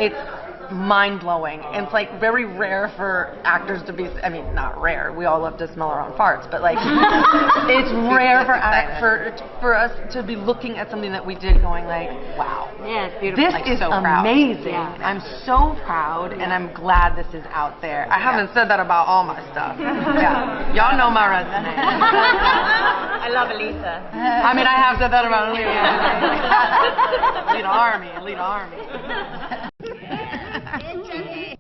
it's mind-blowing. And it's like very rare for actors to be, I mean, not rare, we all love to smell our own farts, but like it's rare for us to be looking at something that we did going like, wow, yeah, it's beautiful. this like, is so amazing. Yeah. I'm so proud, and I'm glad this is out there. I haven't said that about all my stuff. Yeah, y'all know my resume. I love Alita. I mean, I have said that about Alita. Alita Army.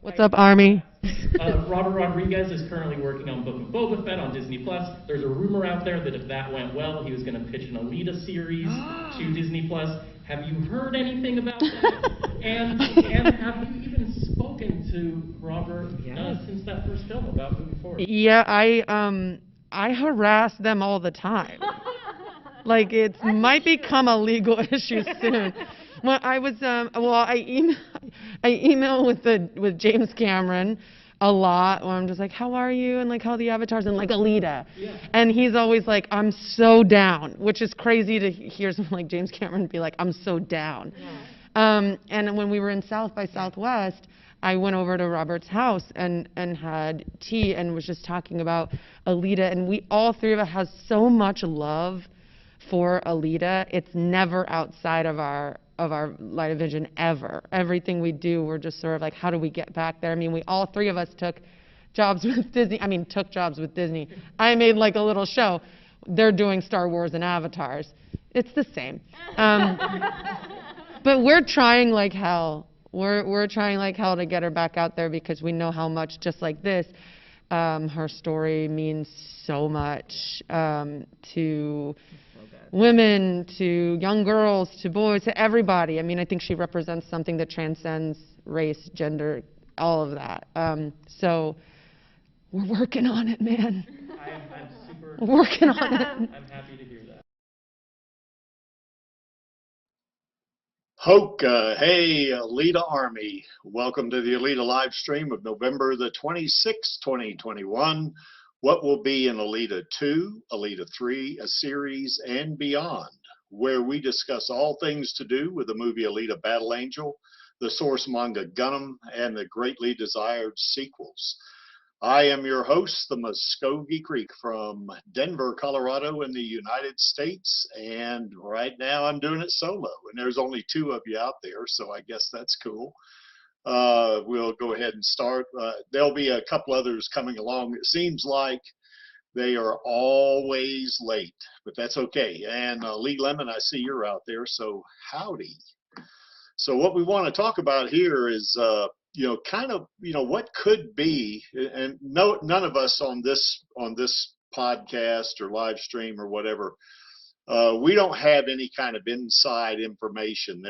What's up, Army? Robert Rodriguez is currently working on Book of Boba Fett on Disney+. There's a rumor out there that if that went well, he was going to pitch an Alita series to Disney+. Have you heard anything about that? and have you even spoken to Robert since that first film about moving forward? Yeah, I harass them all the time. Like, it might become a legal issue soon. Well, I was, I email with James Cameron a lot, where I'm just like, how are you? And like, how are the avatars? And like, Alita. Yeah. And he's always like, I'm so down, which is crazy to hear someone like James Cameron be like, I'm so down. Yeah. And when we were in South by Southwest, I went over to Robert's house and had tea and was just talking about Alita. And we, all three of us, have so much love for Alita. It's never outside of our line of vision ever. Everything we do, we're just sort of like, how do we get back there? I mean, we all three of us took jobs with Disney. I made like a little show. They're doing Star Wars and Avatars. It's the same. But we're trying like hell. We're trying like hell to get her back out there, because we know how much, just like this, her story means so much to women, to young girls, to boys, to everybody. I mean, I think she represents something that transcends race, gender, all of that. So we're working on it, man. I'm super working on it. I'm happy to hear that. Hoka, hey, Alita Army. Welcome to the Alita live stream of November the 26th, 2021. What will be in Alita 2, Alita 3, a series, and beyond, where we discuss all things to do with the movie Alita Battle Angel, the source manga Gundam, and the greatly desired sequels. I am your host, the Muskogee Creek from Denver, Colorado in the United States, and right now I'm doing it solo, and there's only two of you out there, so I guess that's cool. We'll go ahead and start. There'll be a couple others coming along. It seems like they are always late, but that's okay. And Lee Lemon, I see you're out there, so howdy. So what we want to talk about here is, kind of, what could be, and none of us on this podcast or live stream or whatever, we don't have any kind of inside information.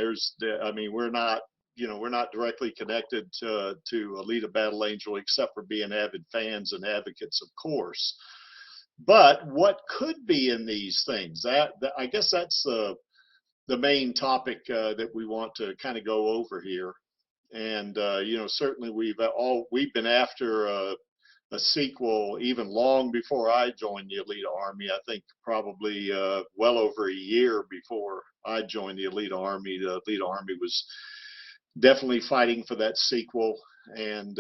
We're not directly connected to Alita Battle Angel, except for being avid fans and advocates, of course. But what could be in these things? I guess that's the main topic that we want to kind of go over here. And certainly we've been after a sequel even long before I joined the Alita Army. I think probably well over a year before I joined the Alita Army. The Alita Army was definitely fighting for that sequel, and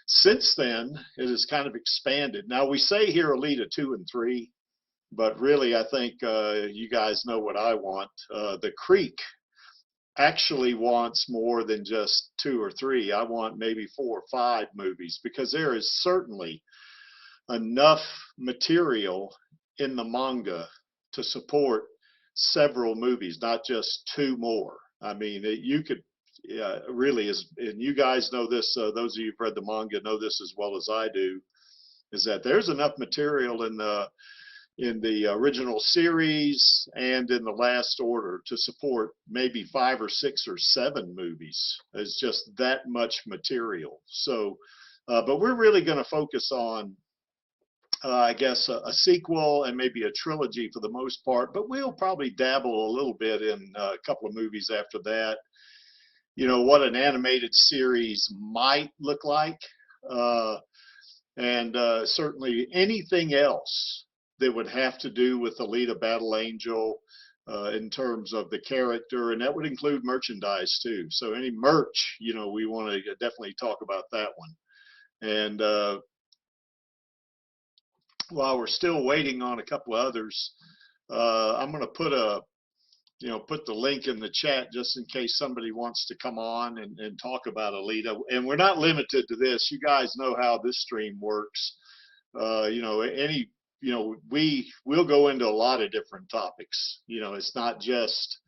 since then it has kind of expanded. Now we say here Alita 2 and 3, but really I think you guys know what I want. The Creek actually wants more than just 2 or 3. I want maybe 4 or 5 movies, because there is certainly enough material in the manga to support several movies, not just 2 more. I mean, you could really, and you guys know this, those of you who've read the manga know this as well as I do, is that there's enough material in the original series and in the last order to support maybe 5 or 6 or 7 movies. It's just that much material. So, but we're really going to focus on, I guess, a sequel and maybe a trilogy for the most part, but we'll probably dabble a little bit in a couple of movies after that. What an animated series might look like, and certainly anything else that would have to do with Alita Battle Angel, in terms of the character, and that would include merchandise too. So any merch, we want to definitely talk about that one. And while we're still waiting on a couple of others, I'm going to put put the link in the chat just in case somebody wants to come on and talk about Alita. And we're not limited to this. You guys know how this stream works. We'll go into a lot of different topics. It's not just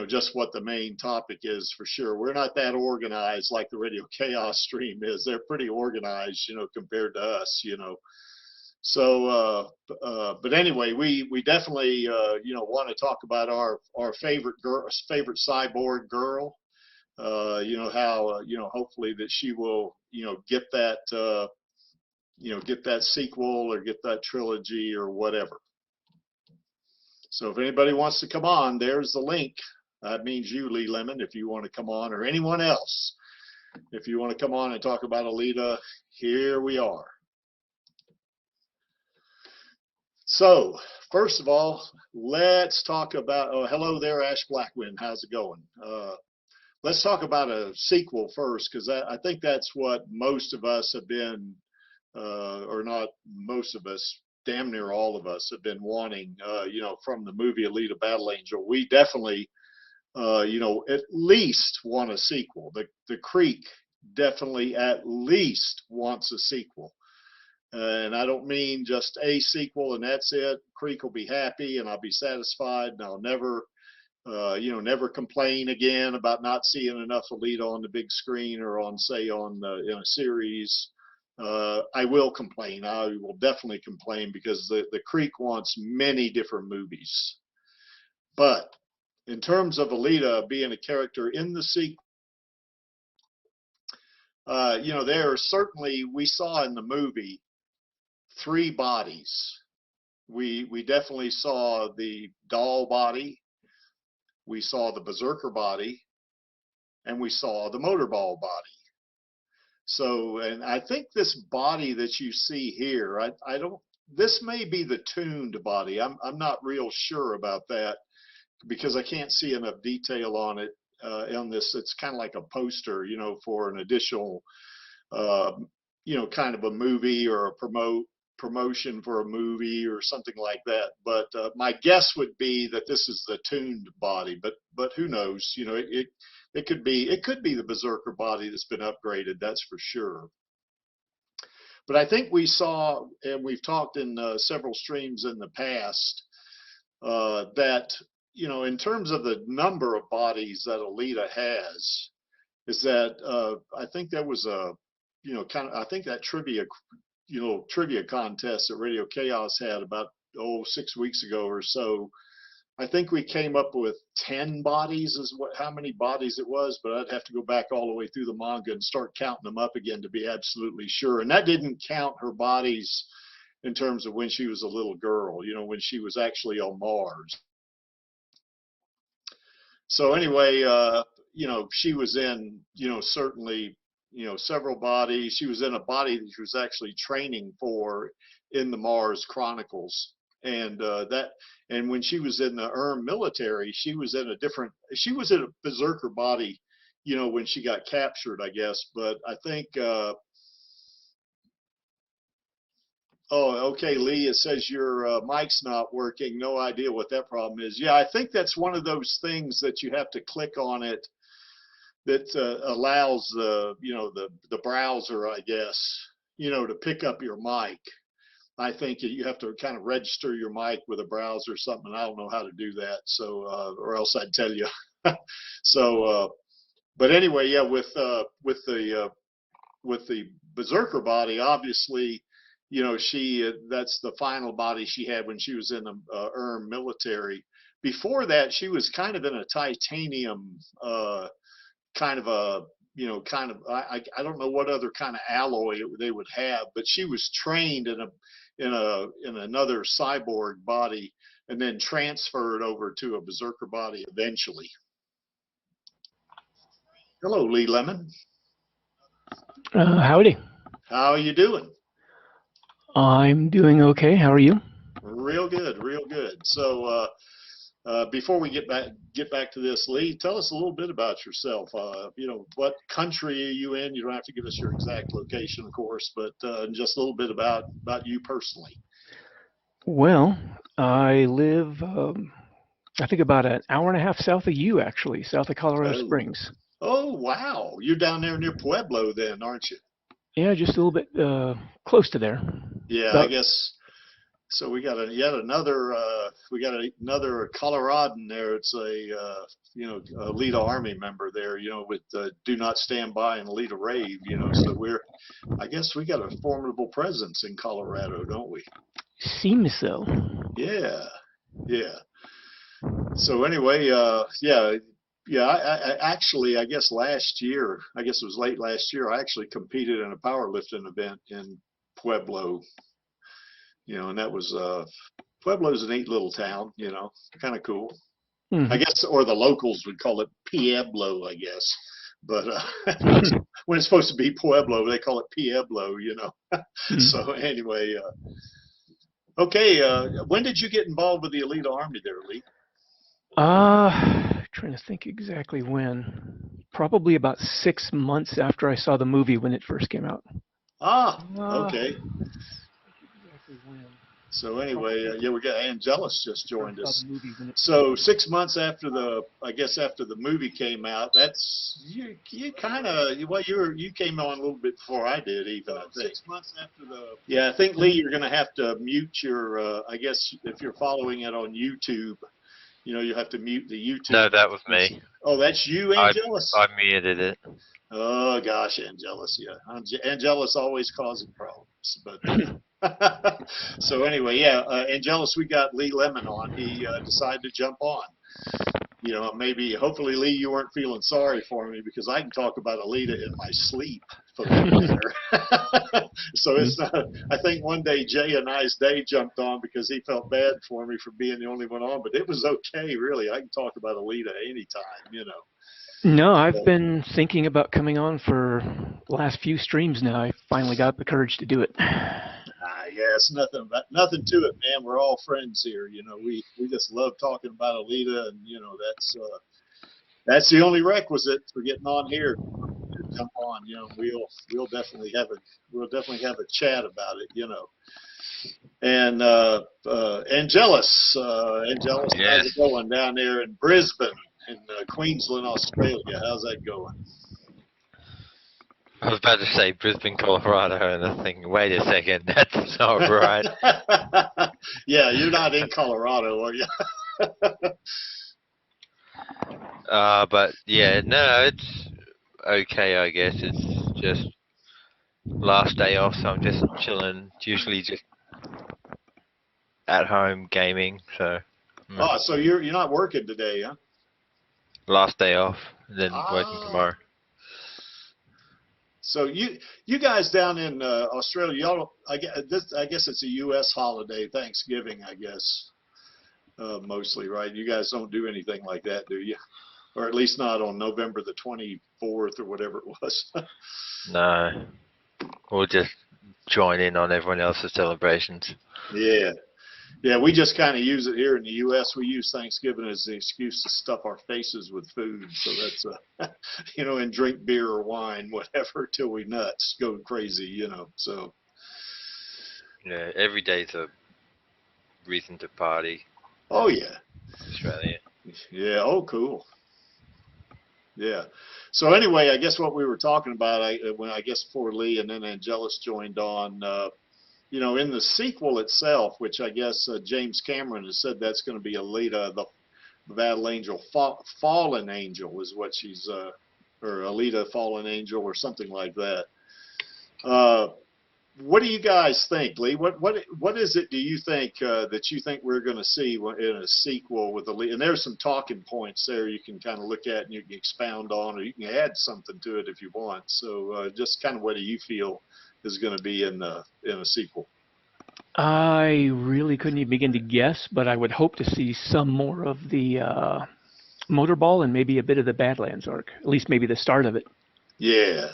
just what the main topic is, for sure. We're not that organized like the Radio Chaos stream is. They're pretty organized, compared to us, So, but anyway, we definitely, want to talk about our favorite cyborg girl. How, hopefully that she will, get that, get that sequel or get that trilogy or whatever. So if anybody wants to come on, there's the link. That means you, Lee Lemon, if you want to come on, or anyone else. If you want to come on and talk about Alita, here we are. So, first of all, let's talk about, hello there, Ash Blackwind, how's it going? Let's talk about a sequel first, because I think that's what most of us have been, or not most of us, damn near all of us have been wanting, from the movie Alita Battle Angel. We definitely, at least want a sequel. The Creek definitely at least wants a sequel. And I don't mean just a sequel and that's it. Creek will be happy and I'll be satisfied and I'll never, never complain again about not seeing enough Alita on the big screen or on, say, in a series. I will complain. I will definitely complain because the Creek wants many different movies. But in terms of Alita being a character in the sequel, there are certainly, we saw in the movie 3 bodies. We definitely saw the doll body, we saw the berserker body, and we saw the motorball body. So, and I think this body that you see here, this may be the tuned body. I'm not real sure about that because I can't see enough detail on it on this. It's kind of like a poster, for an additional, kind of a movie or a promotion for a movie or something like that. But my guess would be that this is the tuned body, but who knows? It could be the berserker body that's been upgraded, that's for sure. But I think we saw, and we've talked in several streams in the past, that in terms of the number of bodies that Alita has, is that I think there was a I think that trivia contest that Radio Chaos had about 6 weeks ago or so. I think we came up with 10 bodies is how many bodies it was, but I'd have to go back all the way through the manga and start counting them up again to be absolutely sure. And that didn't count her bodies in terms of when she was a little girl, when she was actually on Mars. So anyway, she was in, certainly, several bodies. She was in a body that she was actually training for in the Mars Chronicles. And when she was in the military, she was in a berserker body, when she got captured, I guess. But I think, okay, Lee, it says your mic's not working. No idea what that problem is. Yeah, I think that's one of those things that you have to click on it that allows the browser, I guess, to pick up your mic. I think you have to kind of register your mic with a browser or something. I don't know how to do that, so or else I'd tell you. So, but anyway, yeah, with the berserker body, obviously, that's the final body she had when she was in the military. Before that, she was kind of in a titanium kind of a I don't know what other kind of alloy they would have, but she was trained in another cyborg body and then transferred over to a berserker body eventually. Hello, Lee Lemon. Howdy. How are you doing? I'm doing okay. How are you? Real good, real good. So Before we get back to this, Lee, tell us a little bit about yourself. You know, what country are you in? You don't have to give us your exact location, of course, but just a little bit about you personally. Well, I live, I think about an hour and a half south of you, actually, south of Colorado Oh, Springs. oh, wow. You're down there near Pueblo then, aren't you? Yeah, just a little bit close to there. Yeah, I About guess. So we got another Coloradan there. It's a you know, Alita Army member there. You know, with Do Not Stand By and Alita Rave. You know, so I guess we got a formidable presence in Colorado, don't we? seems so. Yeah, yeah. So anyway, I actually, I guess last year, I guess it was late last year, I actually competed in a powerlifting event in Pueblo. You know, and that was Pueblo's a neat little town, you know, kind of cool. I guess, or the locals would call it Pueblo, I guess. But when it's supposed to be Pueblo, they call it Pueblo, you know. So anyway, okay, when did you get involved with the Alita Army there, Lee? Trying to think exactly when. Probably about 6 months after I saw the movie when it first came out. Ah, okay. Exactly when. So anyway, yeah, we got Angelus just joined I saw us. the movie when it So 6 months after I guess after the movie came out, that's you kind of, well, you came on a little bit before I did even. I think 6 months after yeah, I think Lee, you're going to have to mute your. I guess if you're following it on YouTube, you know, you have to mute the YouTube. No, that was me. Oh, that's you, Angelus. I muted it. Oh gosh, Angelus, yeah, Angelus always causing problems, but. So anyway, yeah, Angelus, we got Lee Lemon on. He decided to jump on. You know, maybe, hopefully, Lee, you weren't feeling sorry for me because I can talk about Alita in my sleep, for that matter. So it's not. I think one day Jay and I's Day jumped on because he felt bad for me for being the only one on, but it was okay, really. I can talk about Alita anytime, you know. No, I've been thinking about coming on for the last few streams now. I finally got the courage to do it. Yeah, it's nothing to it, man. We're all friends here. You know, we just love talking about Alita, and you know that's the only requisite for getting on here. Jump on, you know. We'll definitely have a chat about it, you know. And Angelus, Yes. how's it going down there in Brisbane, in Queensland, Australia? How's that going? I was about to say Brisbane, Colorado, and I think, wait a second, that's not right. Yeah, you're not in Colorado, are you? But yeah, no, it's okay, I guess. It's just last day off, so I'm just chilling. Usually just at home gaming, so. Oh, so you're not working today, huh? Last day off, and then working tomorrow. So you guys down in Australia, y'all, I guess it's a U.S. holiday, Thanksgiving, I guess, mostly, right? You guys don't do anything like that, do you? Or at least not on November the 24th or whatever it was. No, we'll just join in on everyone else's celebrations. Yeah. Yeah, we just kind of use it here in the U.S. We use Thanksgiving as the excuse to stuff our faces with food. So that's, you know, and drink beer or wine, whatever, till we nuts, go crazy, you know. So. Yeah, every day's a reason to party. Oh, yeah. Australia. Yeah, oh, cool. Yeah. So anyway, I guess what we were talking about, I guess before Lee and then Angelus joined on, you know, in the sequel itself, which I guess James Cameron has said that's going to be Alita, the Battle Angel, Fallen Angel is what she's, or Alita Fallen Angel or something like that. What do you guys think, Lee? What is it do you think that you think we're going to see in a sequel with Alita? And there's some talking points there you can kind of look at and you can expound on, or you can add something to it if you want. So just kind of what do you feel is going to be in a sequel? I really couldn't even begin to guess, but I would hope to see some more of the Motorball and maybe a bit of the Badlands arc, at least maybe the start of it. Yeah.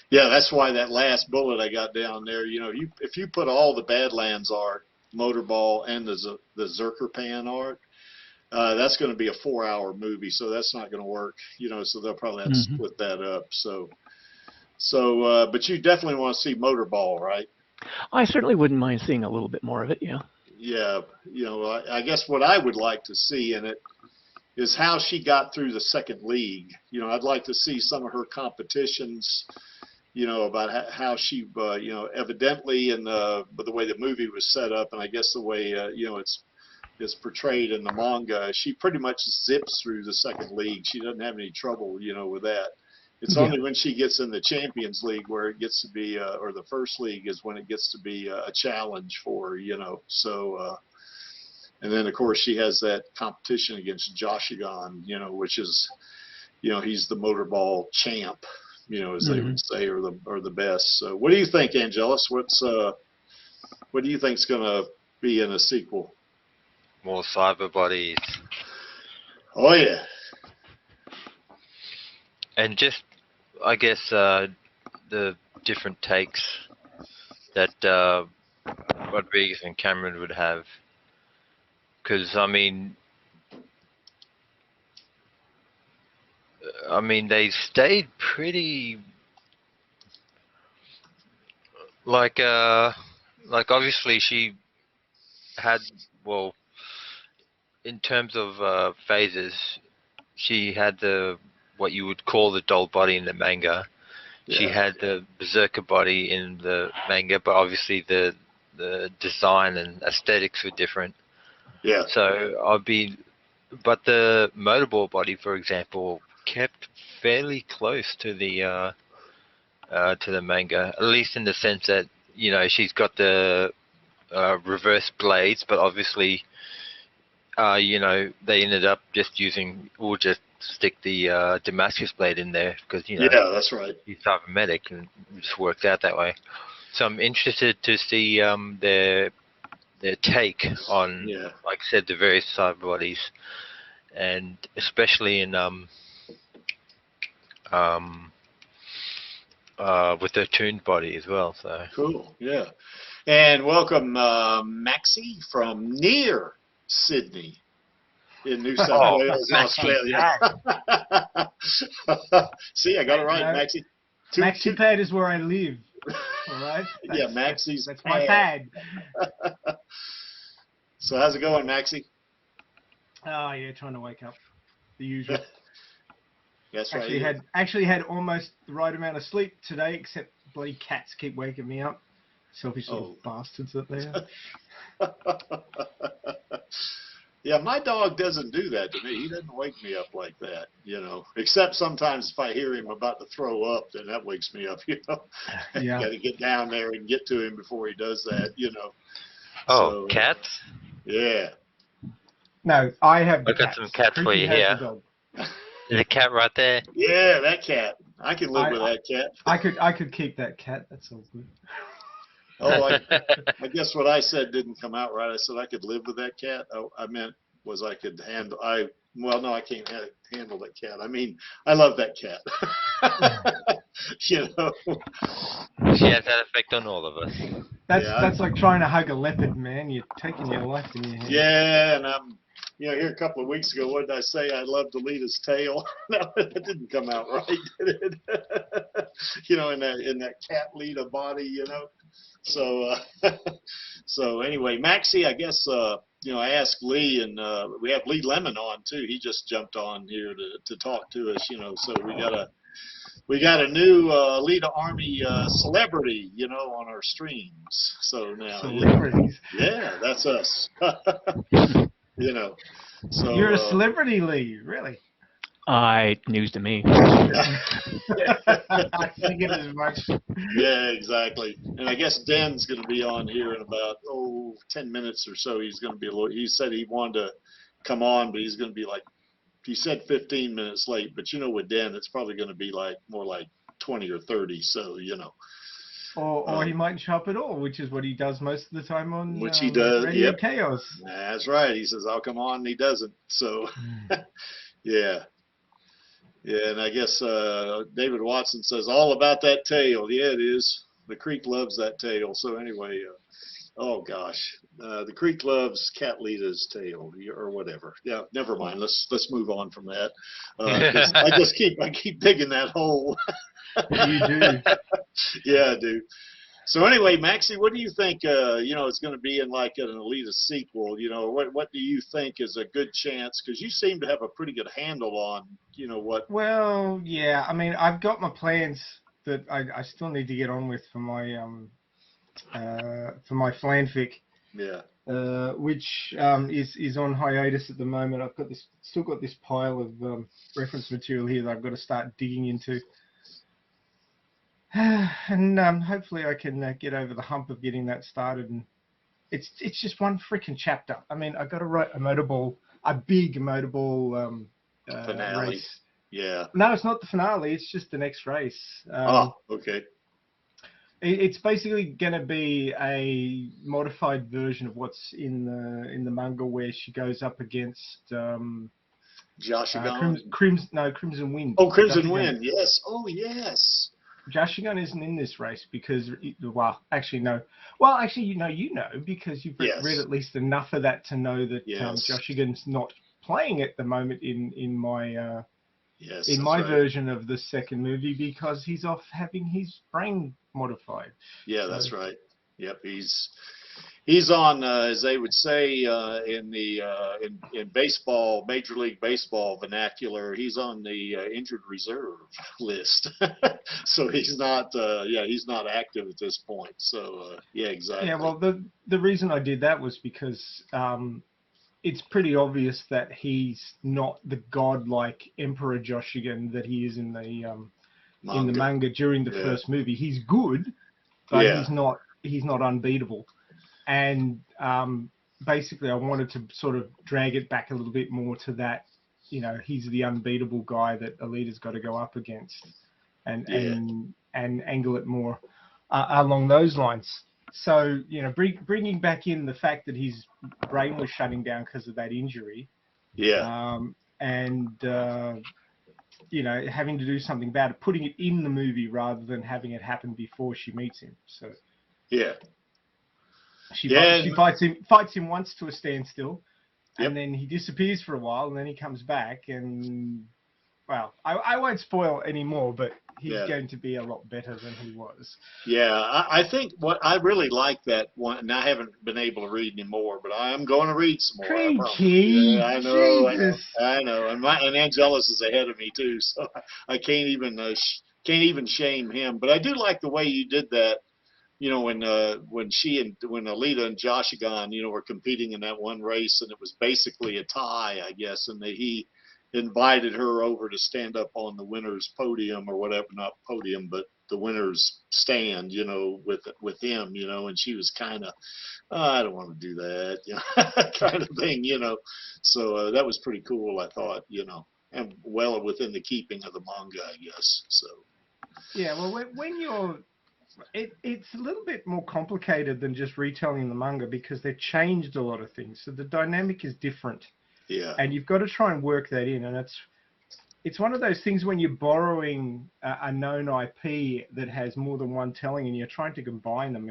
Yeah, that's why that last bullet I got down there, you know, if you put all the Badlands art, Motorball, and the Zerker Pan art, That's going to be a 4-hour movie, so that's not going to work. You know, so they'll probably have to split that up. But you definitely want to see Motorball, right? I certainly wouldn't mind seeing a little bit more of it. Yeah. Yeah, you know, I guess what I would like to see in it is how she got through the second league. You know, I'd like to see some of her competitions, you know, about how she, you know, evidently in the way the movie was set up, and I guess the way, you know, it's portrayed in the manga, she pretty much zips through the second league. She doesn't have any trouble, you know, with that. It's only when she gets in the Champions League where it gets to be, or the first league is when it gets to be a challenge for her, you know. So, and then of course she has that competition against Joshigan, you know, which is, you know, he's the Motorball champ, you know, as they would say, or the best. So, what do you think, Angelus? What do you think's going to be in a sequel? More cyber bodies. Oh yeah. And just, I guess, the different takes that Rodriguez and Cameron would have. Because, I mean, they stayed pretty, like obviously she had, well, in terms of phases, she had what you would call the doll body in the manga. Yeah. She had the berserker body in the manga, but obviously the design and aesthetics were different. Yeah. So but the Motorball body, for example, kept fairly close to the manga, at least in the sense that, you know, she's got the reverse blades, but obviously, you know, they ended up just stick the Damascus blade in there because, you know, yeah, that's right. He's cybernetic and it just works out that way. So I'm interested to see their take on, like I said, the various cyber bodies, and especially in with their tuned body as well. So cool, yeah. And welcome Maxie from near Sydney in New South Wales, Australia. See, I got it right, Maxie. Maxie Pad is where I live. All right. Yeah, Maxie's. That's my pad. So how's it going, Maxie? Oh yeah, trying to wake up. The usual. That's right. Actually had almost the right amount of sleep today, except bloody cats keep waking me up. Selfish little bastards that they are. Yeah, my dog doesn't do that to me. He doesn't wake me up like that, you know. Except sometimes if I hear him about to throw up, then that wakes me up, you know. Yeah. Got to get down there and get to him before he does that, you know. Oh, so, cats? Yeah. No, I have the I've got some cats for you here. There's a cat right there. Yeah, that cat. I can live with that cat. I could keep that cat. That's all good. Oh, I guess what I said didn't come out right. I said I could live with that cat. Oh, I meant was I could handle. Well, no, I can't handle that cat. I mean, I love that cat. You know. She has that effect on all of us. That's like trying to hug a leopard, man. You're taking your life in your hands. Yeah, and I'm. You know, here a couple of weeks ago, what did I say? I loved Alita's tail. No, that didn't come out right, did it? You know, in that cat Lita body, you know. So, so anyway, Maxie, I guess you know, I asked Lee, and we have Lee Lemon on too. He just jumped on here to talk to us, you know. So we got a new Alita Army celebrity, you know, on our streams. So now, celebrities. Yeah, that's us. You know, so you're a celebrity, Lee, really? News to me. I figured as much. Yeah, exactly. And I guess Dan's going to be on here in about 10 minutes or so. He's going to be he said he wanted to come on, but he's going to be like, he said 15 minutes late. But you know, with Dan, it's probably going to be like more like 20 or 30. So you know. Or he mightn't show up at all, which is what he does most of the time on which he does, Radio Chaos. That's right. He says, I'll come on, and he doesn't. So, yeah. Yeah, and I guess David Watson says, all about that tail. Yeah, it is. The creek loves that tail. So anyway, Oh gosh, the creek loves Cat Lita's tail, or whatever. Yeah, never mind. Let's move on from that. 'Cause I keep digging that hole. You do. Yeah, I do. So anyway, Maxie, what do you think? It's going to be in like an Alita sequel. What do you think is a good chance? Because you seem to have a pretty good handle on, what. Well, yeah. I mean, I've got my plans that I still need to get on with for my fanfic. Yeah. Which is on hiatus at the moment. I've got still got this pile of reference material here that I've got to start digging into. And hopefully I can get over the hump of getting that started. And it's just one freaking chapter. I mean, I've got to write a big motorball Finale. race. Yeah. No, it's not the finale. It's just the next race. Okay. It's basically going to be a modified version of what's in the manga, where she goes up against Jashigan. Crimson Wind. Oh, Crimson Wind. Yes. Oh, yes. Jashigan isn't in this race because, actually no. Well, actually, you know because you've read at least enough of that to know that Jashigan's not playing at the moment in my version of the second movie, because he's off having his brain modified. Yeah, that's right. Yep, he's on, as they would say in baseball, Major League Baseball vernacular, he's on the injured reserve list. So he's not active at this point. So yeah, exactly. Yeah, well, the reason I did that was because it's pretty obvious that he's not the godlike Emperor Jashigan that he is in the manga during the first movie. He's good, but he's not unbeatable. And basically, I wanted to sort of drag it back a little bit more to that. He's the unbeatable guy that Alita's got to go up against, and angle it more along those lines. So, bringing back in the fact that his brain was shutting down because of that injury. Yeah. Having to do something about it, putting it in the movie rather than having it happen before she meets him. So. Yeah. She fights him once to a standstill, and then he disappears for a while, and then he comes back, and well, I won't spoil anymore, but he's going to be a lot better than he was. Yeah, I think what I really like that one, and I haven't been able to read any more, but I am going to read some more. Yeah, I know, and Angelus is ahead of me too, so I can't even shame him. But I do like the way you did that. When Alita and Jashigan, were competing in that one race, and it was basically a tie, I guess, and he invited her over to stand up on the winner's podium or whatever, not podium, but the winner's stand, with him, and she was kind of, I don't want to do that, kind of thing, So that was pretty cool, I thought, and well within the keeping of the manga, I guess. So. Yeah, well, when you're it's a little bit more complicated than just retelling the manga, because they've changed a lot of things. So the dynamic is different. Yeah. And you've got to try and work that in. And it's one of those things when you're borrowing a known IP that has more than one telling and you're trying to combine them.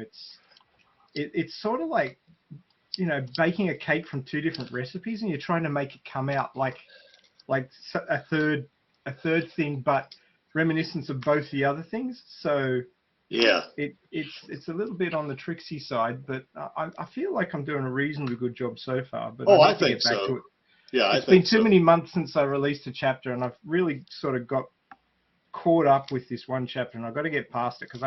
It's sort of like, baking a cake from two different recipes, and you're trying to make it come out like a third thing, but reminiscent of both the other things. So. Yeah, it's a little bit on the tricksy side, but I feel like I'm doing a reasonably good job so far. But I think so. Yeah, it's been too many months since I released a chapter, and I've really sort of got caught up with this one chapter, and I've got to get past it because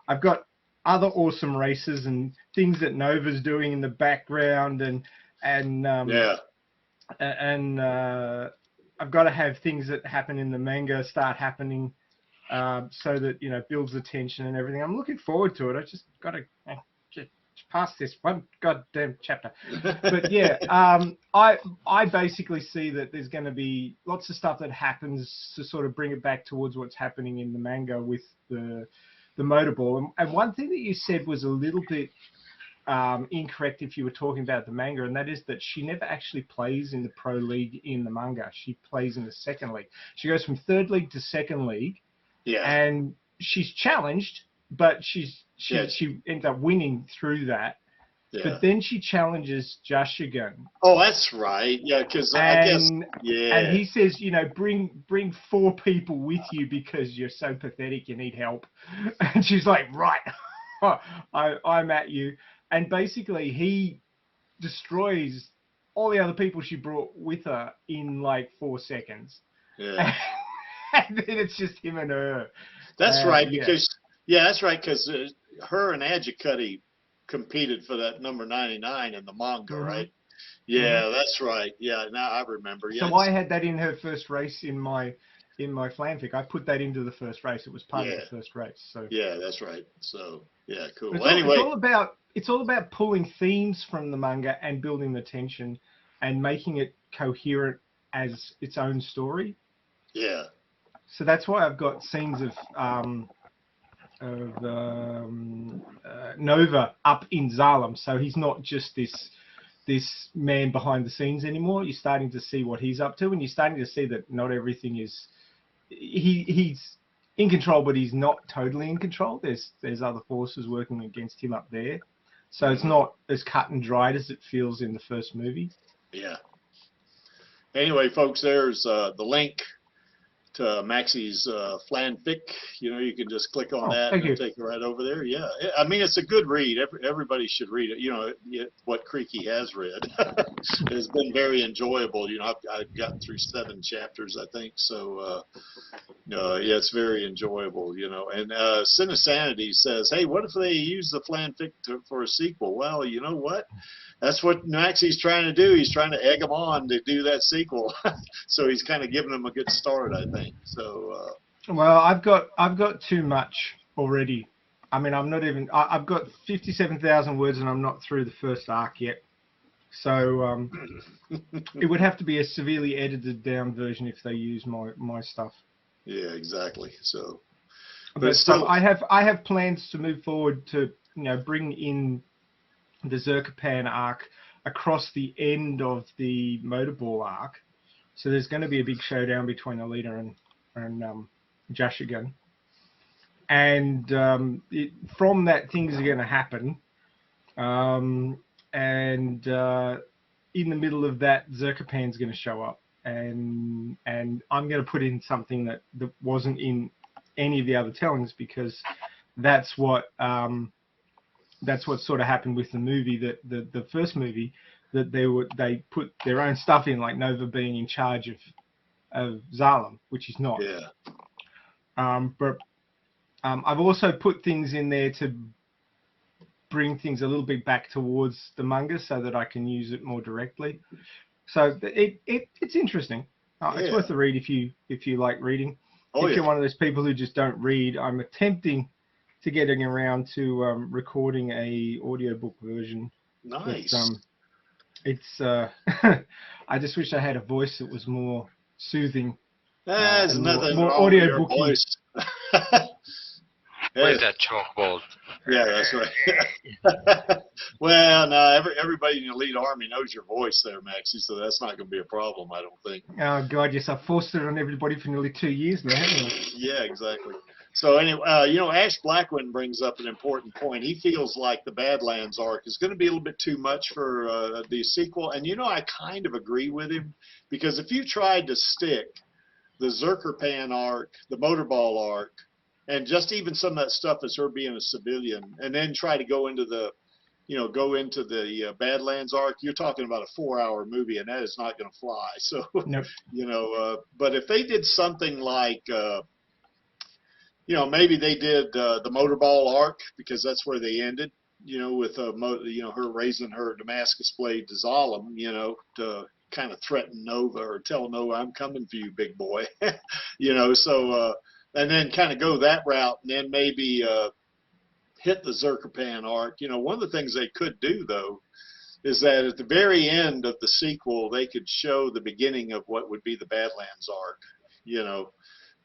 I've got other awesome races and things that Nova's doing in the background, and I've got to have things that happen in the manga start happening. So that, builds the tension and everything. I'm looking forward to it. I just got to get past this one goddamn chapter. But yeah, I basically see that there's going to be lots of stuff that happens to sort of bring it back towards what's happening in the manga with the motorball. And one thing that you said was a little bit incorrect if you were talking about the manga, and that is that she never actually plays in the pro league in the manga. She plays in the second league. She goes from third league to second league. Yeah. And she's challenged, but she ends up winning through that. Yeah. But then she challenges Jashigan. Oh, that's right. Yeah, because I guess, yeah. And he says, you know, bring 4 people with you because you're so pathetic, you need help. And she's like, right, I'm at you. And basically, he destroys all the other people she brought with her in like 4 seconds. Yeah. And then it's just him and her. That's right, yeah. because that's right, because her and Adjicutty competed for that number 99 in the manga, right? Yeah, that's right. Yeah, now I remember. Yeah, so I had that in her first race in my fanfic. I put that into the first race. It was part of the first race. So yeah, that's right. So yeah, cool. It's Well, anyway, it's all about pulling themes from the manga and building the tension and making it coherent as its own story. Yeah. So that's why I've got scenes of Nova up in Zalem. So he's not just this man behind the scenes anymore. You're starting to see what he's up to, and you're starting to see that not everything is. He's in control, but he's not totally in control. There's other forces working against him up there. So it's not as cut and dried as it feels in the first movie. Yeah. Anyway, folks, there's the link to Maxie's fanfic. You know, you can just click on that and take you right over there. Yeah, I mean, it's a good read. Everybody should read it. You know, what Creaky has read has been very enjoyable. You know, I've gotten through 7 chapters, I think. So, yeah, it's very enjoyable. You know, and Cinesanity says, hey, what if they use the fanfic for a sequel? Well, you know what? That's what Maxie's trying to do. He's trying to egg them on to do that sequel. So he's kind of giving them a good start, I think. So. Well, I've got too much already. I mean, I'm not even. I've got 57,000 words, and I'm not through the first arc yet. So it would have to be a severely edited down version if they use my stuff. Yeah, exactly. So. But still, I have plans to move forward to bring in the Zerkapan arc across the end of the Motorball arc. So there's going to be a big showdown between Alita and Jashigan. And from that, things are going to happen. And in the middle of that, Zerkapan's going to show up. And I'm going to put in something that wasn't in any of the other tellings, because that's what sort of happened with the movie, the first movie, that they put their own stuff in, like Nova being in charge of Zalem, which he's not. Yeah. But I've also put things in there to bring things a little bit back towards the manga so that I can use it more directly. So it's interesting. It's worth a read if you like reading. If you're one of those people who just don't read, I'm attempting to getting around to recording a audiobook version. Nice. But, it's I just wish I had a voice that was more soothing. There's nothing more wrong with your audiobooky. voice. Where's that chalkboard? Yeah, that's right. Well, no, everybody in the Alita Army knows your voice there, Maxie, so that's not going to be a problem, I don't think. Oh, God, yes, I've forced it on everybody for nearly 2 years now, haven't I? Yeah, exactly. So anyway, Ash Blackwind brings up an important point. He feels like the Badlands arc is going to be a little bit too much for the sequel. And, I kind of agree with him, because if you tried to stick the Zerkapan arc, the Motorball arc, and just even some of that stuff as her being a civilian, and then try to go into the Badlands arc, you're talking about a 4-hour movie, and that is not going to fly. So, Nope. But if they did something like, maybe they did the Motorball arc, because that's where they ended, with her raising her Damascus blade to Zalem, to kind of threaten Nova or tell Nova, I'm coming for you, big boy. So and then kind of go that route, and then maybe hit the Zerkapan arc. One of the things they could do, though, is that at the very end of the sequel, they could show the beginning of what would be the Badlands arc,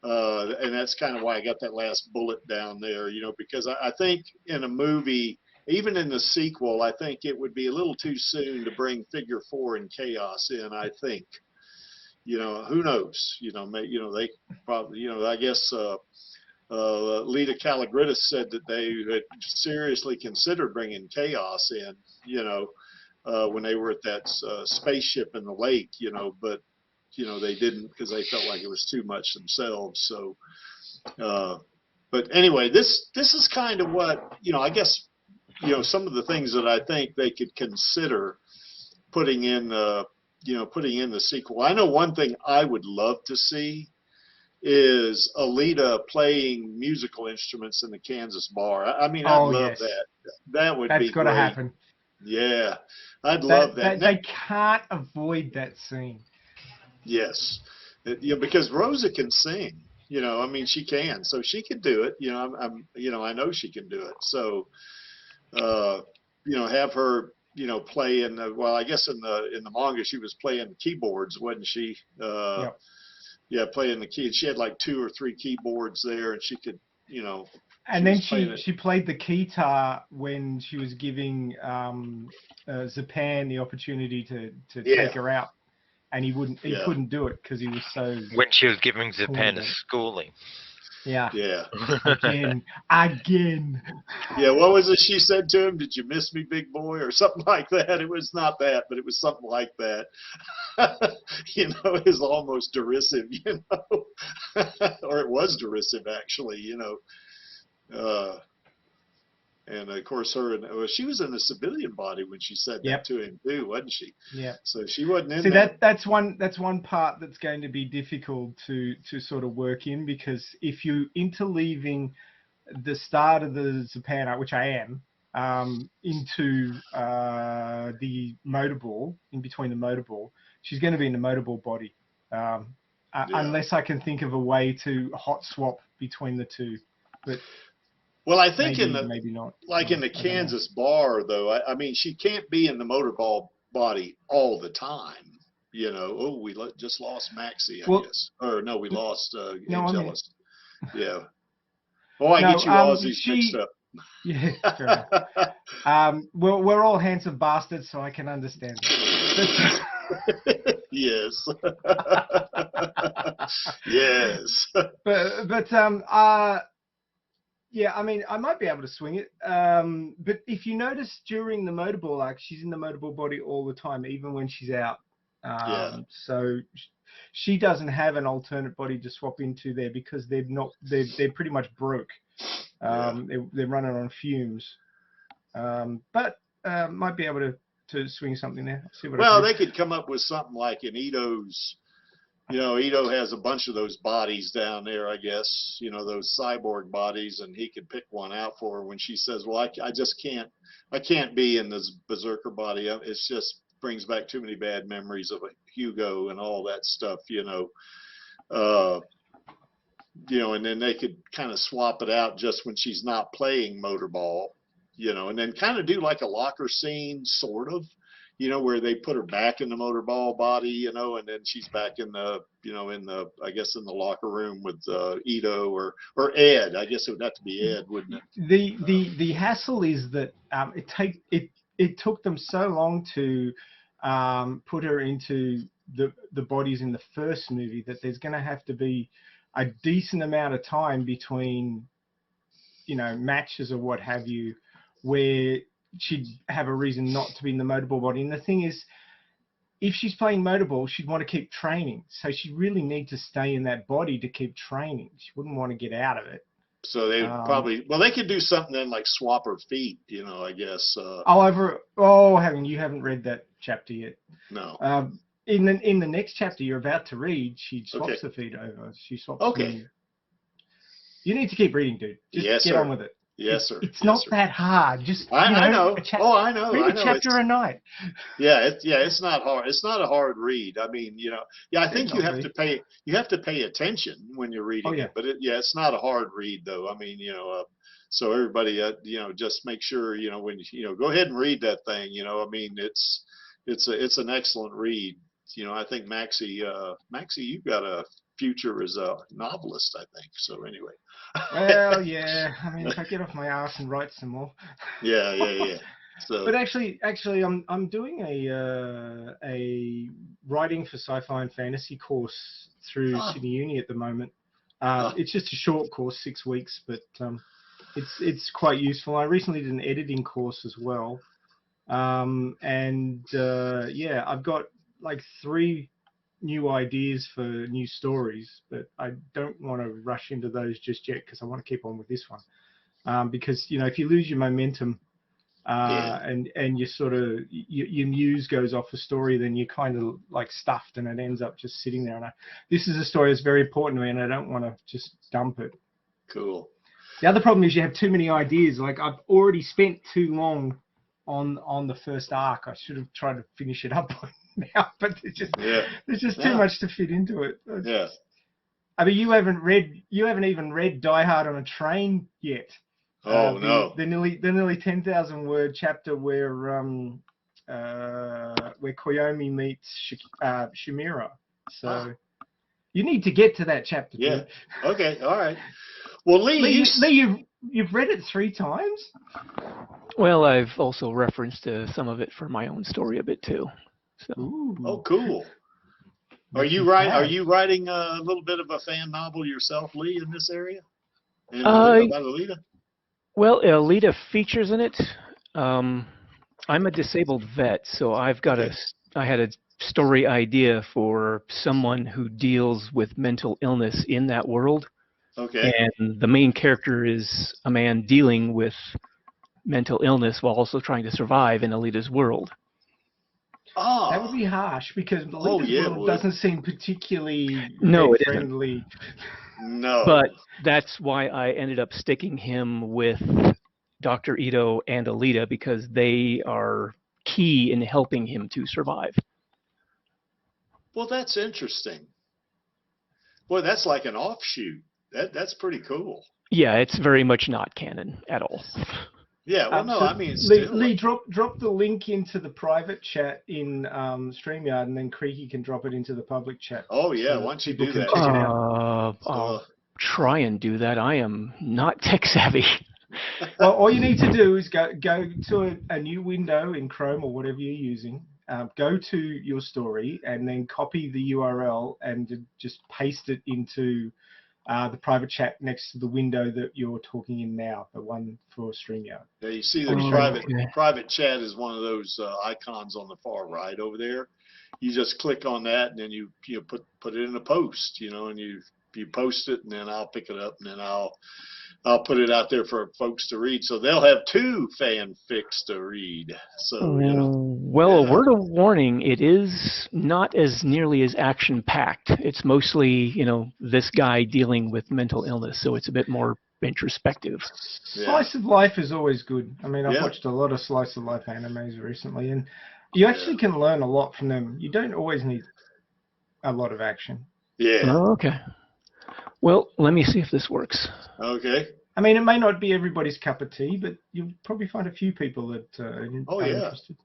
and that's kind of why I got that last bullet down there, because I think in a movie, even in the sequel, I think it would be a little too soon to bring Figure 4 and Chaos in, I think. Who knows? They probably, I guess Lita Calligridis said that they had seriously considered bringing Chaos in, you know, when they were at that spaceship in the lake, you know, but, you know, they didn't because they felt like it was too much themselves. So, but anyway, this is kind of what, you know, I guess, you know, some of the things that I think they could consider putting in, you know, putting in the sequel. I know one thing I would love to see is Alita playing musical instruments in the Kansas bar. I mean, I'd love that. That would be great. That's got to happen. Yeah, I'd love that. They can't avoid that scene. Yes, you know, because Rosa can sing. You know, I mean, she can, so she can do it. You know, you know, I know she can do it. So, you know, have her, you know, play in the. Well, I guess in the manga she was playing keyboards, wasn't she? Yep. Yeah, playing the key. She had like 2 or 3 keyboards there, and she could, you know. And then she played the guitar when she was giving Zapan the opportunity to take her out, and he couldn't do it because he was so. When she was giving Zapan a schooling. Yeah. Yeah. Again. Yeah, what was it she said to him? Did you miss me, big boy? Or something like that. It was not that, but it was something like that. You know, it was almost derisive, you know. Or it was derisive, actually, you know. And of course, she was in a civilian body when she said that to him too, wasn't she? Yeah. So she wasn't in. See, that's one part that's going to be difficult to sort of work in, because if you interleaving the start of the Zapan arc, which I am, into the motorball, in between the motorball, she's going to be in the motorball body, unless I can think of a way to hot swap between the two, but. Well, I think maybe not. Like in the Kansas bar, though, I mean, she can't be in the motorball body all the time. You know, oh, we just lost Maxie, I guess. Or no, we lost Angelus. Yeah. Oh, I get you Aussies mixed up. Yeah, fair enough. Well, we're all handsome bastards, so I can understand that. Yes. Yes. But yeah, I mean, I might be able to swing it. But if you notice during the motorball arc, she's in the motorball body all the time, even when she's out. So she doesn't have an alternate body to swap into there, because they're pretty much broke. They're running on fumes. But might be able to swing something there. See what they could come up with something like in Ito's. You know, Ito has a bunch of those bodies down there, I guess, you know, those cyborg bodies, and he could pick one out for her when she says, well, I just can't be in this berserker body. It just brings back too many bad memories of Hugo and all that stuff, you know. You know, and then they could kind of swap it out just when she's not playing motorball, you know, and then kind of do like a locker scene, sort of. You know, where they put her back in the motorball body, you know, and then she's back in the, you know, I guess in the locker room with Ito or Ed. I guess it would have to be Ed, wouldn't it? The hassle is that it took them so long to put her into the bodies in the first movie that there's going to have to be a decent amount of time between, you know, matches or what have you, where she'd have a reason not to be in the motorball body. And the thing is, if she's playing motorball, she'd want to keep training. So she'd really need to stay in that body to keep training. She wouldn't want to get out of it. So they probably, they could do something then like swap her feet, you know, I guess. You haven't read that chapter yet. No. In the next chapter you're about to read, she swaps her feet over. She swaps them. You need to keep reading, dude. Just get on with it. Yes, sir. It's not that hard. Just I know. I know. Read a chapter a night. Yeah, it's not hard. It's not a hard read. I mean, you know, I think you have to pay attention when you're reading it. But it's not a hard read though. I mean, you know, so everybody, you know, just make sure, you know, when you know, go ahead and read that thing. You know, I mean, it's an excellent read. You know, I think Maxie, you've got a future as a novelist, I think. So anyway. Well, yeah. I mean, if I get off my ass and write some more. Yeah. So. But actually, I'm doing a writing for sci-fi and fantasy course through Sydney Uni at the moment. It's just a short course, 6 weeks, but it's quite useful. I recently did an editing course as well, yeah, I've got like 3 new ideas for new stories, but I don't want to rush into those just yet because I want to keep on with this one. Because if you lose your momentum and you sort of your muse goes off a story, then you're kind of like stuffed and it ends up just sitting there. And this is a story that's very important to me, and I don't want to just dump it. Cool. The other problem is you have too many ideas. Like I've already spent too long on the first arc. I should have tried to finish it up now, but there's just too much to fit into it. Yeah. I mean, you haven't even read Die Hard on a Train yet. Oh no. The nearly 10,000 word chapter where Koyomi meets Shimira. So you need to get to that chapter. Yeah. Dude. Okay. All right. Well, Lee, you've read it 3 times. Well, I've also referenced some of it for my own story a bit too. So. Ooh. Oh, cool. Are you writing a little bit of a fan novel yourself, Lee, in this area? About Alita? Well, Alita features in it. I'm a disabled vet, so I had a story idea for someone who deals with mental illness in that world. Okay. And the main character is a man dealing with mental illness while also trying to survive in Alita's world. Oh. That would be harsh because Alita's world doesn't seem particularly friendly. No. But that's why I ended up sticking him with Dr. Ito and Alita, because they are key in helping him to survive. Well, that's interesting. Boy, that's like an offshoot. That's pretty cool. Yeah, it's very much not canon at all. Yeah, well, no, I mean, Lee, drop the link into the private chat in StreamYard, and then Creaky can drop it into the public chat. Oh yeah, why don't you do that? I'll try and do that. I am not tech savvy. Well, all you need to do is go to a new window in Chrome or whatever you're using. Go to your story and then copy the URL and just paste it into the private chat next to the window that you're talking in now, the one for StreamYard. Yeah, you see the private chat is one of those icons on the far right over there. You just click on that, and then you put it in a post, and you post it, and then I'll pick it up, and then I'll put it out there for folks to read. So they'll have 2 fanfics to read. So well, a word of warning: it is not as nearly as action-packed. It's mostly this guy dealing with mental illness, so it's a bit more introspective. Slice of life is always good. I mean, I've watched a lot of slice of life animes recently, and you actually can learn a lot from them. You don't always need a lot of action. Yeah. Oh, okay. Well, let me see if this works. Okay. I mean, it may not be everybody's cup of tea, but you'll probably find a few people that are interested.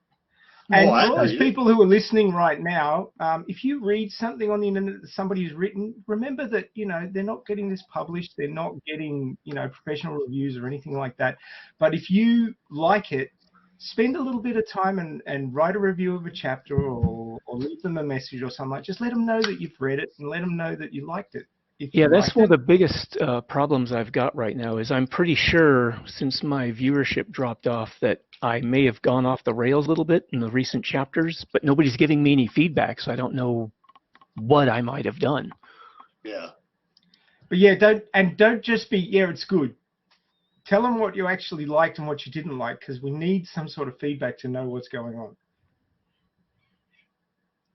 And for all those people who are listening right now, if you read something on the internet that somebody's written, remember that, they're not getting this published. They're not getting, professional reviews or anything like that. But if you like it, spend a little bit of time and write a review of a chapter or leave them a message or something like that. Just let them know that you've read it and let them know that you liked it. Yeah, that's one of the biggest problems I've got right now is I'm pretty sure since my viewership dropped off that I may have gone off the rails a little bit in the recent chapters, but nobody's giving me any feedback, so I don't know what I might have done. Yeah. But yeah, don't just be, it's good. Tell them what you actually liked and what you didn't like, because we need some sort of feedback to know what's going on.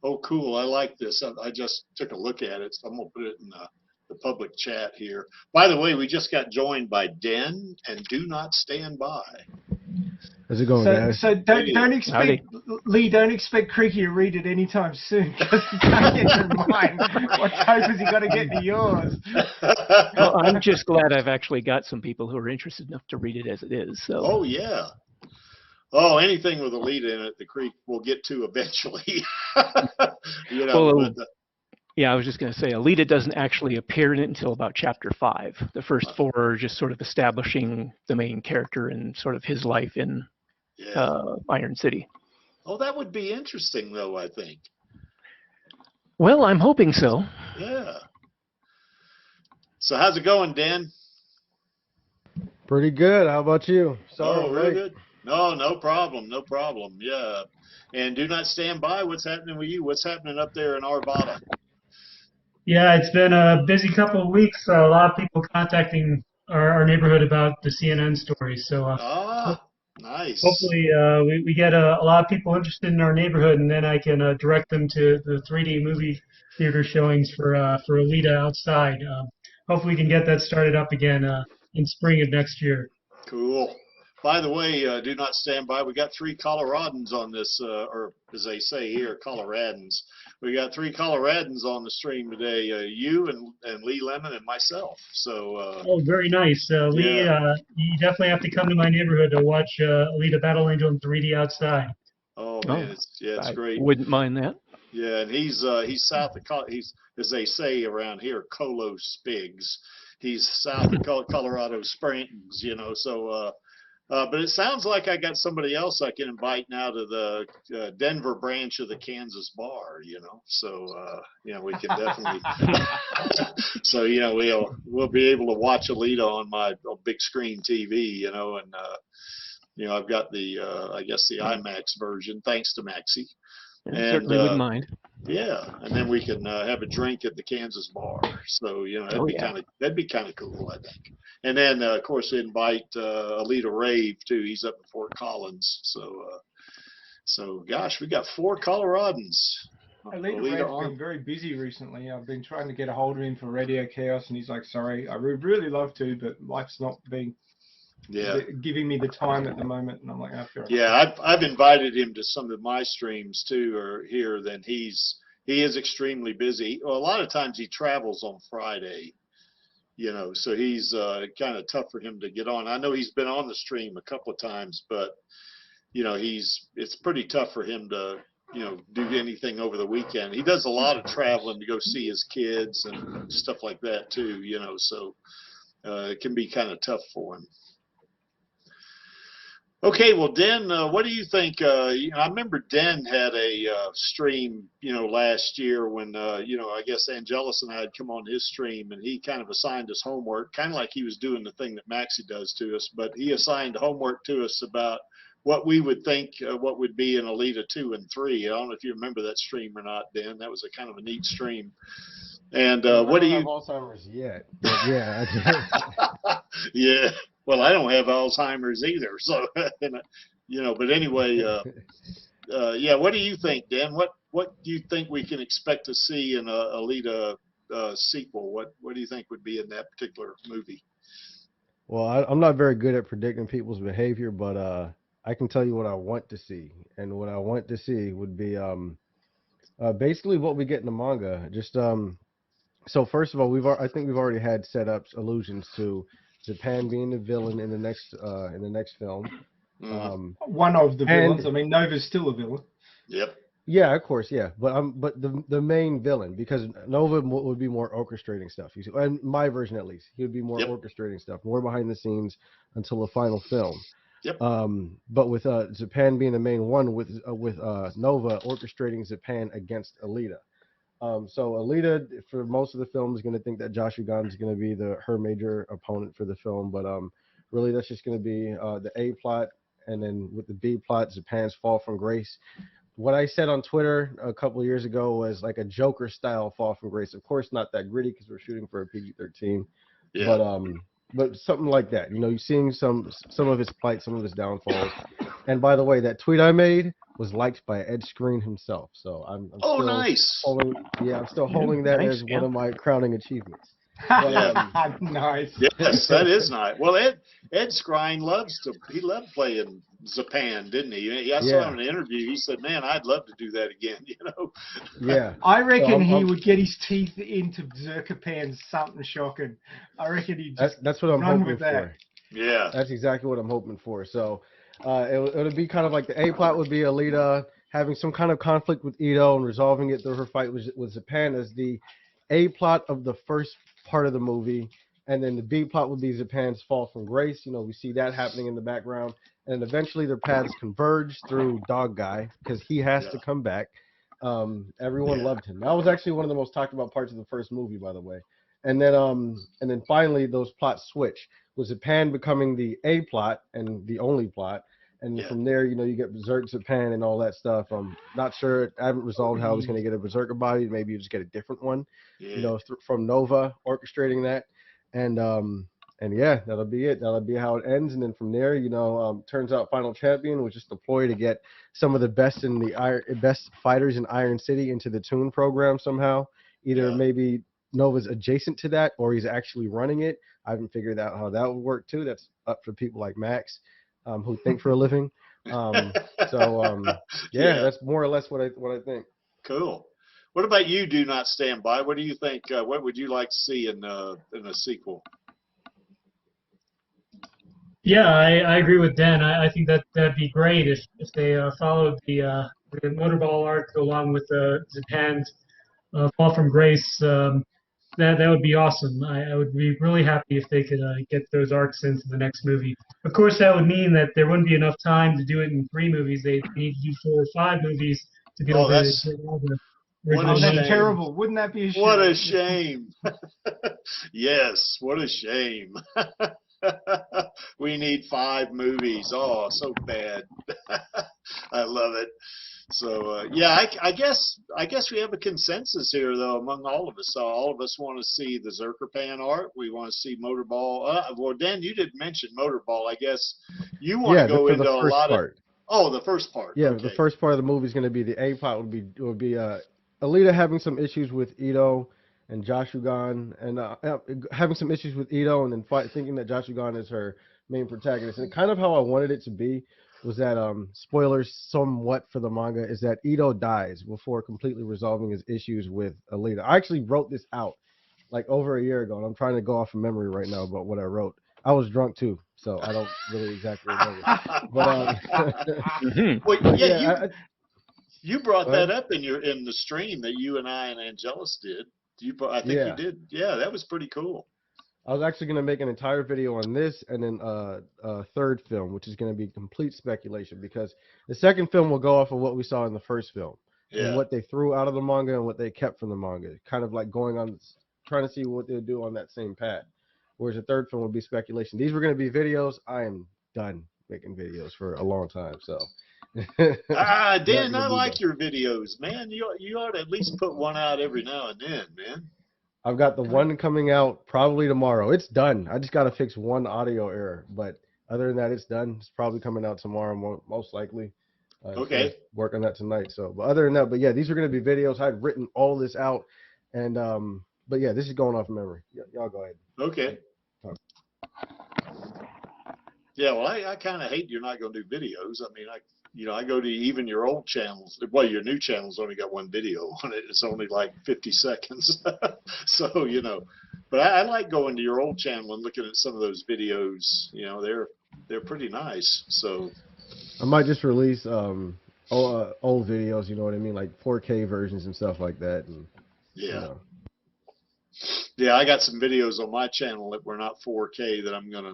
Oh, cool. I like this. I just took a look at it, so I'm going to put it in the public chat here. By the way, we just got joined by Den and Do Not Stand By. How's it going, guys? So don't expect Lee. Don't expect Creaky to read it anytime soon, because he's not getting in mind. What time has he got to get to yours? Well, I'm just glad I've actually got some people who are interested enough to read it as it is. So. Oh yeah. Oh, anything with Alita in it, the Creek will get to eventually. Yeah, I was just going to say, Alita doesn't actually appear in it until about chapter 5. The first 4 are just sort of establishing the main character and sort of his life in Iron City. Oh, that would be interesting, though, I think. Well, I'm hoping so. Yeah. So how's it going, Dan? Pretty good. How about you? Sorry, Oh, real good. No, no problem. No problem. Yeah. And do not stand by. What's happening with you? What's happening up there in Arvada? Yeah, it's been a busy couple of weeks. A lot of people contacting our neighborhood about the CNN story. So nice. hopefully we get a lot of people interested in our neighborhood, and then I can direct them to the 3D movie theater showings for Alita outside. Hopefully we can get that started up again in spring of next year. Cool. By the way, do not stand by. We got 3 Coloradans on this, or as they say here, Coloradans. We got 3 Coloradans on the stream today. You and Lee Lemon and myself. So. Oh, very nice, Lee. Yeah. You definitely have to come to my neighborhood to watch Alita Battle Angel in 3D outside. Oh man, it's great. Wouldn't mind that. Yeah, and he's south of he's, as they say around here, Colo Spigs. He's south of Colorado Springs, you know. So, but it sounds like I got somebody else I can invite now to the Denver branch of the Kansas Bar, you know. So, you know, we can definitely. So, you know, we'll be able to watch Alita on my big screen TV, you know, and you know, I've got the I guess the IMAX version, thanks to Maxie. And certainly wouldn't mind. Yeah, and then we can have a drink at the Kansas Bar. So you know that'd be kind of cool, I think. And then of course invite Alita Rave too. He's up in Fort Collins. So gosh, we got 4 Coloradans. Alita Rave's been very busy recently. I've been trying to get a hold of him for Radio Chaos, and he's like, "Sorry, I would really love to, but life's not being." Yeah, giving me the time at the moment, and I'm like, oh, yeah, I've invited him to some of my streams too, or here. Then he is extremely busy. Well, a lot of times he travels on Friday, you know, so he's kind of tough for him to get on. I know he's been on the stream a couple of times, but you know, it's pretty tough for him to, you know, do anything over the weekend. He does a lot of traveling to go see his kids and stuff like that too, you know, so it can be kind of tough for him. Okay, well, Den, what do you think? You know, I remember Den had a stream, you know, last year when, you know, I guess Angelus and I had come on his stream, and he kind of assigned us homework, kind of like he was doing the thing that Maxie does to us, but he assigned homework to us about what we would think what would be in Alita 2 and 3. I don't know if you remember that stream or not, Den. That was a kind of a neat stream. And what do you? I don't have Alzheimer's yet, but yeah. Yeah. Well, I don't have Alzheimer's either, so you know. But anyway, yeah. What do you think, Dan? What do you think we can expect to see in a Alita sequel? What do you think would be in that particular movie? Well, I'm not very good at predicting people's behavior, but I can tell you what I want to see, and what I want to see would be basically what we get in the manga. Just so first of all, I think we've already had setups, allusions to Japan being the villain in the next film. One of the villains. I mean, Nova's still a villain. Yep. Yeah, of course, yeah. But the main villain, because Nova would be more orchestrating stuff. And my version at least, he would be more orchestrating stuff, more behind the scenes until the final film. Yep. But with Japan being the main one, with Nova orchestrating Japan against Alita. So Alita, for most of the film, is going to think that Josh Gunn is going to be her major opponent for the film, but really that's just going to be the A plot, and then with the B plot, Japan's fall from grace. What I said on Twitter a couple of years ago was like a Joker style fall from grace. Of course, not that gritty because we're shooting for a PG-13, but something like that. You know, you're seeing some of his plight, some of his downfalls. And by the way, that tweet I made was liked by Ed Screen himself. So I'm oh, still nice. I'm still holding that as one of my crowning achievements. But, nice. Yes, that is nice. Well, Ed Skrein loved playing Japan, didn't he? I saw him in an interview. He said, "Man, I'd love to do that again." You know. Yeah. I reckon he would get his teeth into Berserker Pants, something shocking. I reckon he'd just that's what I'm hoping for. Yeah. That's exactly what I'm hoping for. So it would be kind of like the A plot would be Alita having some kind of conflict with Ito and resolving it through her fight with Japan as the A plot of the first part of the movie, and then the B plot would be Japan's fall from grace. You know, we see that happening in the background, and eventually their paths converge through Dog Guy because he has to come back. Everyone loved him. That was actually one of the most talked about parts of the first movie, by the way. and then finally those plots switch, with Japan becoming the A plot and the only plot. And from there, you know, you get Berserk Japan and all that stuff. I'm not sure. I haven't resolved how I was going to get a Berserker body. Maybe you just get a different one, you know, from Nova orchestrating that. And yeah, that'll be it. That'll be how it ends. And then from there, you know, turns out Final Champion was just a ploy to get some of the best best fighters in Iron City into the Toon program somehow. Either maybe Nova's adjacent to that, or he's actually running it. I haven't figured out how that would work too. That's up for people like Max, who think for a living. Yeah, that's more or less what I think. Cool. What about you? Do not stand by. What do you think? What would you like to see in a sequel? Yeah, I agree with Dan. I think that'd be great if they followed the Motorball arc along with Japan's Fall from Grace. That would be awesome. I would be really happy if they could get those arcs into the next movie. Of course, that would mean that there wouldn't be enough time to do it in 3 movies. They need to do 4 or 5 movies to be able to get all the original. That's terrible. Wouldn't that be a shame? What a shame. Yes, what a shame. We need 5 movies. Oh, so bad. I love it. So yeah, I guess we have a consensus here though among all of us. So all of us want to see the Zerkerpan art. We want to see Motorball. Well, Dan, you didn't mention Motorball. I guess you want to go into a lot of. Oh, the first part. Yeah, the first part of the movie is going to be the A plot. Would be Alita having some issues with Ito and Jashugan, and having some issues with Ito, and then thinking that Jashugan is her main protagonist. And kind of how I wanted it to be was that, spoilers somewhat for the manga, is that Ito dies before completely resolving his issues with Alita. I actually wrote this out like over a year ago, and I'm trying to go off of memory right now about what I wrote. I was drunk too, so I don't really exactly remember. But well, yeah, you brought that up in the stream that you and I and Angelus did. I think you did. Yeah, that was pretty cool. I was actually going to make an entire video on this, and then a third film, which is going to be complete speculation, because the second film will go off of what we saw in the first film, and what they threw out of the manga and what they kept from the manga, kind of like going on, trying to see what they'll do on that same path. Whereas the third film will be speculation. These were going to be videos. I am done making videos for a long time, so. Dan, I like your videos, man. You ought to at least put one out every now and then, man. I've got the one coming out probably tomorrow. It's done. I just got to fix one audio error, but other than that, it's done. It's probably coming out tomorrow, most likely. Okay. Work on that tonight. So, but other than that, but yeah, these are going to be videos. I'd written all this out, and but yeah, this is going off memory. Y'all go ahead. Okay. Yeah, well, I kind of hate you're not going to do videos. I mean, I go to even your old channels. Well, your new channel's only got one video on it. It's only like 50 seconds. So, you know, but I like going to your old channel and looking at some of those videos. You know, they're pretty nice. So I might just release old videos, you know what I mean, like 4K versions and stuff like that. And, yeah. You know. Yeah, I got some videos on my channel that were not 4K that I'm gonna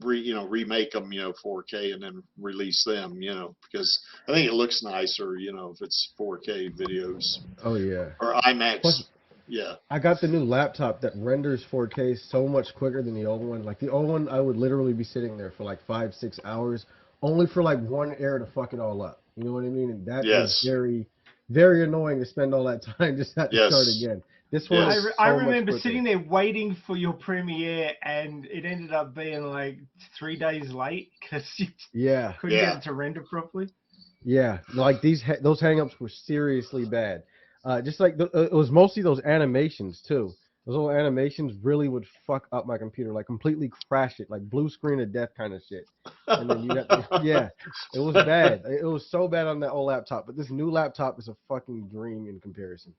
remake them, 4K and then release them, because I think it looks nicer, if it's 4K videos. Oh yeah. Or IMAX. Plus, yeah. I got the new laptop that renders 4K so much quicker than the old one. Like the old one, I would literally be sitting there for like 5-6 hours, only for like one error to fuck it all up. You know what I mean? And that is very, very annoying to spend all that time just have to start again. This one, I remember sitting there waiting for your premiere, and it ended up being like 3 days late because you couldn't get it to render properly. Yeah, like those hangups were seriously bad. Just like it was mostly those animations too. Those little animations really would fuck up my computer, like completely crash it, like blue screen of death kind of shit. And then it was bad. It was so bad on that old laptop, but this new laptop is a fucking dream in comparison.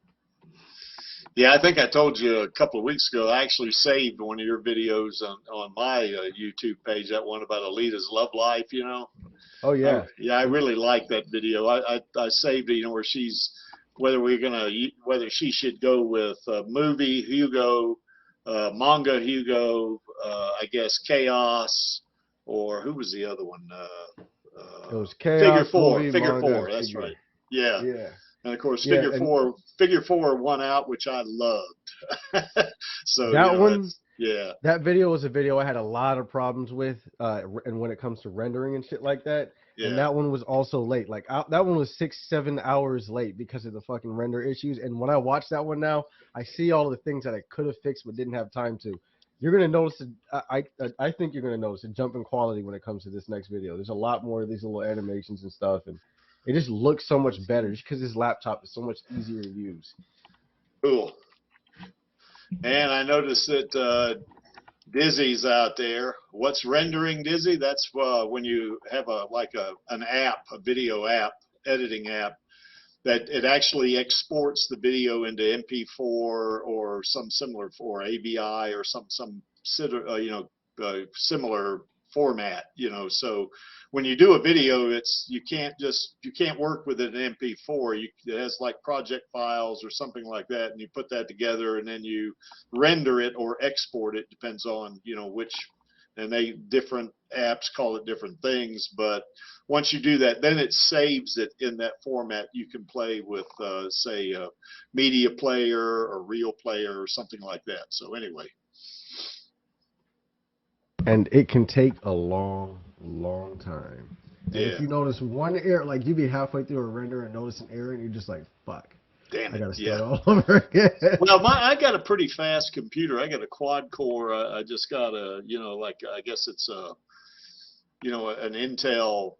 Yeah, I think I told you a couple of weeks ago, I actually saved one of your videos on my YouTube page, that one about Alita's love life, Oh, yeah. I really like that video. I saved it, where she's, whether she should go with movie Hugo, manga Hugo, I guess Chaos, or who was the other one? It was Chaos. Figure four, that's right. Yeah. And of course, Yeah, figure four won out, which I loved. So that you know, one, yeah. that video was a video I had a lot of problems with, and when it comes to rendering and shit like that. Yeah. And that one was also late. Like that one was 6-7 hours late because of the fucking render issues. And when I watch that one now, I see all the things that I could have fixed but didn't have time to. You're gonna notice. I think you're gonna notice a jump in quality when it comes to this next video. There's a lot more of these little animations and stuff, and it just looks so much better just because this laptop is so much easier to use. Cool. And I noticed that Dizzy's out there. What's rendering Dizzy? That's when you have an app, a video app, editing app, that it actually exports the video into MP4 or some similar for AVI or some similar format. So when you do a video, you can't work with it in MP4. It has like project files or something like that, and you put that together and then you render it or export it, depends on which, and different apps call it different things. But once you do that, then it saves it in that format. You can play with say a media player or real player or something like that. So anyway. And it can take a long time. And Yeah. if you notice one error, like you be halfway through a render and notice an error, and you're just like, "Fuck, damn it, I gotta start all over again." Well, I got a pretty fast computer. I got a quad core. I just got a I guess it's a an Intel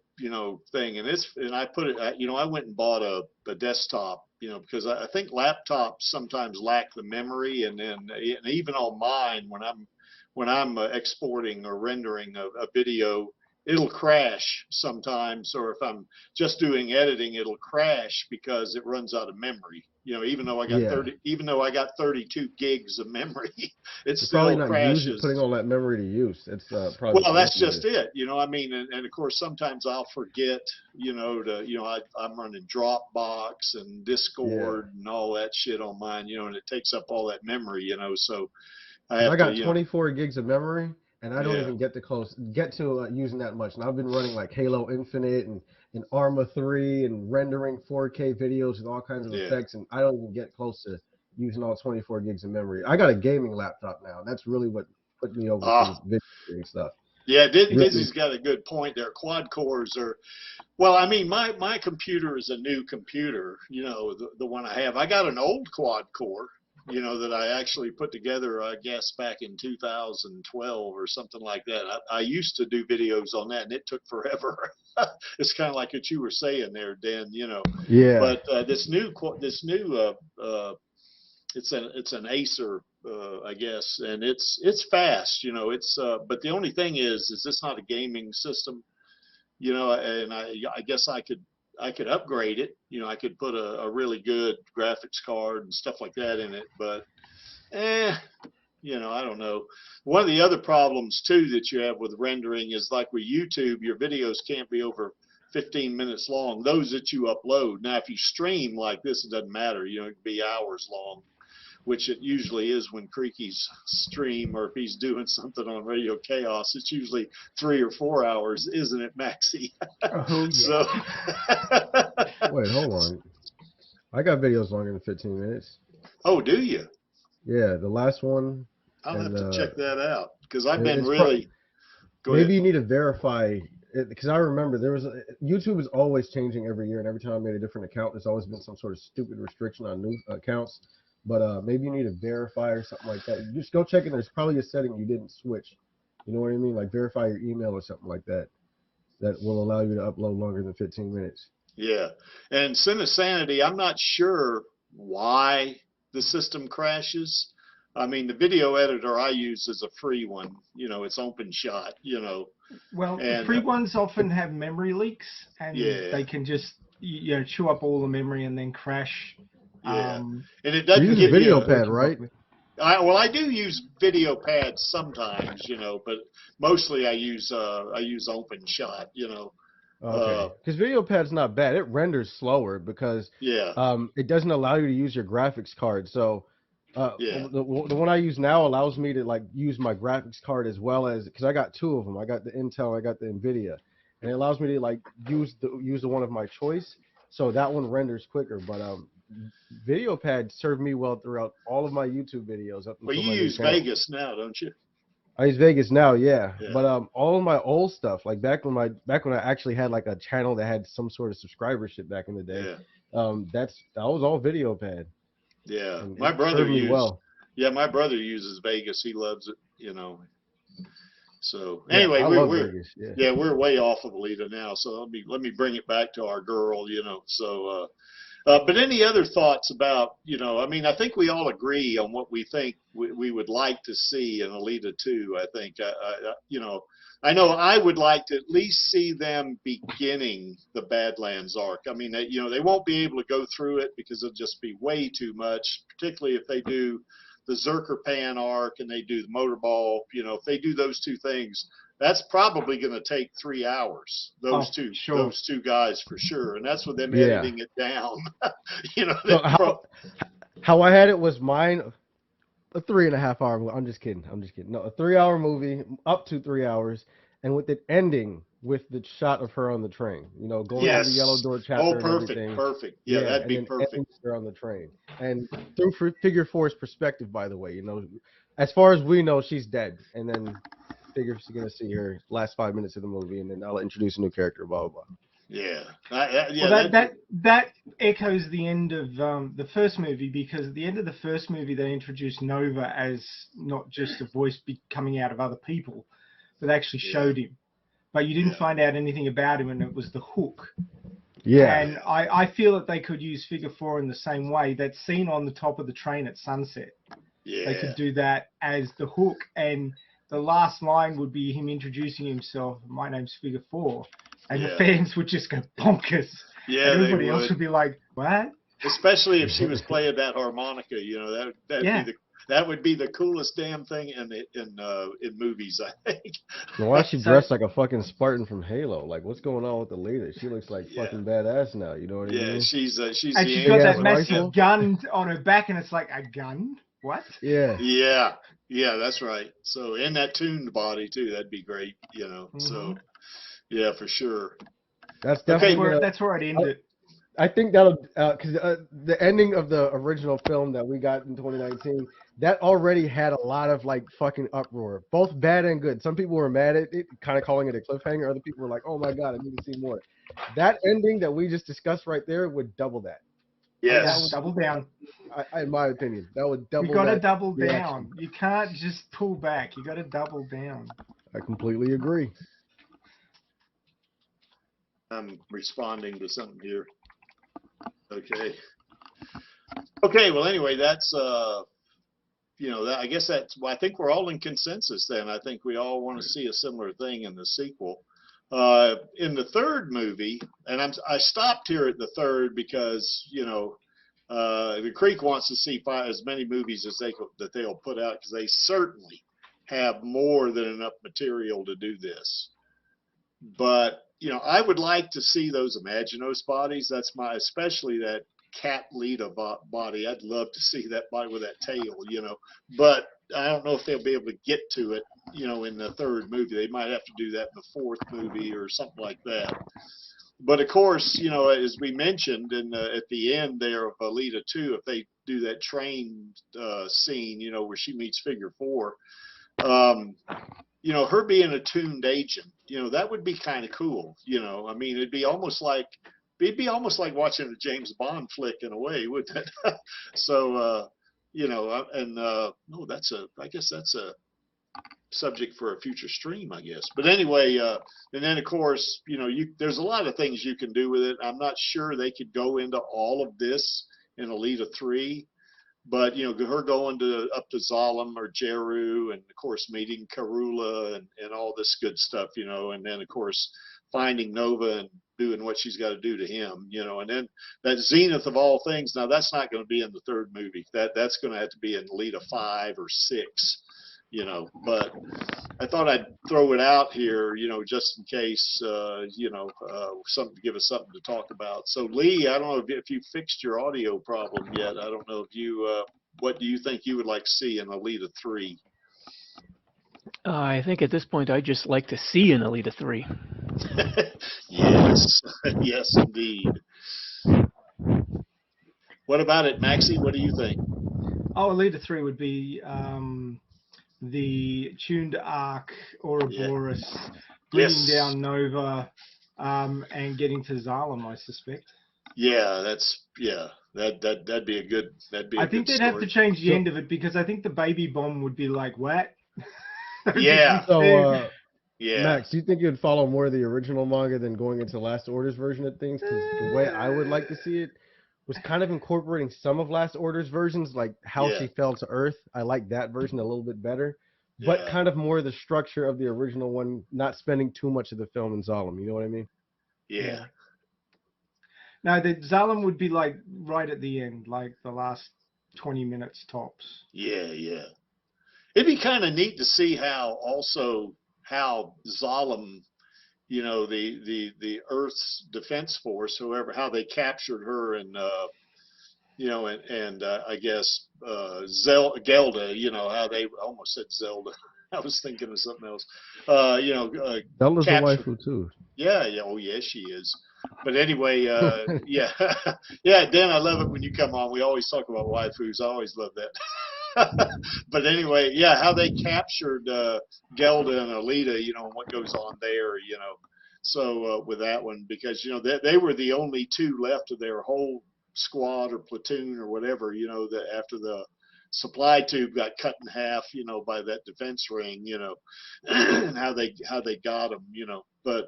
thing, and I put it. I went and bought a desktop. Because I think laptops sometimes lack the memory, and even on mine when I'm exporting or rendering a video, it'll crash sometimes, or if I'm just doing editing, it'll crash because it runs out of memory. Even though I got 32 gigs of memory, it still probably not crashes. Putting all that memory to use. It's probably. Well, that's just it. I mean, and of course sometimes I'll forget. I'm running Dropbox and Discord and all that shit on mine. And it takes up all that memory. So. I got 24 gigs of memory, and I don't Yeah. even get to using that much. And I've been running like Halo Infinite and Arma 3 and rendering 4K videos with all kinds of effects, and I don't even get close to using all 24 gigs of memory. I got a gaming laptop now, and that's really what put me over to video and stuff. Yeah, Dizzy's got a good point there. Quad cores are, well, I mean, my computer is a new computer, the one I have. I got an old quad core, that I actually put together, I guess, back in 2012 or something like that. I used to do videos on that, and it took forever. It's kind of like what you were saying there, Dan. Yeah. But this new it's an Acer, I guess, and it's fast. But the only thing is it's not a gaming system. And I guess I could upgrade it. I could put a really good graphics card and stuff like that in it, but I don't know. One of the other problems too that you have with rendering is like with YouTube, your videos can't be over 15 minutes long, those that you upload. Now, if you stream like this, it doesn't matter. It can be hours long, which it usually is when Creaky's stream, or if he's doing something on Radio Chaos, it's usually 3 or 4 hours, isn't it, Maxie? Oh, yeah. So, wait, hold on. I got videos longer than 15 minutes. Oh, do you? Yeah, the last one. I'll have to check that out, because I've been really. Maybe you need to verify it, because I remember YouTube is always changing every year, and every time I made a different account, there's always been some sort of stupid restriction on new accounts. But maybe you need to verify or something like that. You just go check it. There's probably a setting you didn't switch. You know what I mean? Like verify your email or something like that. That will allow you to upload longer than 15 minutes. Yeah. And Sin of Sanity, I'm not sure why the system crashes. I mean, the video editor I use is a free one. It's OpenShot, Well, and, free ones often have memory leaks, and Yeah. they can just chew up all the memory and then crash. Yeah. And it doesn't You use give a video you pad, right? I do use video pads sometimes, but mostly I use OpenShot, Okay. Because video pad's not bad. It renders slower because it doesn't allow you to use your graphics card. So the one I use now allows me to use my graphics card as well as, because I got two of them. I got the Intel, I got the Nvidia, and it allows me to use the one of my choice. So that one renders quicker. But VideoPad served me well throughout all of my YouTube videos up Well, until you my new use channel. Vegas now, don't you? I use Vegas now, yeah. Yeah. But all of my old stuff, like back when I actually had like a channel that had some sort of subscribership back in the day, that was all VideoPad. Yeah, And my it brother served me used. well. Yeah, my brother uses Vegas. He loves it. You know. So Yeah, anyway, I love we're Vegas, yeah, we're way off of Alita now. So let me bring it back to our girl. You know. So. But any other thoughts about, you know, I mean, I think we all agree on what we think we would like to see in Alita 2. I think, you know, I know I would like to at least see them beginning the Badlands arc. I mean, you know, they won't be able to go through it because it'll just be way too much, particularly if they do the Zerker arc and they do the Motorball. You know, if they do those two things, that's probably going to take 3 hours. Those two guys for sure, and that's with them editing it down. You know, so how I had it was mine a 3.5 hour movie. I'm just kidding. No, a 3 hour movie, up to 3 hours, and with it ending with the shot of her on the train. You know, going to the Yellow Door chapter and everything. Perfect. Yeah, that'd be perfect. Ending her on the train, and through Figure 4's perspective, by the way. You know, as far as we know, she's dead, and then Figure's gonna see her last 5 minutes of the movie, and then I'll introduce a new character. Blah blah blah. Yeah. Well, that echoes the end of the first movie, because at the end of the first movie they introduced Nova as not just a voice coming out of other people, but actually showed him. But you didn't find out anything about him, and it was the hook. Yeah. And I feel that they could use Figure 4 in the same way. That scene on the top of the train at sunset. Yeah. They could do that as the hook, and the last line would be him introducing himself. My name's Figure 4. And the fans would just go bonkers. Yeah, and everybody else would be like, what? Especially if she was playing that harmonica, you know, that would be the coolest damn thing in movies, I think. Why is she dressed like a fucking Spartan from Halo? Like, what's going on with the leader? She looks like fucking badass now. You know what I mean? Yeah, she's and she's got that massive gun on her back, and it's like, a gun? What? Yeah. Yeah, that's right. So in that tuned body too, that'd be great. You know. So. Yeah, for sure. That's definitely that's where it ended. I think that'll because the ending of the original film that we got in 2019, that already had a lot of like fucking uproar, both bad and good. Some people were mad at it, kind of calling it a cliffhanger. Other people were like, "Oh my god, I need to see more." That ending that we just discussed right there would double that. Yes, that would double down. In my opinion, that would double. You got to double down. You can't just pull back. You got to double down. I completely agree. I'm responding to something here. Okay. Well, anyway, that's you know, I guess that's. Well, I think we're all in consensus. Then I think we all want to see a similar thing in the sequel. In the third movie, and I stopped here at the third because you know, the Creek wants to see as many movies as they'll put out, because they certainly have more than enough material to do this. But you know, I would like to see those Imaginos bodies. That's especially that Cat Lita body. I'd love to see that body with that tail, you know. But I don't know if they'll be able to get to it, you know, in the third movie. They might have to do that in the fourth movie or something like that. But of course, you know, as we mentioned at the end there of Alita 2, if they do that train scene, you know, where she meets Figure 4, you know, her being a tuned agent, you know, that would be kind of cool. You know, I mean, it'd be almost like watching a James Bond flick in a way, wouldn't it? So, you know, and no, I guess that's a subject for a future stream, I guess. But anyway, and then of course, you know, there's a lot of things you can do with it. I'm not sure they could go into all of this in Alita 3. But, you know, her going up to Zalem or Jeru, and, of course, meeting Karula and all this good stuff, you know, and then, of course, finding Nova and doing what she's got to do to him, you know, and then that zenith of all things. Now, that's not going to be in the third movie. That's going to have to be in Alita 5 or 6, you know. But I thought I'd throw it out here, you know, just in case, you know, something to give us something to talk about. So, Lee, I don't know if you fixed your audio problem yet. I don't know if you, what do you think you would like to see in Alita 3? I think at this point I'd just like to see an Alita 3. Yes, yes, indeed. What about it, Maxie? What do you think? Oh, Alita 3 would be the tuned arc Ouroboros bringing down Nova and getting to Zalem, I suspect. Yeah, that'd be a good I think they'd have to change the end of it because I think the baby bomb would be like, what? Yeah. So, yeah. Max, do you think you'd follow more of the original manga than going into Last Order's version of things? Because the way I would like to see it was kind of incorporating some of Last Order's versions, like how she fell to Earth. I like that version a little bit better, but kind of more the structure of the original one, not spending too much of the film in Zalem. You know what I mean? Yeah. No, the Zalem would be like right at the end, like the last 20 minutes tops. Yeah, yeah. It'd be kind of neat to see how Zalem, you know, the Earth's Defense Force, how they captured her, and you know, and I guess Gelda, you know, how they almost said Zelda. I was thinking of something else. You know, Zelda's a waifu too. Yeah, yeah, oh yeah, she is. But anyway, yeah, yeah, Dan, I love it when you come on. We always talk about waifus. I always love that. But anyway, yeah, how they captured Gelda and Alita, you know, and what goes on there, you know. So with that one, because, you know, they were the only two left of their whole squad or platoon or whatever, you know, that after the supply tube got cut in half, you know, by that defense ring, you know, and how they got them, you know. But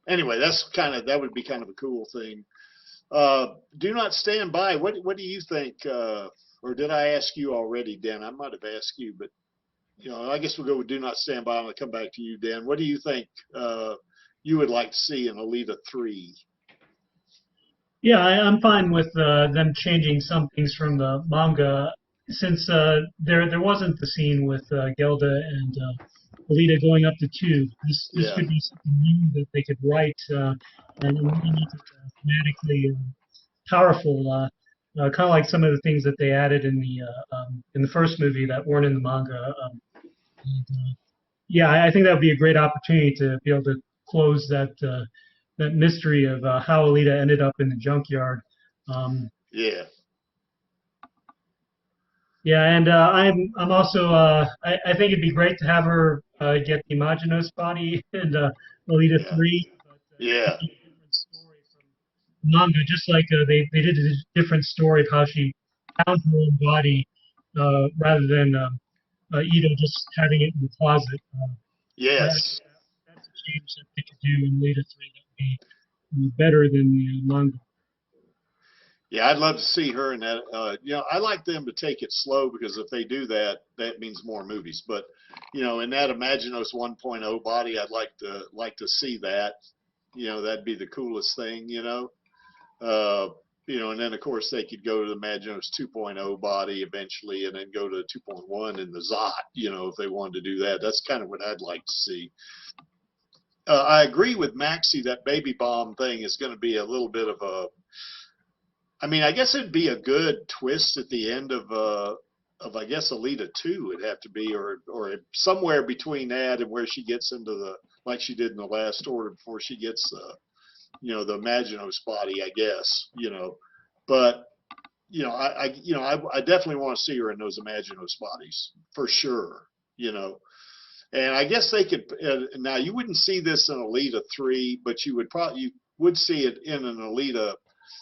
anyway, that would be kind of a cool thing. Do Not Stand By. What do you think? Or did I ask you already, Dan? I might have asked you, but you know, I guess we'll go with Do Not Stand By. I'm gonna come back to you, Dan. What do you think you would like to see in Alita 3? Yeah, I'm fine with them changing some things from the manga, since there wasn't the scene with Gelda and Alita going up to 2. This could be something new that they could write and make it thematically powerful, kind of like some of the things that they added in the first movie that weren't in the manga. Yeah, I think that would be a great opportunity to be able to close that mystery of how Alita ended up in the junkyard. Yeah. Yeah, and I'm also I think it'd be great to have her get the Imaginos body in Alita 3. Yeah. Manga, just like they did a different story of how she found her own body rather than Ito just having it in the closet. Yes. That's a change that they could do in Alita 3 that would be better than the manga. Yeah, I'd love to see her in that. You know, I like them to take it slow, because if they do that, that means more movies. But you know, in that Imaginos 1.0 body, I'd like to see that. You know, that'd be the coolest thing. You know, and then of course they could go to the Imaginos 2.0 body eventually, and then go to 2.1 in the Zot. You know, if they wanted to do that, that's kind of what I'd like to see. I agree with Maxie that baby bomb thing is going to be a little bit of a. I mean, I guess it'd be a good twist at the end of I guess Alita 2 would have to be, or somewhere between that and where she gets into the, like she did in the Last Order before she gets you know, the Imaginos body, I guess, you know. But you know, I definitely want to see her in those Imaginos bodies for sure, you know. And I guess they could now you wouldn't see this in Alita 3, but you would see it in an Alita,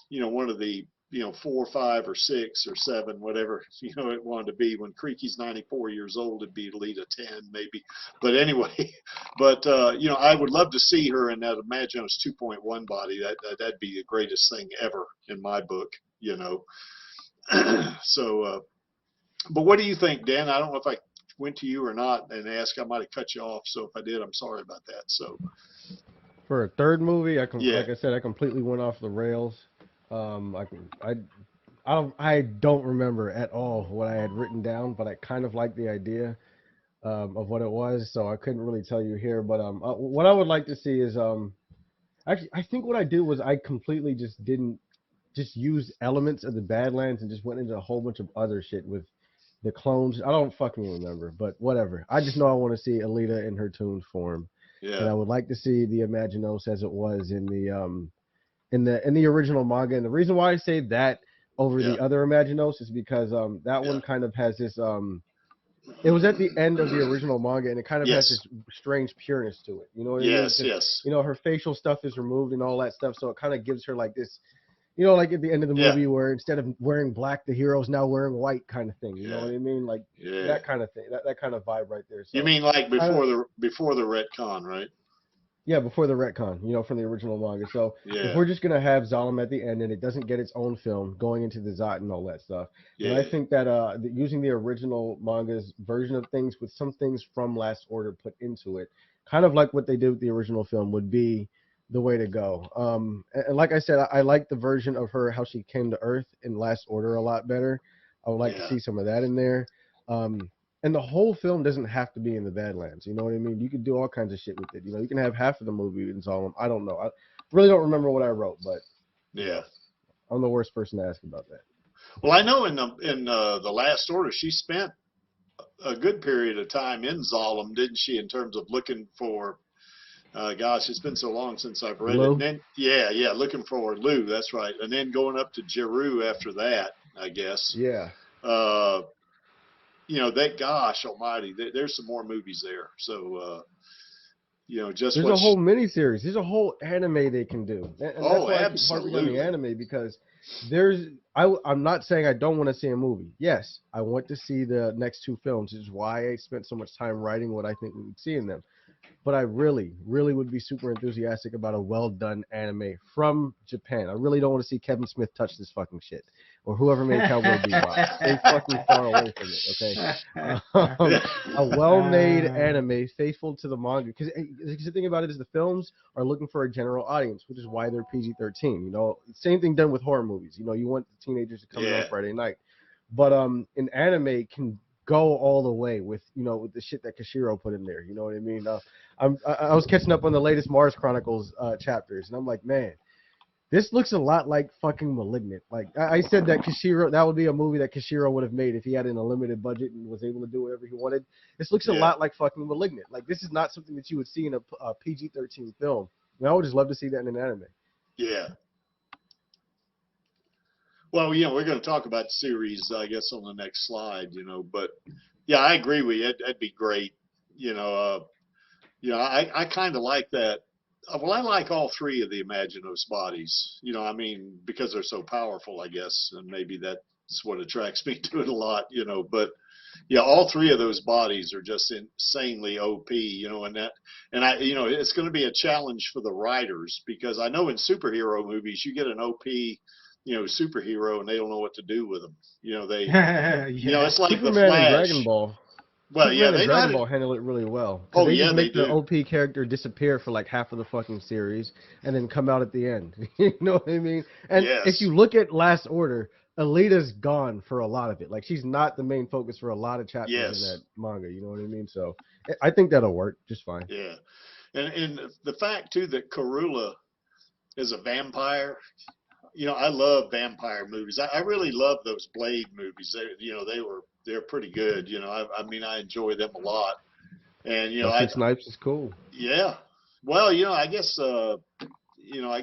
you know, one of the, you know, 4, 5, or 6, or 7, whatever, you know, it wanted to be. When Creaky's 94 years old, it'd be Alita 10 maybe. But anyway, but you know, I would love to see her in that Imaginos 2.1 body. That'd be the greatest thing ever in my book, you know. So, but what do you think, Dan? I don't know if I went to you or not and asked. I might have cut you off. So if I did, I'm sorry about that. So for a third movie, like I said, I completely went off the rails. I don't remember at all what I had written down, but I kind of like the idea of what it was, so I couldn't really tell you here. But what I would like to see is actually, I think what I did was I completely just didn't use elements of the Badlands and just went into a whole bunch of other shit with the clones. I don't fucking remember, but whatever. I just know I want to see Alita in her tuned form. Yeah. And I would like to see the Imaginos as it was in the in the original manga. And the reason why I say that over the other Imaginos is because that one kind of has this it was at the end of the original manga, and it kind of has this strange pureness to it. You know what I mean? You know, her facial stuff is removed and all that stuff, so it kind of gives her like this, you know, like at the end of the movie where instead of wearing black, the hero's now wearing white kind of thing. You know what I mean? Like that kind of thing, that kind of vibe right there. So, you mean like before the retcon, right? Yeah, before the retcon, you know, from the original manga. So if we're just gonna have Zalem at the end and it doesn't get its own film going into the Zot and all that stuff, and I think that using the original manga's version of things with some things from Last Order put into it, kind of like what they did with the original film, would be the way to go. And like I said, I like the version of her how she came to Earth in Last Order a lot better. I would like to see some of that in there. And the whole film doesn't have to be in the Badlands. You know what I mean? You could do all kinds of shit with it. You know, you can have half of the movie in Zalem. I don't know. I really don't remember what I wrote, but I'm the worst person to ask about that. Well, I know in the Last Order, she spent a good period of time in Zalem, didn't she? In terms of looking for, gosh, it's been so long since I've read it. And then, looking for Lou. That's right. And then going up to Jeru after that, I guess. Yeah. You know, that, gosh almighty, there's some more movies there. So, you know, just there's a whole miniseries. There's a whole anime they can do. And that's why I keep harping on the anime, because I'm not saying I don't want to see a movie. Yes, I want to see the next two films, which is why I spent so much time writing what I think we would see in them. But I really, really would be super enthusiastic about a well-done anime from Japan. I really don't want to see Kevin Smith touch this fucking shit, or whoever made Cowboy Bebop. Stay fucking far away from it, okay? A well-made anime, faithful to the manga. Because the thing about it is the films are looking for a general audience, which is why they're PG-13. You know, same thing done with horror movies. You know, you want the teenagers to come in on Friday night. But an anime can go all the way with, you know, with the shit that Kishiro put in there. You know what I mean? I was catching up on the latest Mars Chronicles chapters, and I'm like, man, this looks a lot like fucking Malignant. Like I said that Kishiro, that would be a movie that Kishiro would have made if he had an unlimited budget and was able to do whatever he wanted. This looks a lot like fucking Malignant. Like, this is not something that you would see in a PG-13 film. I would just love to see that in an anime. Yeah. Well, you know, we're going to talk about the series, I guess, on the next slide, you know, but yeah, I agree with you. That'd be great. You know, I kind of like that. Well, I like all three of the Imaginos bodies, you know, I mean, because they're so powerful, I guess, and maybe that's what attracts me to it a lot, you know, but yeah, all three of those bodies are just insanely OP, you know, and I, you know, it's going to be a challenge for the writers, because I know in superhero movies, you get an OP, you know, superhero, and they don't know what to do with them. You know, they, you know, it's like Superman the Flash. And Dragon Ball. Well, Superman and Dragon Ball handle it really well. Oh, they yeah, just make they the do. OP character disappear for like half of the fucking series, and then come out at the end. You know what I mean? And if you look at Last Order, Alita's gone for a lot of it. Like, she's not the main focus for a lot of chapters in that manga. You know what I mean? So I think that'll work just fine. Yeah, and the fact too that Karula is a vampire. You know, I love vampire movies. I really love those Blade movies. You know, they're pretty good. You know, I mean, I enjoy them a lot. And you know, Wesley Snipes is cool. Yeah. Well, you know, I guess you know,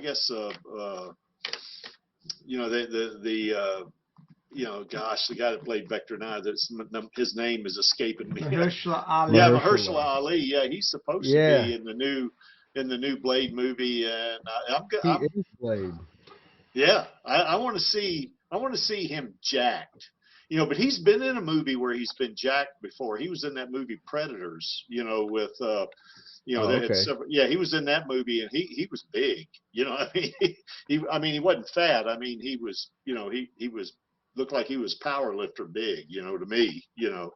you know, gosh, the guy that played Vector 9, his name is escaping me. Mahershala Ali. Yeah, Mahershala Ali. Yeah, he's supposed to be in the new Blade movie, and I'm He is Blade. Yeah, I want to see him jacked. You know, but he's been in a movie where he's been jacked before. He was in that movie Predators, you know, with you know, had several, he was in that movie, and he was big. You know, I mean, he wasn't fat. I mean, he was, you know, he was looked like he was power lifter big, you know, to me, you know.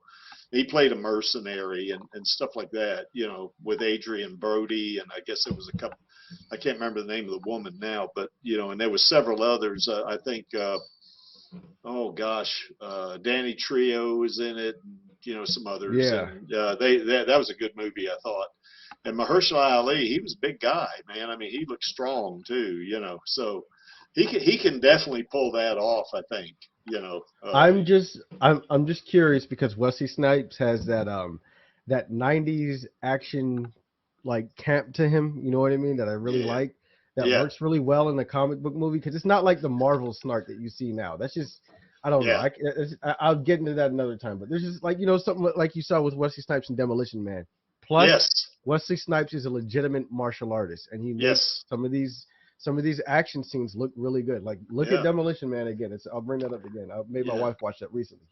He played a mercenary and stuff like that, you know, with Adrian Brody, and I guess there was a couple, I can't remember the name of the woman now, but, you know, and there was several others. I think, oh gosh, Danny Trio was in it, and, you know, some others. Yeah. And, that was a good movie, I thought. And Mahershala Ali, he was a big guy, man. I mean, he looked strong too, you know, so he can definitely pull that off, I think. You know, I'm just curious, because Wesley Snipes has that 90s action like camp to him, you know what I mean, that I really like. that works really well in the comic book movie, because it's not like the Marvel snark that you see now. That's just, I don't know. I'll get into that another time. But there's just like, something like you saw with Wesley Snipes and Demolition Man. Plus, Wesley Snipes is a legitimate martial artist, and he makes some of these action scenes look really good. Like look at Demolition Man again. I'll bring that up again. I made my wife watch that recently.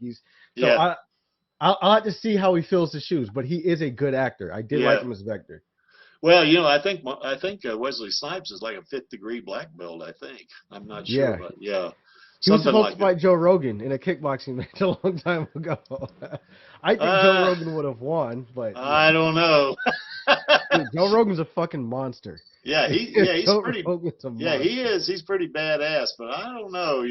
I'll have to see how he fills the shoes, but he is a good actor. I did like him as Vector. Well, I think Wesley Snipes is like a 5th degree black belt. I think I'm not sure, but he was supposed to fight Joe Rogan in a kickboxing match a long time ago. I think Joe Rogan would have won, but I don't know. Dude, Joe Rogan's a fucking monster. Yeah, he's pretty. Yeah, he is. He's pretty badass, but I don't know.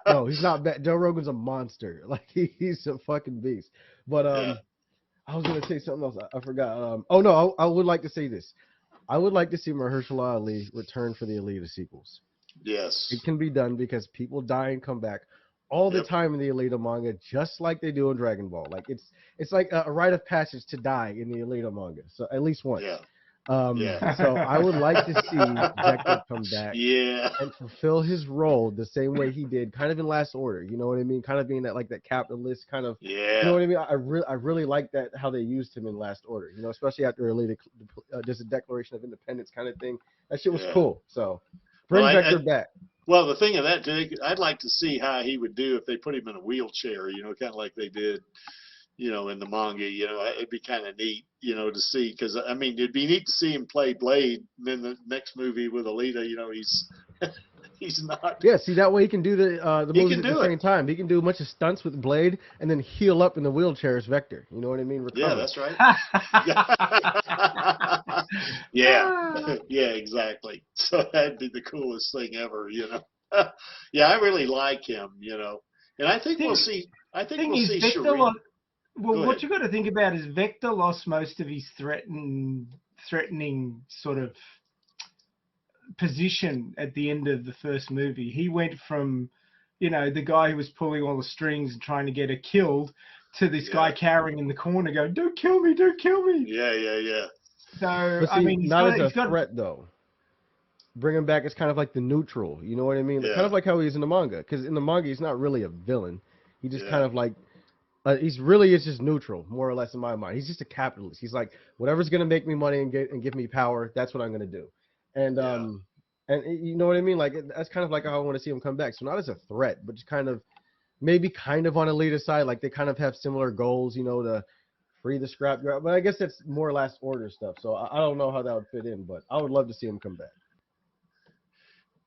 No, he's not bad. Joe Rogan's a monster. Like he's a fucking beast. But I was gonna say something else. I forgot. Oh no, I would like to say this. I would like to see Mahershala Ali return for the Alita sequels. Yes, it can be done because people die and come back all the time in the Alita manga, just like they do in Dragon Ball. Like it's like a rite of passage to die in the Alita manga. So at least once. So I would like to see Vector come back and fulfill his role the same way he did kind of in Last Order. You know what I mean? Kind of being that like that capitalist kind of, you know what I mean? I really like that, how they used him in Last Order, especially after Alita, just a Declaration of Independence kind of thing. That shit was cool. So bring Vector back. Well, the thing of that, I'd like to see how he would do if they put him in a wheelchair, kind of like they did, in the manga. It'd be kind of neat, to see, because I mean, it'd be neat to see him play Blade, and then the next movie with Alita, he's not. Yeah, see, that way he can do the movies at the same time. He can do a bunch of stunts with Blade and then heal up in the wheelchair as Vector. You know what I mean? Recover. Yeah, that's right. Yeah, exactly. So that'd be the coolest thing ever, Yeah, I really like him, and I think we'll see. I think we'll see Shuri. Well, what you got to think about is Vector lost most of his threatening sort of position at the end of the first movie. He went from, the guy who was pulling all the strings and trying to get her killed, to this guy cowering in the corner going, "Don't kill me, don't kill me." Yeah. So, but see, I mean, not as a threat though. Bring him back as kind of like the neutral. You know what I mean? Kind of like how he is in the manga. Because in the manga, he's not really a villain. He just kind of like, he's really is just neutral, more or less in my mind. He's just a capitalist. He's like, whatever's gonna make me money and give me power, that's what I'm gonna do. And you know what I mean? Like that's kind of like how I want to see him come back. So not as a threat, but just kind of maybe kind of on Alita's side. Like they kind of have similar goals, to free the scrapyard. But I guess that's more Last Order stuff. So I don't know how that would fit in, but I would love to see him come back.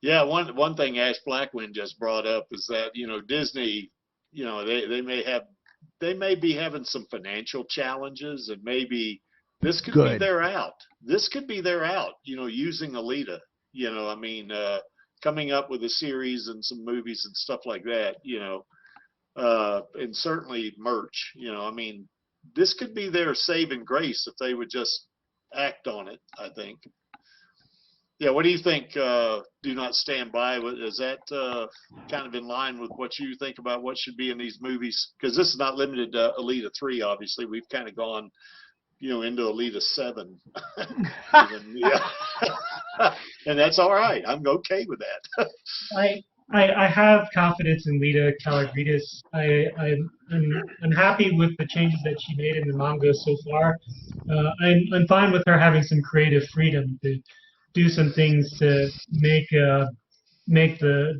Yeah, one thing Ash Blackwind just brought up is that Disney, they may be having some financial challenges, and maybe this could be their out. This could be their out, using Alita, I mean, coming up with a series and some movies and stuff like that, and certainly merch, I mean, this could be their saving grace if they would just act on it, I think. Yeah, what do you think? Do Not Stand By. Is that kind of in line with what you think about what should be in these movies? Because this is not limited to Alita 3, obviously. We've kind of gone, into Alita 7. And that's all right. I'm okay with that. I have confidence in Lita Kalogridis. I'm happy with the changes that she made in the manga so far. I'm fine with her having some creative freedom to do some things to make the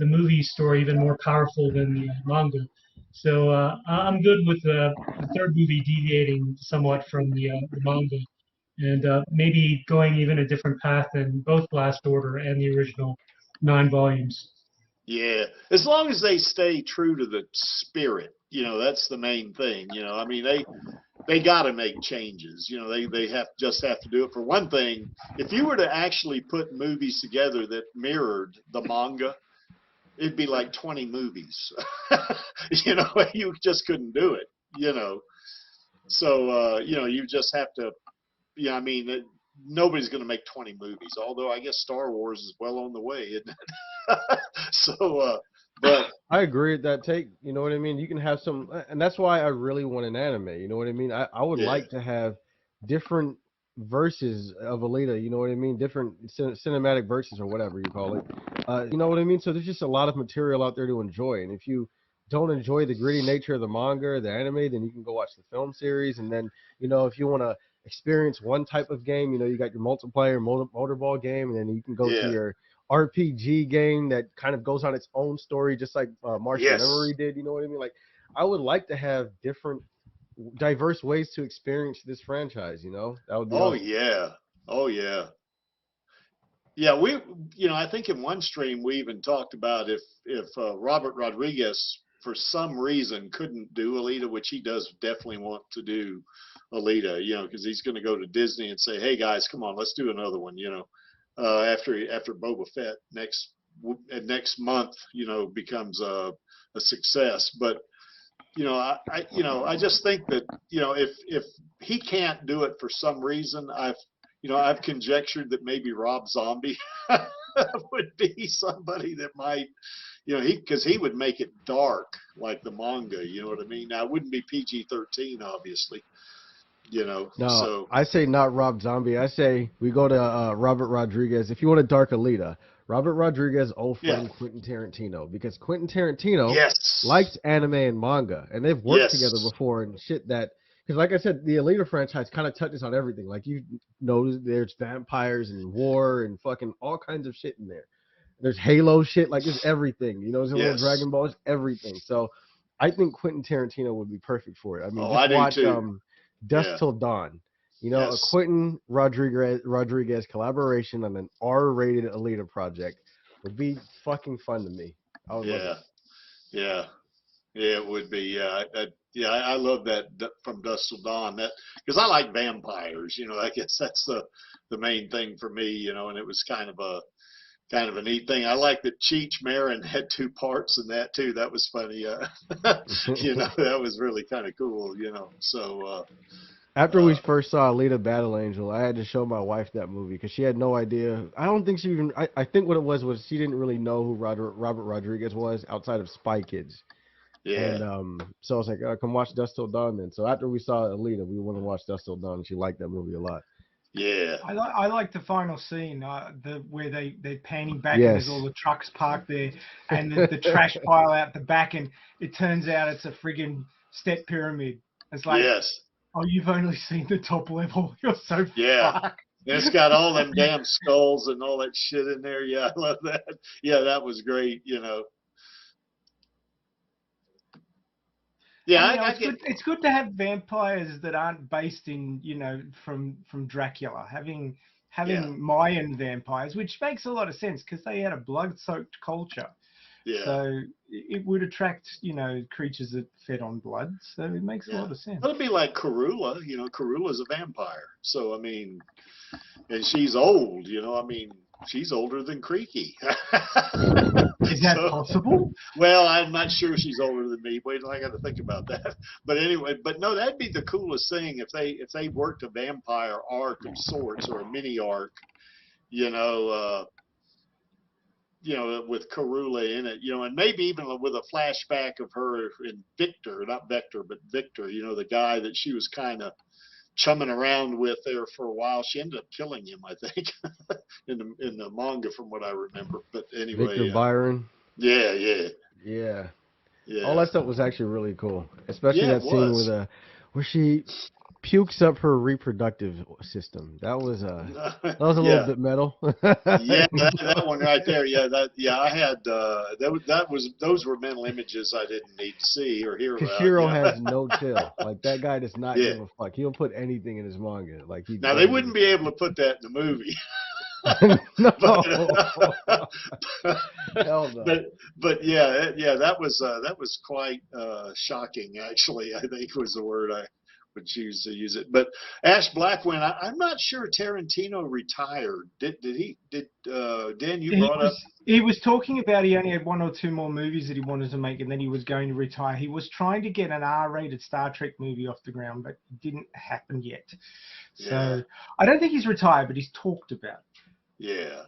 movie story even more powerful than the manga. So I'm good with the third movie deviating somewhat from the manga, and maybe going even a different path than both Last Order and the original 9 volumes. Yeah, as long as they stay true to the spirit, that's the main thing. I mean, they got to make changes. They just have to do it. For one thing, if you were to actually put movies together that mirrored the manga, it'd be like 20 movies. You just couldn't do it. So you just have to. I mean, nobody's going to make 20 movies. Although I guess Star Wars is well on the way, isn't it? So, but I agree with that take. You know what I mean? You can have some, and that's why I really want an anime. You know what I mean? I would like to have different verses of Alita. You know what I mean? Different cinematic verses or whatever you call it. You know what I mean? So there's just a lot of material out there to enjoy. And if you don't enjoy the gritty nature of the manga or the anime, then you can go watch the film series. And then, you know, if you want to experience one type of game, you know, you got your multiplayer motorball game, and then you can go to your RPG game that kind of goes on its own story, just like Martial Memory did. You know what I mean? Like, I would like to have different, diverse ways to experience this franchise. You know, that would be awesome. Yeah, we, you know, I think in one stream we even talked about if Robert Rodriguez for some reason couldn't do Alita, which he does definitely want to do Alita, you know, because he's going to go to Disney and say, hey guys, come on, let's do another one, you know, after Boba Fett next month, you know, becomes a success. But you know, I just think that, you know, if he can't do it for some reason, I've conjectured that maybe Rob Zombie would be somebody that might, you know, because he would make it dark like the manga. You know what I mean? Now it wouldn't be PG-13, obviously. You know. No, so I say not Rob Zombie. I say we go to Robert Rodriguez. If you want a dark Alita, Robert Rodriguez, old friend Quentin Tarantino, because Quentin Tarantino likes anime and manga, and they've worked together before and shit that. Because like I said, the Alita franchise kind of touches on everything. Like, you know, there's vampires and war and fucking all kinds of shit in there. There's Halo shit, like there's everything. You know, there's a little Dragon Ball, everything. So I think Quentin Tarantino would be perfect for it. I mean, just watch Dusk Till Dawn. You know, a Quentin Rodriguez collaboration on an R-rated Alita project would be fucking fun to me. I would love it. Yeah, it would be. I love that From Dusk Till Dawn. That because I like vampires. You know, I guess that's the main thing for me. You know, and it was kind of a neat thing. I like that Cheech Marin had two parts in that too. That was funny. You know, that was really kind of cool. You know, so. After we first saw Alita Battle Angel, I had to show my wife that movie because she had no idea. I don't think she even. I think what it was she didn't really know who Robert Rodriguez was outside of Spy Kids. Yeah. And so I was like, come watch Dusk Till Dawn then. So after we saw Alita, we went and watched Dusk Till Dawn, and she liked that movie a lot. Yeah. I like the final scene, where they're panning back and there's all the trucks parked there and the trash pile out the back, and it turns out it's a friggin' step pyramid. It's like, oh, you've only seen the top level. You're so fucked. It's got all them damn skulls and all that shit in there. Yeah, I love that. Yeah, that was great, you know. Yeah, it's good to have vampires that aren't based in, you know, from Dracula. Having Mayan vampires, which makes a lot of sense because they had a blood-soaked culture. Yeah. So it would attract, you know, creatures that fed on blood. So it makes a lot of sense. It'd be like Karula. You know, Karula's a vampire. So, I mean, and she's old, you know, I mean, she's older than Creaky. Is that possible? Well, I'm not sure she's older than me. Wait, I got to think about that. But anyway, but no, that'd be the coolest thing if they worked a vampire arc of sorts or a mini arc, you know, with Karula in it, you know, and maybe even with a flashback of her in Victor, not Vector, but Victor, you know, the guy that she was kind of chumming around with there for a while. She ended up killing him, I think, in the manga, from what I remember. But anyway, Victor Byron. Yeah. All that stuff was actually really cool, especially that scene where she pukes up her reproductive system. That was a little bit metal. that one right there. I had those were mental images I didn't need to see or hear about. Kishiro has no chill. Like, that guy does not give a fuck. He'll put anything in his manga. Like, now they wouldn't be able to put that in the movie. No. Hell no. But that was quite shocking, actually. I think was the word I would choose to use it. But Ash Blackwing, I'm not sure Tarantino retired. Did he? Dan, you brought up? He was talking about he only had one or two more movies that he wanted to make, and then he was going to retire. He was trying to get an R-rated Star Trek movie off the ground, but it didn't happen yet. So I don't think he's retired, but he's talked about it. Yeah.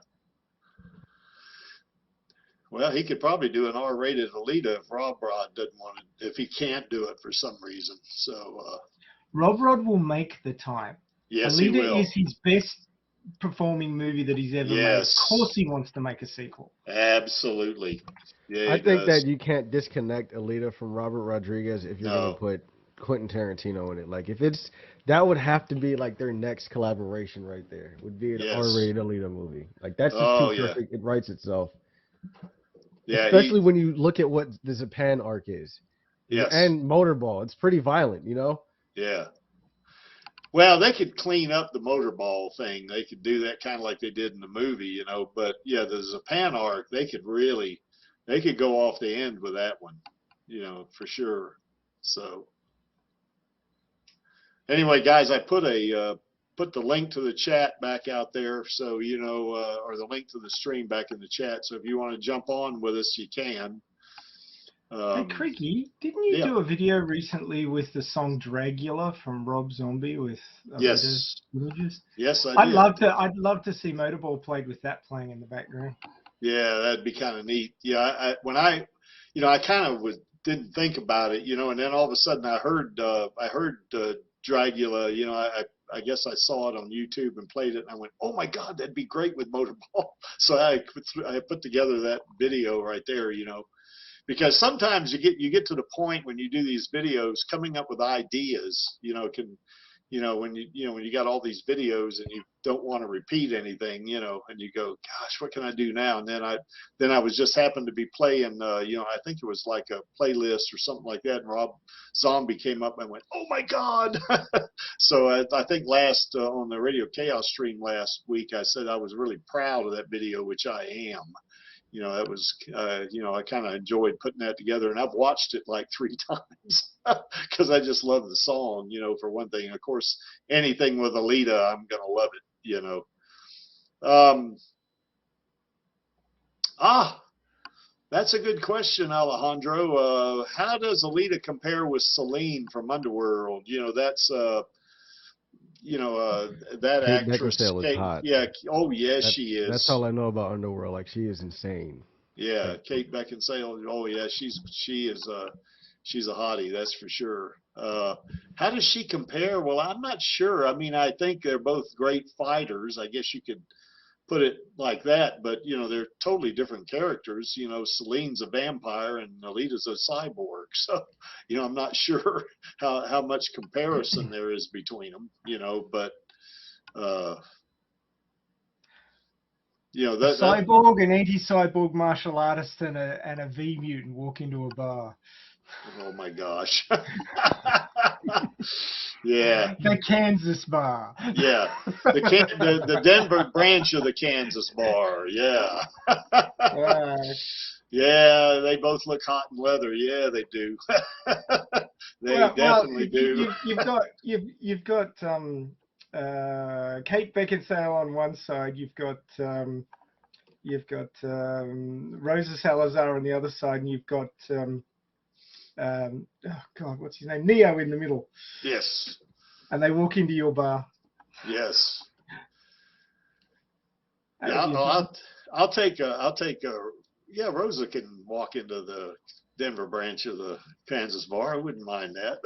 Well, he could probably do an R-rated Alita if Rob Rod doesn't want it, if he can't do it for some reason. So. Rob Rod will make the time. Yes, he will. Alita is his best performing movie that he's ever made. Of course he wants to make a sequel. Absolutely. Yeah, I think that you can't disconnect Alita from Robert Rodriguez if you're going to put Quentin Tarantino in it. Like, if it's, that would have to be like their next collaboration right there. Would be an R-rated Alita movie. Like, that's just too perfect. It writes itself. Yeah, especially when you look at what the Japan arc is. Yes. And Motorball. It's pretty violent, you know? Yeah. Well, they could clean up the Motorball thing. They could do that kind of like they did in the movie, you know. But, yeah, the Japan arc, they could go off the end with that one, you know, for sure. So, anyway, guys, I put the link to the chat back out there, so you know, or the link to the stream back in the chat. So if you want to jump on with us, you can. Hey, Craigie, didn't you do a video recently with the song Dragula from Rob Zombie with images? Yes, I did. I'd love to see Motorball played with that playing in the background. Yeah, that'd be kind of neat. Yeah, I kind of didn't think about it, you know, and then all of a sudden I heard Dragula, you know, I guess I saw it on YouTube and played it, and I went, oh my God, that'd be great with Motorball. So I put together that video right there, you know. Because sometimes you get to the point when you do these videos, coming up with ideas, you know, when you got all these videos and you don't want to repeat anything, you know, and you go, gosh, what can I do now? And then I was just happened to be playing, you know, I think it was like a playlist or something like that, and Rob Zombie came up and I went, oh my God. So I think on the Radio Chaos stream last week, I said I was really proud of that video, which I am. You know, that was, you know, I kind of enjoyed putting that together, and I've watched it like 3 times because I just love the song, you know, for one thing. Of course, anything with Alita, I'm going to love it, you know. That's a good question, Alejandro. How does Alita compare with Celine from Underworld? You know, that's, you know, that Kate actress. Beckinsale is hot. Yeah. Oh, yes, she is. That's all I know about Underworld. Like, she is insane. Yeah, Kate Beckinsale. Oh, yeah, she's a hottie. That's for sure. How does she compare? Well, I'm not sure. I mean, I think they're both great fighters. I guess you could put it like that. But you know, they're totally different characters. You know, Celine's a vampire and Alita's a cyborg. So, you know, I'm not sure how much comparison there is between them. You know, but you know, a cyborg, an anti-cyborg martial artist, and a V mutant walk into a bar. Oh my gosh. Yeah. The Kansas bar. Yeah. The Denver branch of the Kansas bar. Yeah. Yeah, they both look hot in leather. Yeah, they do. They definitely do. You've got Kate Beckinsale on one side. You've got Rosa Salazar on the other side, and you've got oh God, what's his name? Neo in the middle. Yes. And they walk into your bar. Yes. Yeah, I'll take yeah, Rosa can walk into the Denver branch of the Kansas bar. I wouldn't mind that.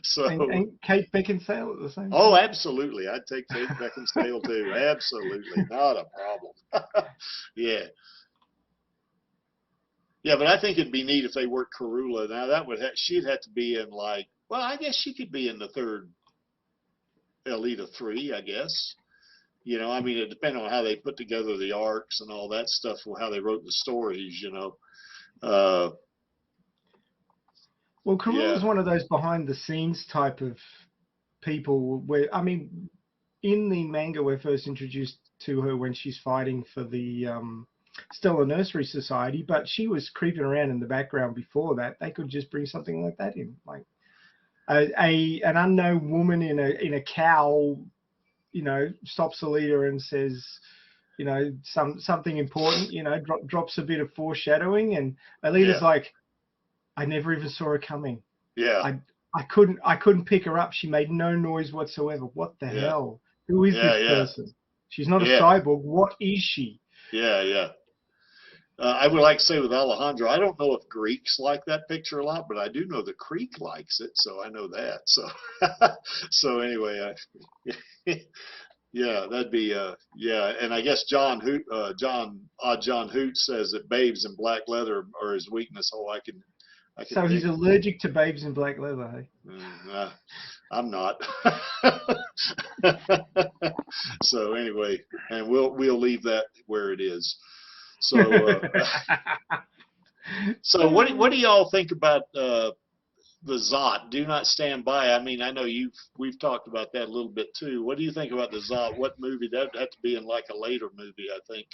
So and Kate Beckinsale at the same time? Oh, absolutely. I'd take Kate Beckinsale too. Absolutely. Not a problem. Yeah. Yeah, but I think it'd be neat if they worked Karula. Now she'd have to be in like, well, I guess she could be in the third Alita 3, I guess. You know, I mean, it depends on how they put together the arcs and all that stuff, or how they wrote the stories, you know. Well, Karula's one of those behind-the-scenes type of people where, I mean, in the manga we're first introduced to her when she's fighting for the Stellar Nursery Society, but she was creeping around in the background before that. They could just bring something like that in, like an unknown woman in a cowl, you know, stops Alita and says, you know, something important, you know, drops a bit of foreshadowing, and Alita's like, I never even saw her coming. Yeah. I couldn't pick her up. She made no noise whatsoever. What the hell? Who is this person? She's not a cyborg. What is she? Yeah, yeah. I would like to say with Alejandro, I don't know if Greeks like that picture a lot, but I do know the Creek likes it, so I know that. So, so anyway, yeah, that'd be yeah. And I guess John Hoot says that babes in black leather are his weakness. Oh, I can. So he's allergic to babes in black leather, hey? I'm not. So anyway, and we'll leave that where it is. So so what do y'all think about the Zot? Do not stand by. I mean, I know we've talked about that a little bit too. What do you think about the Zot? What movie? That'd have to be in like a later movie, I think.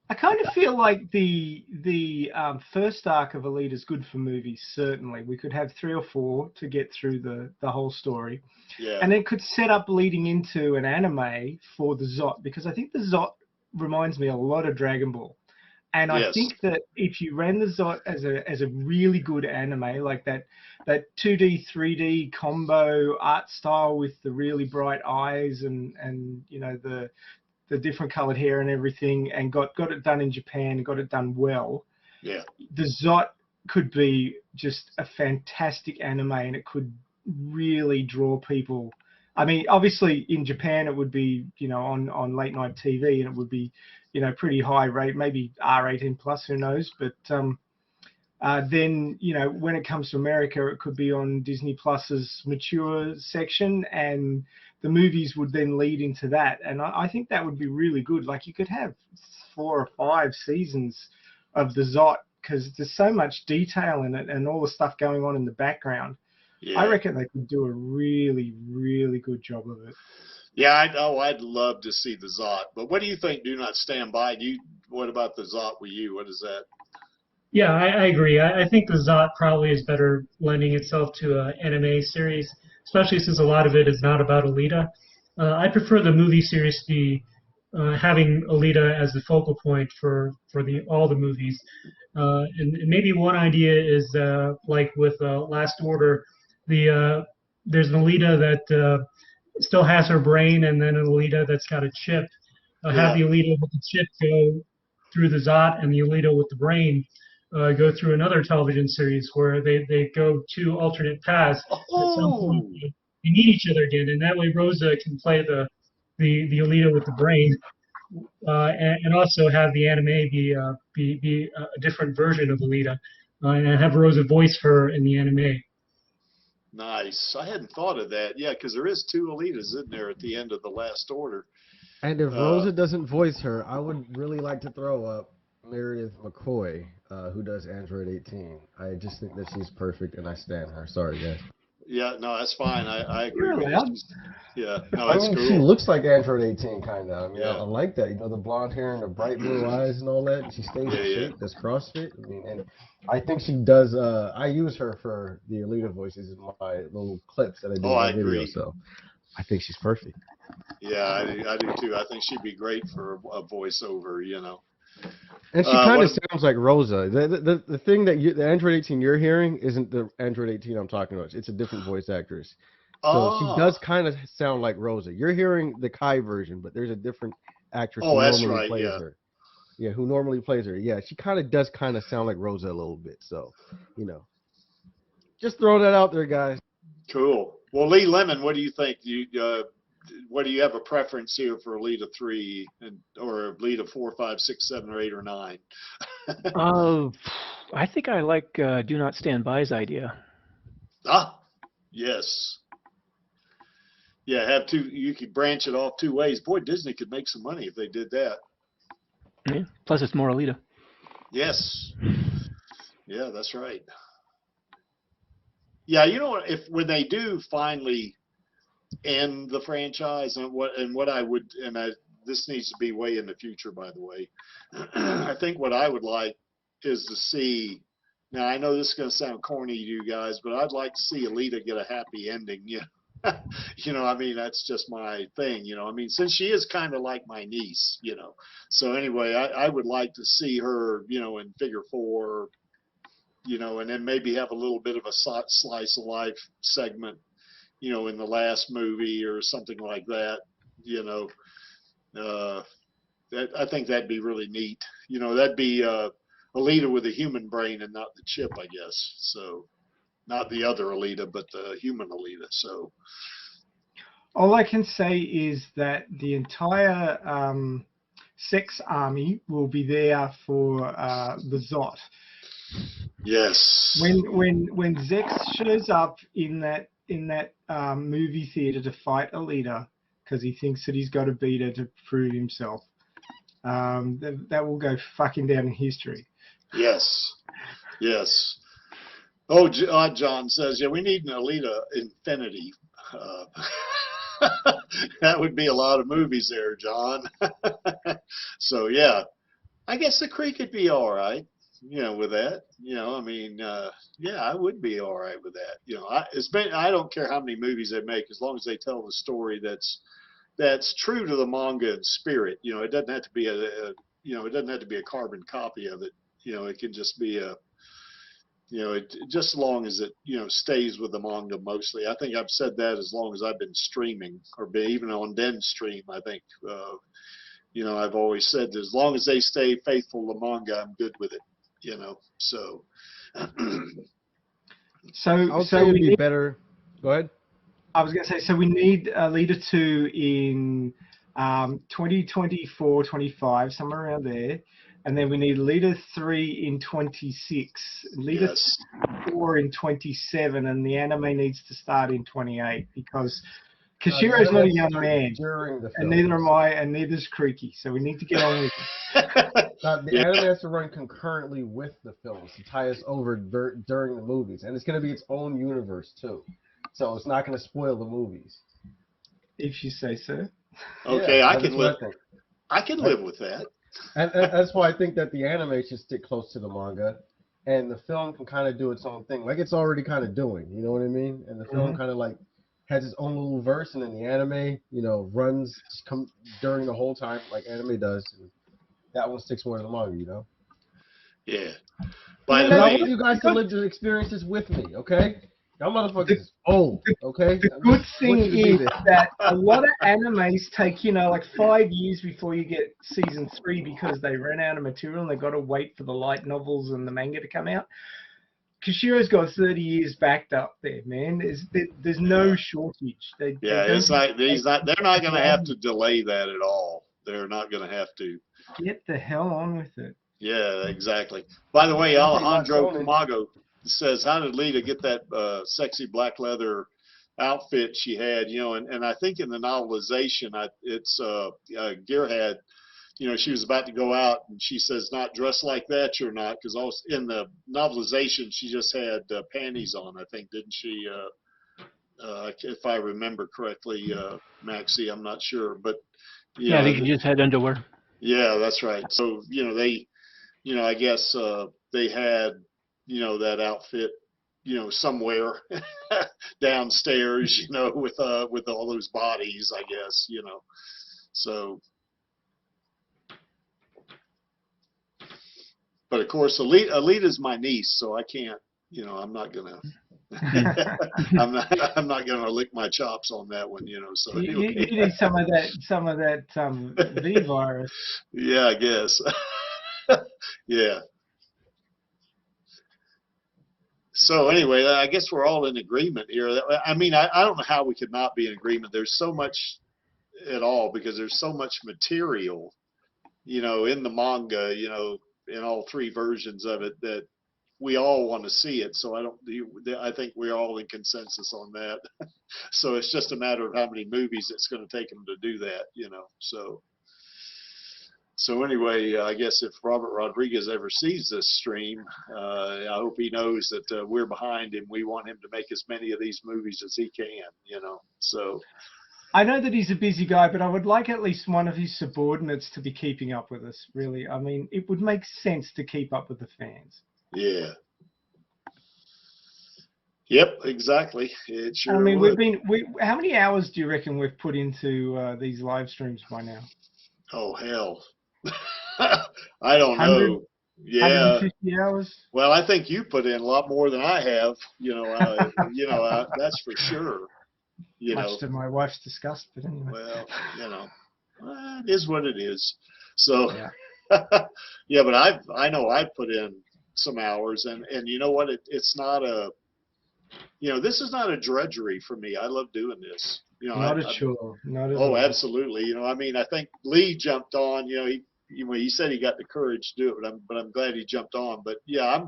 I kind of feel like the first arc of Alita is good for movies. Certainly, we could have 3 or 4 to get through the whole story, Yeah. and it could set up leading into an anime for the Zot, because I think the Zot reminds me a lot of Dragon Ball, and I Yes. think that if you ran the Zot as a really good anime, like that 2D 3D combo art style with the really bright eyes and you know the different colored hair and everything, and got it done in Japan, got it done well. Yeah. The Zot could be just a fantastic anime, and it could really draw people. I mean, obviously in Japan it would be, you know, on late night TV, and it would be, you know, pretty high rate, maybe R18 plus, who knows? But then, you know, when it comes to America, it could be on Disney Plus's mature section, and the movies would then lead into that. And I think that would be really good. Like, you could have 4 or 5 seasons of the Zot, because there's so much detail in it and all the stuff going on in the background. Yeah. I reckon they could do a really, really good job of it. Yeah, I'd love to see the Zot. But what do you think? Do not stand by. What about the Zot with you? What is that? Yeah, I agree. I think the Zot probably is better lending itself to an anime series, especially since a lot of it is not about Alita. I prefer the movie series to be having Alita as the focal point for all the movies. And maybe one idea is like with Last Order, there's an Alita that still has her brain, and then an Alita that's got a chip. Have the Alita with the chip go through the Zot, and the Alita with the brain go through another television series where they go 2 alternate paths. At some point, they meet each other again, and that way Rosa can play the Alita with the brain, and also have the anime be a different version of Alita, and have Rosa voice her in the anime. Nice. I hadn't thought of that. Yeah, because there is 2 Alitas in there at the end of the Last Order. And if Rosa doesn't voice her, I would really like to throw up Meredith McCoy, who does Android 18. I just think that she's perfect, and I stand her. Sorry, guys. Yeah, no, that's fine. I agree You're with allowed. you. Yeah, no, I that's mean, cool. she looks like Android 18, kind of. I mean, Yeah. I like that. You know, the blonde hair and the bright blue eyes and all that. She stays in shape. Does CrossFit. I mean, and I think she does. I use her for the Alita voices in my little clips that I do in my video. Agree. So I think she's perfect. Yeah, I do too. I think she'd be great for a voiceover, you know. And she kind of sounds like Rosa. The thing that the Android 18 you're hearing isn't the Android 18 I'm talking about. It's a different voice actress. So she does kind of sound like Rosa. You're hearing the Kai version, but there's a different actress who normally plays her. Yeah, who normally plays her. Yeah, she kind of does kind of sound like Rosa a little bit. So, you know, just throwing that out there, guys. Cool. Well, Lee Lemon, what do you think? What do you have a preference here for Alita 3 or Alita 4, 5, 6, 7, or 8, or 9? I think I like Do Not Stand By's idea. Yes. Yeah, you could branch it off 2 ways. Boy, Disney could make some money if they did that. Yeah. Plus, it's more Alita. Yes. Yeah, that's right. Yeah, you know, when they do finally end the franchise, this needs to be way in the future, by the way. I think what I would like is to see. Now, I know this is going to sound corny to you guys, but I'd like to see Alita get a happy ending. You know, I mean, that's just my thing. You know, I mean, since she is kind of like my niece, you know. So anyway, I would like to see her, you know, in Figure 4, you know, and then maybe have a little bit of a slice of life segment, you know, in the last movie or something like that, you know. I think that'd be really neat. You know, that'd be Alita with a human brain and not the chip, I guess. So, not the other Alita, but the human Alita. So, all I can say is that the entire sex army will be there for the Zot. yes. When Zex shows up in that movie theater to fight Alita because he thinks that he's got to beat her to prove himself, that will go fucking down in history. Yes. Yes. Oh, John says, yeah, we need an Alita Infinity. That would be a lot of movies there, John. So, yeah, I guess the Creek could be all right, you know, with that. You know, I mean, yeah, I would be all right with that. You know, I don't care how many movies they make as long as they tell the story that's true to the manga and spirit. You know, it doesn't have to be it doesn't have to be a carbon copy of it. You know, it can just be just as long as it, stays with the manga mostly. I think I've said that as long as I've been streaming or even on Den Stream. I think, I've always said that as long as they stay faithful to manga, I'm good with it, so. So it'd be better. Go ahead. I was going to say, so we need Alita 2 in 2024, 25, somewhere around there. And then we need Alita 3 in 26, Alita 4 in 27, and the anime needs to start in 28 because Kashiro's not a young man, and neither am I, and neither's Creaky. So we need to get on with it. The anime has to run concurrently with the films to tie us over during the movies, and it's going to be its own universe too. So it's not going to spoil the movies. If you say so. Okay, yeah, I can live. I can live with that. And that's why I think that the anime should stick close to the manga, and the film can kind of do its own thing, like it's already kind of doing. You know what I mean? And the film kind of like has its own little verse, and then the anime, runs during the whole time like anime does. And that one sticks more to the manga, Yeah. By the way, I want you guys to live the experiences with me, okay? Y'all motherfuckers old, okay? The good thing is that a lot of animes take, like 5 years before you get season 3 because they ran out of material and they've got to wait for the light novels and the manga to come out. Kashiro's got 30 years backed up there, man. There's no shortage. It's like they're not going to have to delay that at all. They're not going to have to. Get the hell on with it. Yeah, exactly. By the way, Alejandro Camago says, how did Lita get that sexy black leather outfit she had, and I think in the novelization, Gearhead, she was about to go out and she says, not dressed like that, you're not, because in the novelization, she just had panties on, I think, didn't she? If I remember correctly, Maxie, I'm not sure, but I think she just had underwear. Yeah, that's right. So, they, I guess they had, that outfit, somewhere downstairs, with all those bodies, I guess, so. But of course, Alita's my niece, so I can't, I'm not gonna, I'm not gonna lick my chops on that one, So you need some of that V virus. Yeah, I guess. Yeah. So anyway, I guess we're all in agreement here. I mean, I don't know how we could not be in agreement. There's so much at all because there's so much material, in the manga, in all 3 versions of it that we all want to see it. So I think we're all in consensus on that. So it's just a matter of how many movies it's going to take them to do that, So anyway, I guess if Robert Rodriguez ever sees this stream, I hope he knows that we're behind him. We want him to make as many of these movies as he can, So I know that he's a busy guy, but I would like at least one of his subordinates to be keeping up with us, really. I mean, it would make sense to keep up with the fans. Yeah. Yep, exactly. It sure I mean, would. how many hours do you reckon we've put into these live streams by now? Oh, hell. I don't know. Yeah. 150 hours? Well, I think you put in a lot more than I have, that's for sure. Much to my wife's disgust, but anyway. Well, it is what it is. So, Yeah. yeah, but I know I've put in some hours, and you know what? It's not a, you know, this is not a drudgery for me. I love doing this. You know, Not a chore. Not at oh, all. absolutely. You know, I mean, I think Lee jumped on. You know, he said he got the courage to do it, but I'm glad he jumped on. But yeah,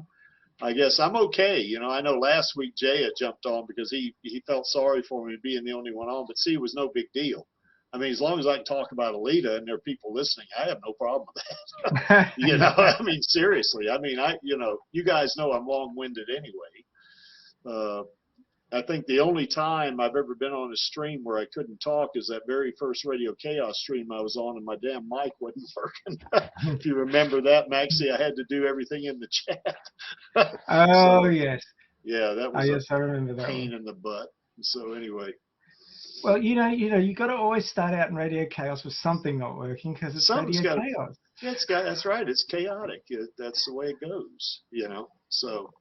I guess I'm okay. You know, I know last week Jay had jumped on because he felt sorry for me being the only one on, but see, it was no big deal. I mean, as long as I can talk about Alita and there are people listening, I have no problem with that. You know, I mean, seriously. I mean, you know, you guys know I'm long-winded anyway. I think the only time I've ever been on a stream where I couldn't talk is that very first Radio Chaos stream I was on, and my damn mic wasn't working. If you remember that, Maxie, I had to do everything in the chat. Oh, So, yes. yeah, that was Yes, I remember that pain one. in the butt. So anyway. Well, you know, you got to always start out in Radio Chaos with something not working because it's Radio Chaos. Yeah, that's right. It's chaotic. That's the way it goes, you know. So,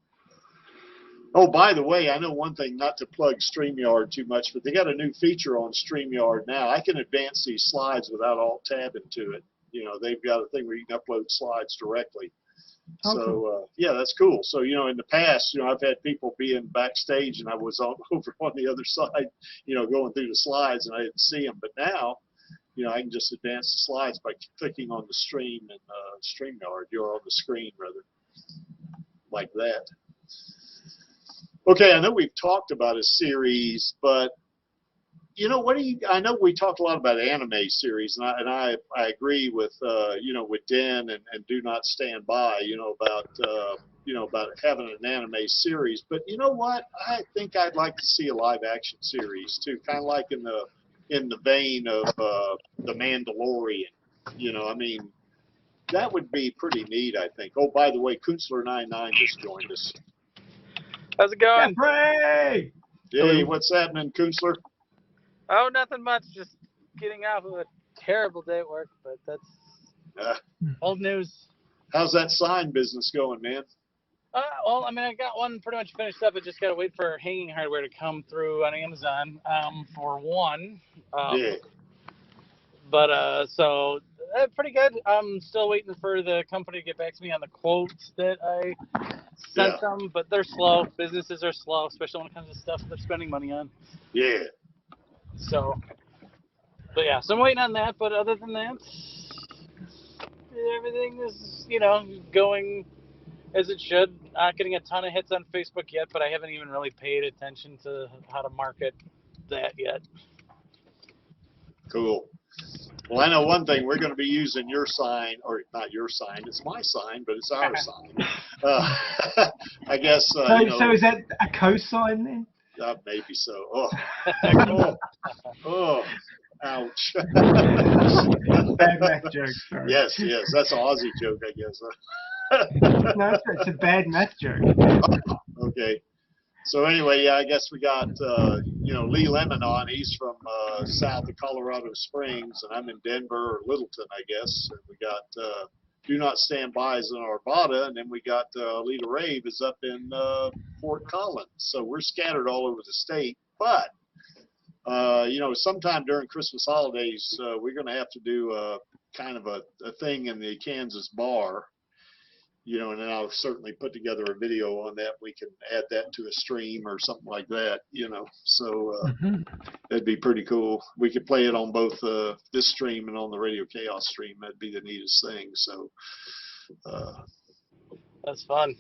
oh, by the way, I know one thing, not to plug StreamYard too much, but they got a new feature on StreamYard now. I can advance these slides without alt-tabbing to it. You know, they've got a thing where you can upload slides directly. Oh, So, cool. yeah, that's cool. So, you know, in the past, you know, I've had people being backstage and I was over on the other side, you know, going through the slides and I didn't see them. But now, you know, I can just advance the slides by clicking on the stream and StreamYard. You're on the screen, rather, like that. Okay, I know we've talked about a series, but you know, I know we talked a lot about anime series, and I agree with you know, with Den and Do Not Stand By, you know, about having an anime series. But you know what? I think I'd like to see a live action series too, kind of like in the vein of The Mandalorian. You know, I mean, that would be pretty neat, I think. Oh, by the way, Künstler 99 just joined us. How's it going? Hooray! Hey, what's happening, Künstler? Oh, nothing much. Just getting off of a terrible day at work, but that's old news. How's that sign business going, man? Well, I mean, I got one pretty much finished up. I just got to wait for hanging hardware to come through on Amazon for one. Yeah. But, so, pretty good. I'm still waiting for the company to get back to me on the quotes that I sent them, but they're slow. Businesses are slow, especially when it comes to stuff they're spending money on. Yeah. So, but yeah, so I'm waiting on that. But other than that, everything is, you know, going as it should. Not getting a ton of hits on Facebook yet, but I haven't even really paid attention to how to market that yet. Cool. Well, I know one thing. We're going to be using your sign, or not your sign. It's my sign, but it's our sign. I guess. So, you know, so is that a cosign then? Maybe so. Oh, oh, ouch. Bad math joke, sorry. Yes, that's an Aussie joke, I guess. No, it's a bad math joke. Okay. So anyway, yeah, I guess we got you know, Lee Lemon on. He's from south of Colorado Springs, and I'm in Denver or Littleton, I guess. And we got Do Not Stand By is in Arvada, and then we got Alita Rave is up in Fort Collins. So we're scattered all over the state, but you know, sometime during Christmas holidays, we're going to have to do kind of a thing in the Kansas bar. You know, and then I'll certainly put together a video on that. We can add that to a stream or something like that, you know. So that'd be pretty cool. We could play it on both this stream and on the Radio Chaos stream. That'd be the neatest thing. So that's fun.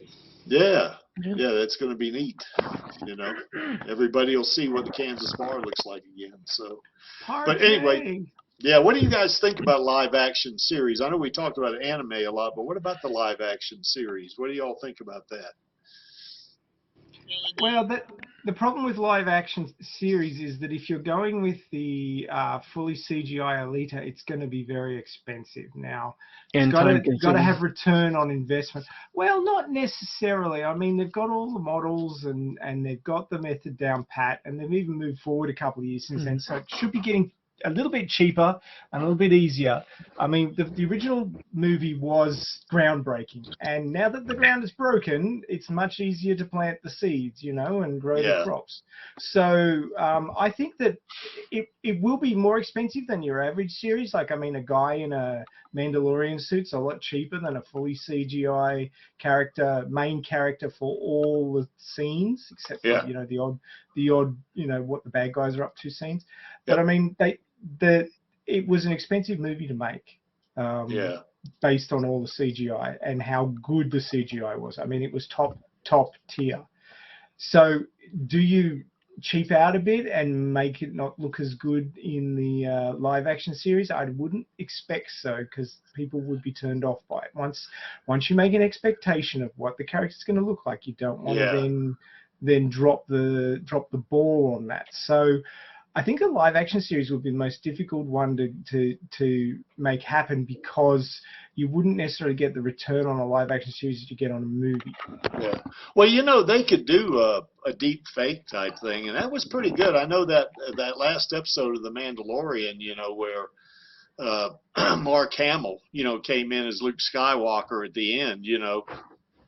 Yeah, that's going to be neat. You know, everybody will see what the Kansas bar looks like again. So, but anyway. Yeah, what do you guys think about live action series? I know we talked about anime a lot, but what about the live action series? What do y'all think about that? Well, the problem with live action series is that if you're going with the fully CGI Alita, it's going to be very expensive now. And it's got to have return on investment. Well, not necessarily. I mean, they've got all the models and they've got the method down pat, and they've even moved forward a couple of years since then, so it should be getting a little bit cheaper and a little bit easier. I mean, the original movie was groundbreaking, and now that the ground is broken, it's much easier to plant the seeds, you know, and grow the crops. So I think that it will be more expensive than your average series. Like, I mean, a guy in a Mandalorian suit's a lot cheaper than a fully CGI main character for all the scenes, except for you know the odd you know what the bad guys are up to scenes. But I mean, it was an expensive movie to make, based on all the CGI and how good the CGI was. I mean, it was top tier. So, do you cheap out a bit and make it not look as good in the live action series? I wouldn't expect so, because people would be turned off by it. Once you make an expectation of what the character's going to look like, you don't want to then drop the ball on that. So I think a live action series would be the most difficult one to make happen, because you wouldn't necessarily get the return on a live action series that you get on a movie. Yeah. Well, you know, they could do a deep fake type thing, and that was pretty good. I know that last episode of The Mandalorian, you know, where Mark Hamill, you know, came in as Luke Skywalker at the end, you know,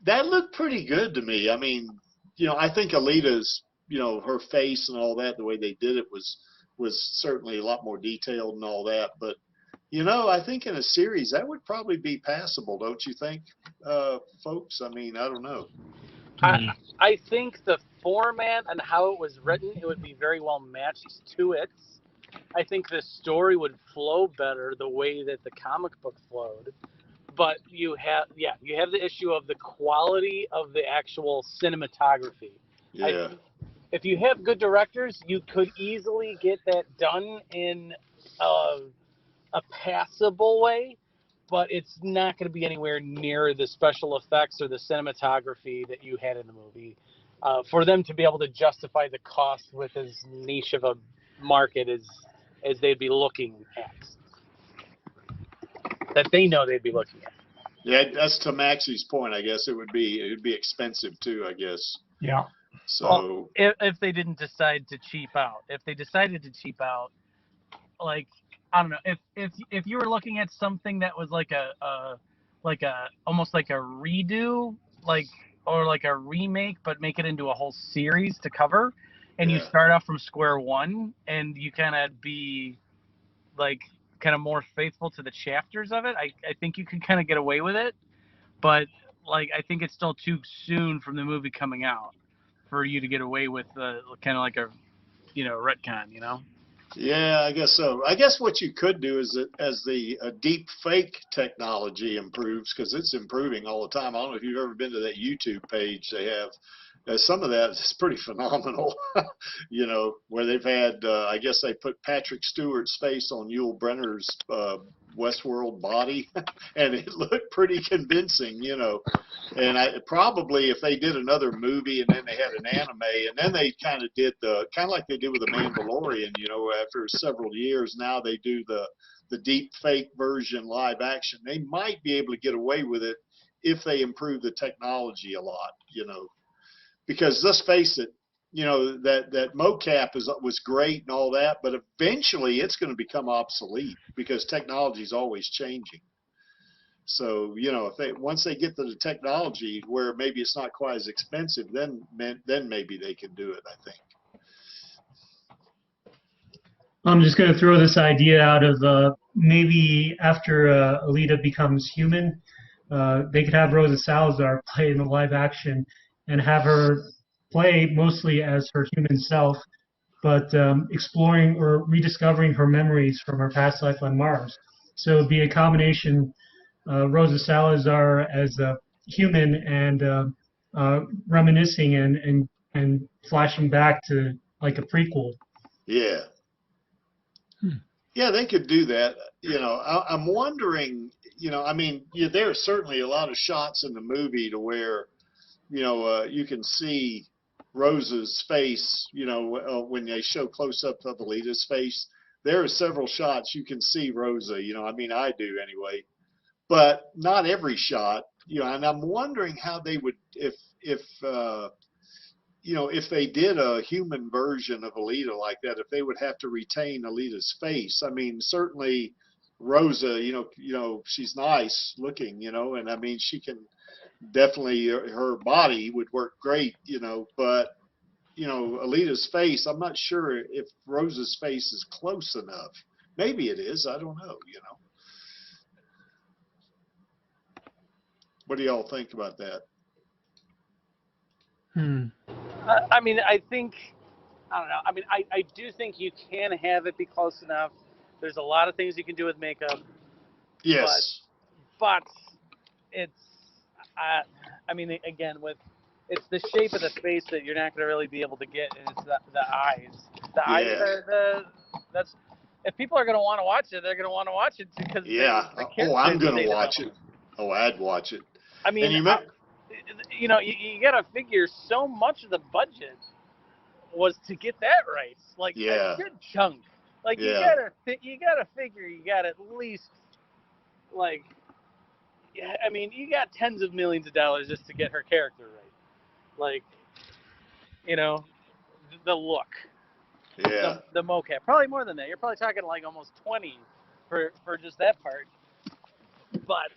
that looked pretty good to me. I mean, you know, I think Alita's, you know, her face and all that, the way they did it was certainly a lot more detailed and all that. But, you know, I think in a series that would probably be passable, don't you think, folks? I mean, I don't know. I think the format and how it was written, it would be very well matched to it. I think the story would flow better the way that the comic book flowed. But you have the issue of the quality of the actual cinematography. Yeah. If you have good directors, you could easily get that done in a passable way, but it's not going to be anywhere near the special effects or the cinematography that you had in the movie for them to be able to justify the cost with as niche of a market as they'd be looking at. That they know they'd be looking at. Yeah, that's to Maxie's point. I guess it would be expensive too, I guess. Yeah. So if they didn't decide to cheap out, if they decided to cheap out, like, I don't know, if you were looking at something that was like almost like a redo, or like a remake, but make it into a whole series to cover, and you start off from square one, and you kind of be like kind of more faithful to the chapters of it, I think you can kind of get away with it. But like, I think it's still too soon from the movie coming out for you to get away with kind of like a, you know, retcon, you know? yeah, I guess so. I guess what you could do is that as the deep fake technology improves, because it's improving all the time. I don't know if you've ever been to that YouTube page they have. Some of that is pretty phenomenal, you know, where they've had, I guess they put Patrick Stewart's face on Yul Brynner's Westworld body, and it looked pretty convincing, you know. And probably if they did another movie and then they had an anime, and then they kind of did like they did with The Mandalorian, you know, after several years, now they do the deep fake version live action. They might be able to get away with it if they improve the technology a lot, you know. Because let's face it, you know, that mocap was great and all that, but eventually it's going to become obsolete because technology is always changing. So, you know, once they get to the technology where maybe it's not quite as expensive, then maybe they can do it, I think. I'm just going to throw this idea out of maybe after Alita becomes human, they could have Rosa Salazar play in the live action and have her play mostly as her human self, but exploring or rediscovering her memories from her past life on Mars. So it'd be a combination Rosa Salazar as a human and reminiscing and flashing back to like a prequel. Yeah. Yeah, they could do that. You know, I'm wondering, you know, I mean, there are certainly a lot of shots in the movie to where, you know, you can see Rosa's face, you know, when they show close-up of Alita's face. There are several shots you can see Rosa, you know, I mean, I do anyway. But not every shot, you know, and I'm wondering how they would, if if they did a human version of Alita like that, if they would have to retain Alita's face, I mean, certainly Rosa, she's nice looking, and I mean, she can definitely, her body would work great, but, Alita's face, I'm not sure if Rosa's face is close enough. Maybe it is. I don't know. What do y'all think about that? I mean, I don't know. I mean, I do think you can have it be close enough. There's a lot of things you can do with makeup. Yes. But it's, I mean, again, it's the shape of the face that you're not going to really be able to get, and it's the eyes. The eyes are that's, if people are going to want to watch it, they're going to want to watch it because I'm going to watch it. Oh, I'd watch it. I mean, you got to figure so much of the budget was to get that right. Like a good chunk. Like you gotta figure you got at least like, I mean, you got tens of millions of dollars just to get her character right. Like, the look. Yeah. The mocap. Probably more than that. You're probably talking like almost 20 for just that part. But,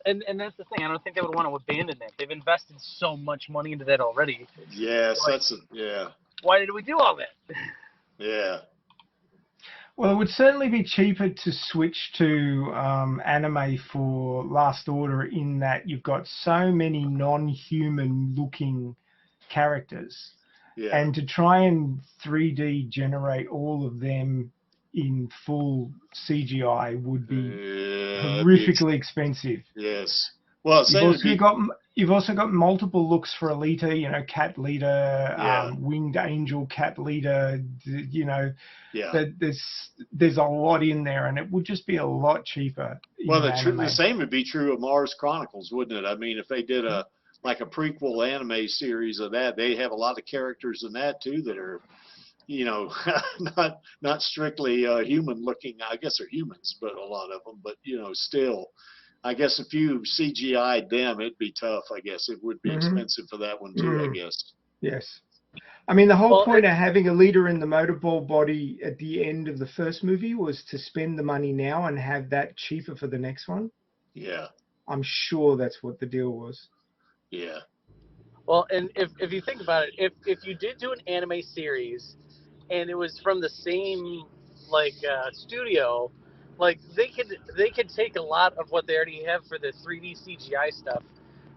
and that's the thing. I don't think they would want to abandon that. They've invested so much money into that already. Yes, Why did we do all that? Yeah. Well, it would certainly be cheaper to switch to anime for Last Order, in that you've got so many non-human looking characters. Yeah. And to try and 3D generate all of them in full CGI would be horrifically expensive. Yes. Well, you've also got multiple looks for Alita, cat leader, winged angel cat leader, there's a lot in there, and it would just be a lot cheaper. Well, the same would be true of Mars Chronicles, wouldn't it? I mean, if they did a prequel anime series of that, they have a lot of characters in that too that are, not strictly human looking. I guess they're humans, but a lot of them, but still, I guess if you CGI'd them, it'd be tough. I guess it would be expensive for that one too, I guess. Yes. I mean, the whole point of having a leader in the motorball body at the end of the first movie was to spend the money now and have that cheaper for the next one. Yeah. I'm sure that's what the deal was. Yeah. Well, and if you think about it, if you did do an anime series and it was from the same studio, like they could take a lot of what they already have for the 3D CGI stuff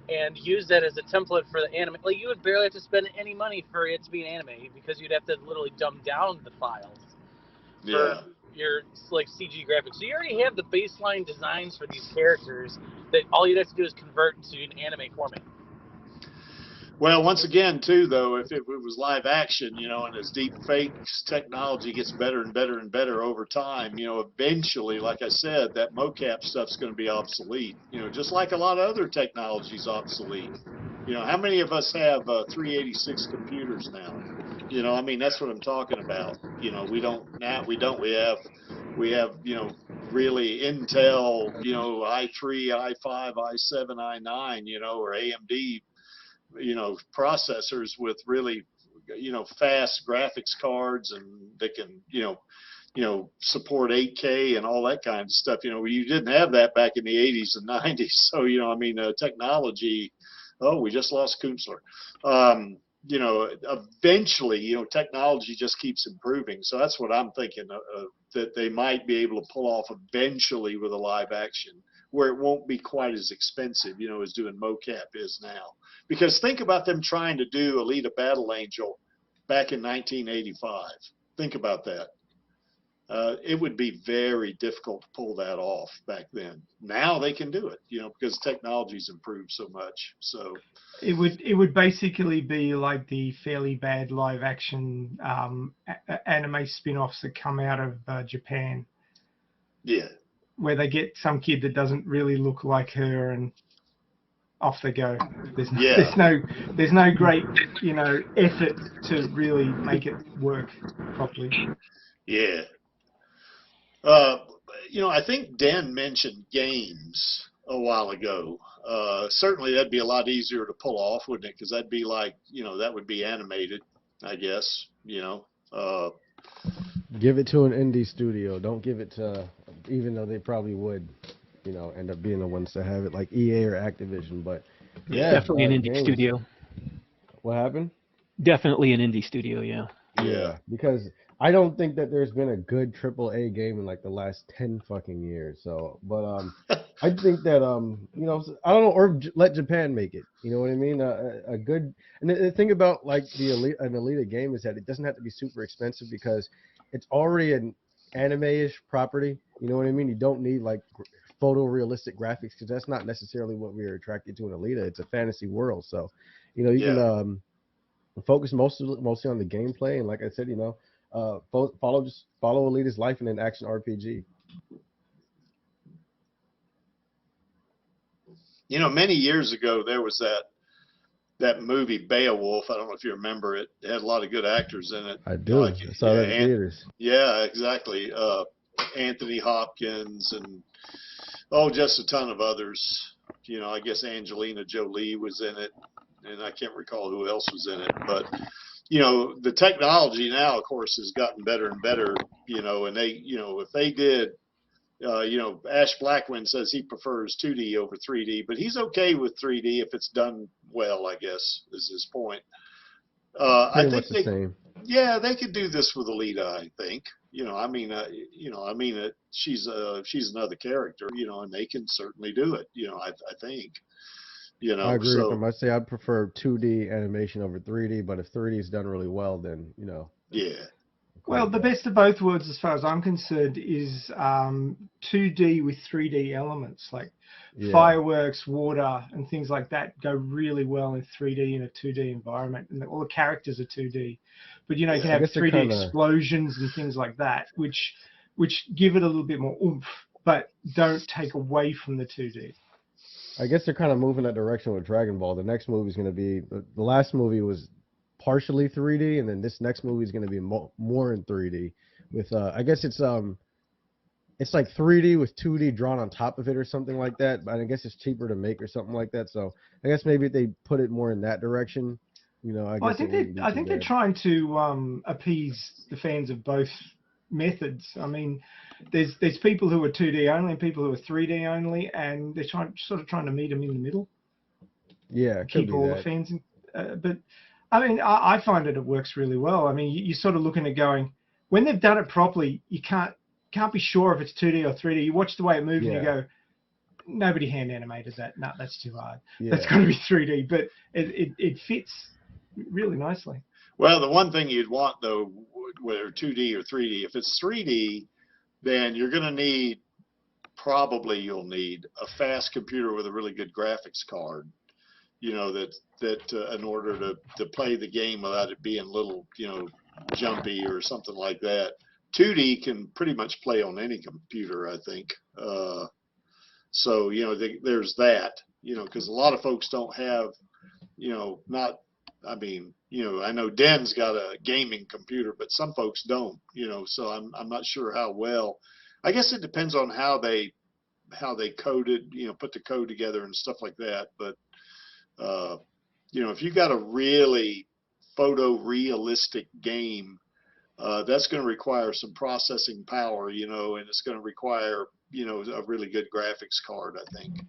and use that as a template for the anime. Like, you would barely have to spend any money for it to be an anime, because you'd have to literally dumb down the files for your CG graphics. So you already have the baseline designs for these characters that all you'd have to do is convert to an anime format. Well, once again, too, though, if it was live action, and as deep fakes technology gets better and better and better over time, eventually, like I said, that mocap stuff's going to be obsolete. Just like a lot of other technology's obsolete. How many of us have 386 computers now? I mean, that's what I'm talking about. We don't now. We have really Intel, i3, i5, i7, i9, or AMD. Processors with really, fast graphics cards, and they can, support 8K and all that kind of stuff. You didn't have that back in the 80s and 90s. So, technology, we just lost Künstler. Eventually, technology just keeps improving. So that's what I'm thinking, that they might be able to pull off eventually with a live action, where it won't be quite as expensive, as doing mocap is now. Because think about them trying to do Alita Battle Angel back in 1985. Think about that. It would be very difficult to pull that off back then. Now they can do it, because technology's improved so much. So it would basically be like the fairly bad live action anime spin-offs that come out of Japan. Yeah. Where they get some kid that doesn't really look like her, and off they go. There's no great, effort to really make it work properly. Yeah. I think Dan mentioned games. a while ago. Certainly that'd be a lot easier to pull off, wouldn't it? Because that'd be like, that would be animated, I guess, Give it to an indie studio. Don't give it to, even though they probably would, end up being the ones to have it, like EA or Activision. But yeah, Definitely an indie games. studio. What happened? Definitely an indie studio, yeah. Yeah, because I don't think that there's been a good AAA game in like the last 10 fucking years. So, but I think that I don't know, or let Japan make it. You know what I mean? A good, and the thing about like an Alita game is that it doesn't have to be super expensive because it's already an anime-ish property. You know what I mean? You don't need like photorealistic graphics because that's not necessarily what we are attracted to in Alita. It's a fantasy world, so you can focus mostly on the gameplay, and like I said, follow Alita's life in an action RPG. Many years ago there was that movie Beowulf. I don't know if you remember it. It had a lot of good actors in it. I do. I saw that in theaters. Yeah, exactly. Anthony Hopkins and just a ton of others. I guess Angelina Jolie was in it, and I can't recall who else was in it. But the technology now, of course, has gotten better and better. And they, if they did, Ash Blackwind says he prefers 2D over 3D, but he's okay with 3D if it's done well, I guess, is his point. I think they could do this with Alita, I think. She's another character, and they can certainly do it, I think. I agree with them. I say I prefer 2D animation over 3D, but if 3D is done really well, then Yeah. Well, the best of both worlds, as far as I'm concerned, is 2D with 3D elements, like fireworks, water, and things like that go really well in 3D in a 2D environment, and all the characters are 2D. But you can have 3D explosions and things like that, which give it a little bit more oomph, but don't take away from the 2D. I guess they're kind of moving that direction with Dragon Ball. The next movie is going to be the last movie was partially 3D, and then this next movie is going to be more in 3D. With I guess it's like 3D with 2D drawn on top of it or something like that. But I guess it's cheaper to make or something like that. So I guess maybe they put it more in that direction. I think they're trying to appease the fans of both methods. I mean, there's people who are 2D only and people who are 3D only, and they're trying to meet them in the middle. Yeah, keep all the fans in, but I mean, I find it works really well. I mean, you're sort of looking at going, when they've done it properly, you can't be sure if it's 2D or 3D. You watch the way it moves and you go, nobody hand animated that. No, that's too hard. That's got to be 3D, but it fits really nicely. Well, the one thing you'd want, though, whether 2D or 3D, if it's 3D, then you're going to need, you'll need a fast computer with a really good graphics card, that in order to play the game without it being a little, jumpy or something like that. 2D can pretty much play on any computer, I think. So, there's that, because a lot of folks don't have, I know Den's got a gaming computer, but some folks don't, so I'm not sure how well. I guess it depends on how they coded, put the code together and stuff like that. But, if you got a really photorealistic game, that's going to require some processing power, and it's going to require, a really good graphics card, I think.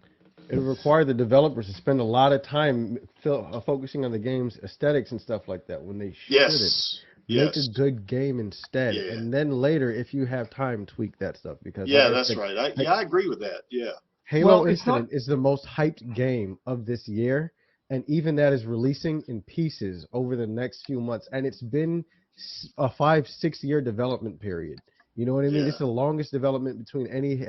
It would require the developers to spend a lot of time focusing on the game's aesthetics and stuff like that when they shouldn't. Make a good game instead, and then later, if you have time, tweak that stuff. Because that's right. I agree with that. Yeah. Halo Infinite is the most hyped game of this year, and even that is releasing in pieces over the next few months, and it's been a 5-6 year development period. You know what I mean? It's the longest development between any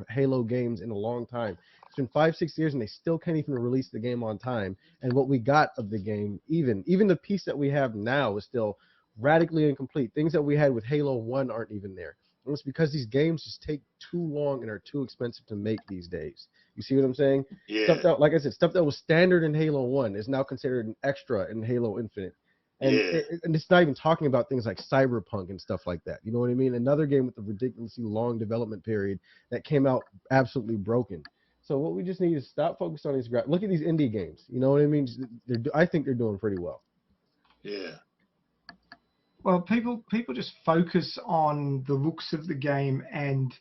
Halo games in a long time. It's been 5-6 years, and they still can't even release the game on time. And what we got of the game, even the piece that we have now, is still radically incomplete. Things that we had with Halo 1 aren't even there. And it's because these games just take too long and are too expensive to make these days. You see what I'm saying? Yeah. Stuff that, like I said, stuff that was standard in Halo 1 is now considered an extra in Halo Infinite. And, and it's not even talking about things like Cyberpunk and stuff like that. You know what I mean? Another game with a ridiculously long development period that came out absolutely broken. So what we just need is stop focusing on these look at these indie games. You know what I mean? I think they're doing pretty well. Yeah. Well, people just focus on the looks of the game, and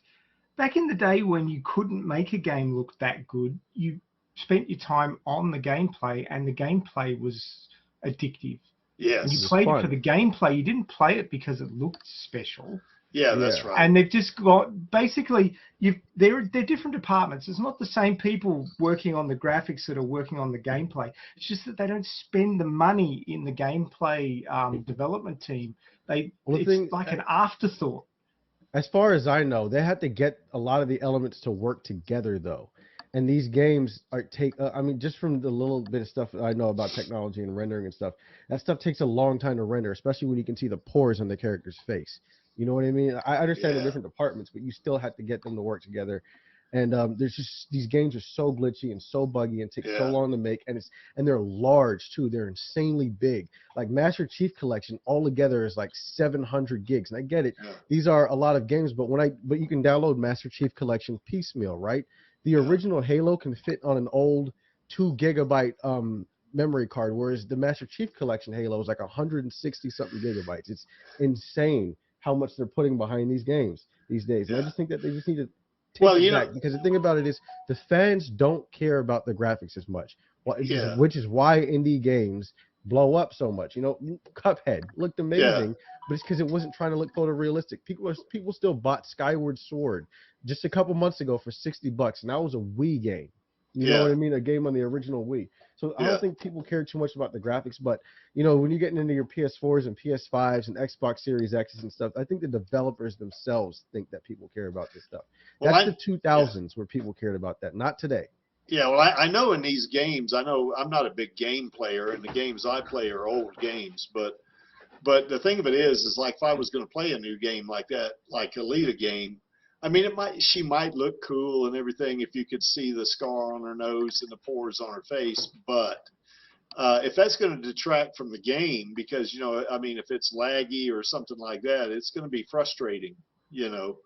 back in the day when you couldn't make a game look that good, you spent your time on the gameplay, and the gameplay was addictive. Yes. And you It was played it fun. for the gameplay. You didn't play it because it looked special. Yeah, that's Yeah. right. And they've just got basically they're different departments. It's not the same people working on the graphics that are working on the gameplay. It's just that they don't spend the money in the gameplay development team. It's like an afterthought. As far as I know, they had to get a lot of the elements to work together, though. And these games I mean, just from the little bit of stuff that I know about technology and rendering and stuff, that stuff takes a long time to render, especially when you can see the pores on the character's face. You know what I mean? I understand the different departments, but you still have to get them to work together. And there's just these games are so glitchy and so buggy and take so long to make, and they're large too. They're insanely big. Like Master Chief Collection altogether is like 700 gigs, and I get it. These are a lot of games, but but you can download Master Chief Collection piecemeal, right? The original Halo can fit on an old 2 gigabyte memory card, whereas the Master Chief Collection Halo is like 160 something gigabytes. It's insane how much they're putting behind these games these days. And I just think that they just need to take it back, because the thing about it is the fans don't care about the graphics as much, which is why indie games blow up so much. You know, Cuphead looked amazing, but it's because it wasn't trying to look photorealistic. People still bought Skyward Sword just a couple months ago for $60, and that was a Wii game. You know what I mean? A game on the original Wii. So I don't think people care too much about the graphics, but you know, when you're getting into your PS4s and PS5s and Xbox Series X's and stuff, I think the developers themselves think that people care about this stuff. Well, That's the 2000s where people cared about that, not today. Yeah, well, I know in these games, I know I'm not a big game player, and the games I play are old games, but the thing of it is like if I was going to play a new game like that, like Alita game, I mean, she might look cool and everything if you could see the scar on her nose and the pores on her face, but if that's going to detract from the game, because, you know, I mean, if it's laggy or something like that, it's going to be frustrating, you know.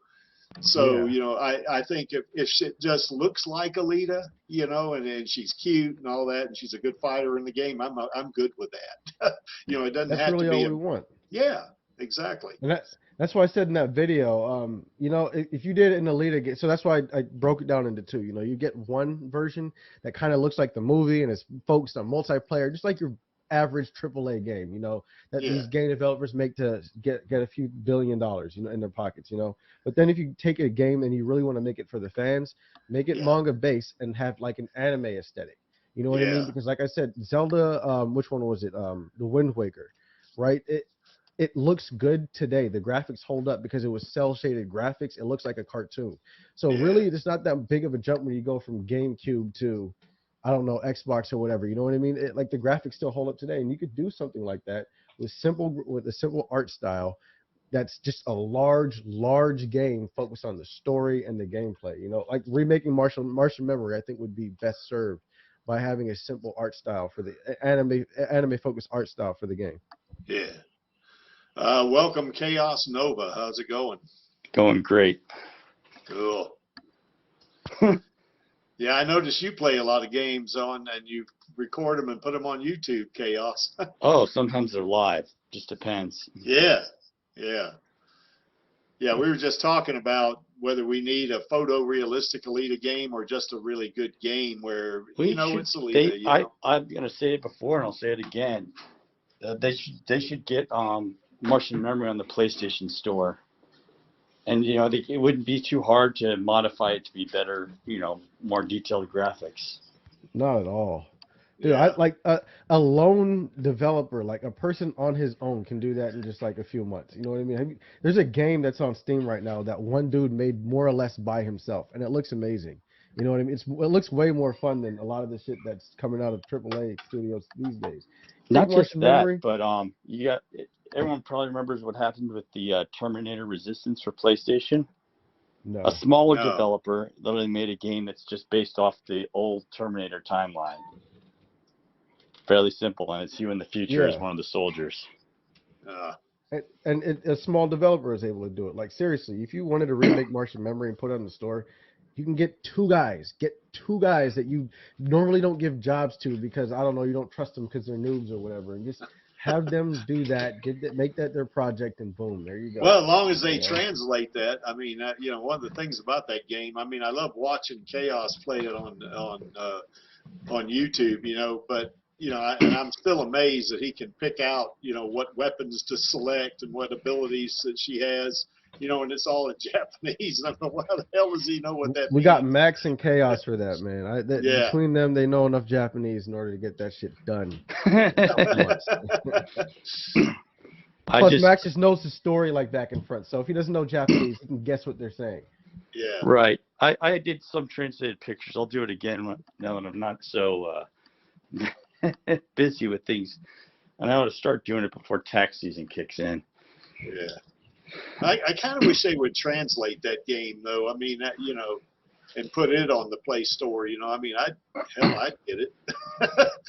So, you know, I think if it just looks like Alita, you know, and she's cute and all that, and she's a good fighter in the game, I'm good with that. You know, it doesn't have to be. That's really all we want. Yeah, exactly. And that's why I said in that video, you know, if you did an Alita game, so that's why I broke it down into two. You know, you get one version that kind of looks like the movie and is focused on multiplayer, just like your average AAA game, you know, that these game developers make to get a few $1 billion, you know, in their pockets, you know. But then if you take a game and you really want to make it for the fans, make it manga based and have like an anime aesthetic. You know what I mean? Because like I said, Zelda, which one was it? The Wind Waker, right? It looks good today. The graphics hold up because it was cell shaded graphics. It looks like a cartoon. So really, it's not that big of a jump when you go from GameCube to, I don't know, Xbox or whatever. You know what I mean? Like the graphics still hold up today, and you could do something like that with a simple art style. That's just a large game focused on the story and the gameplay. You know, like remaking Martian Memory, I think would be best served by having a simple art style for the anime focused art style for the game. Yeah. Welcome, Chaos Nova. How's it going? Going great. Cool. Yeah, I noticed you play a lot of games and you record them and put them on YouTube, Chaos. Oh, sometimes they're live. Just depends. Yeah. We were just talking about whether we need a photorealistic Alita game or just a really good game where, it's Alita. I'm going to say it before and I'll say it again. They should get Martian Memory on the PlayStation Store. And, you know, it wouldn't be too hard to modify it to be better, you know, more detailed graphics. Not at all. Dude, I like a lone developer, like a person on his own can do that in just like a few months. You know what I mean? There's a game that's on Steam right now that one dude made more or less by himself, and it looks amazing. You know what I mean? It looks way more fun than a lot of the shit that's coming out of AAA studios these days. Not just that, but everyone probably remembers what happened with the Terminator Resistance for PlayStation. No. A smaller developer literally made a game that's just based off the old Terminator timeline. Fairly simple, and it's you in the future as one of the soldiers. And a small developer is able to do it. Like, seriously, if you wanted to remake Martian Memory and put it on the store, You can get two guys. Get two guys that you normally don't give jobs to because, I don't know, you don't trust them because they're noobs or whatever. And just have them do that, make that their project, and boom, there you go. Well, as long as they translate that, I mean, one of the things about that game, I mean, I love watching Chaos play it on YouTube, but I'm still amazed that he can pick out, what weapons to select and what abilities that she has, and it's all in Japanese. And I'm like, how the hell does he know what that We means? got Max and Chaos for that, man. Between them, they know enough Japanese in order to get that shit done. Plus, Max just knows the story like back and front. So if he doesn't know Japanese, he can guess what they're saying. Yeah. Right. I did some translated pictures. I'll do it again now that I'm not so busy with things. And I ought to start doing it before tax season kicks in. Yeah. I kind of wish they would translate that game, though. I mean, and put it on the Play Store. I mean, I'd get it.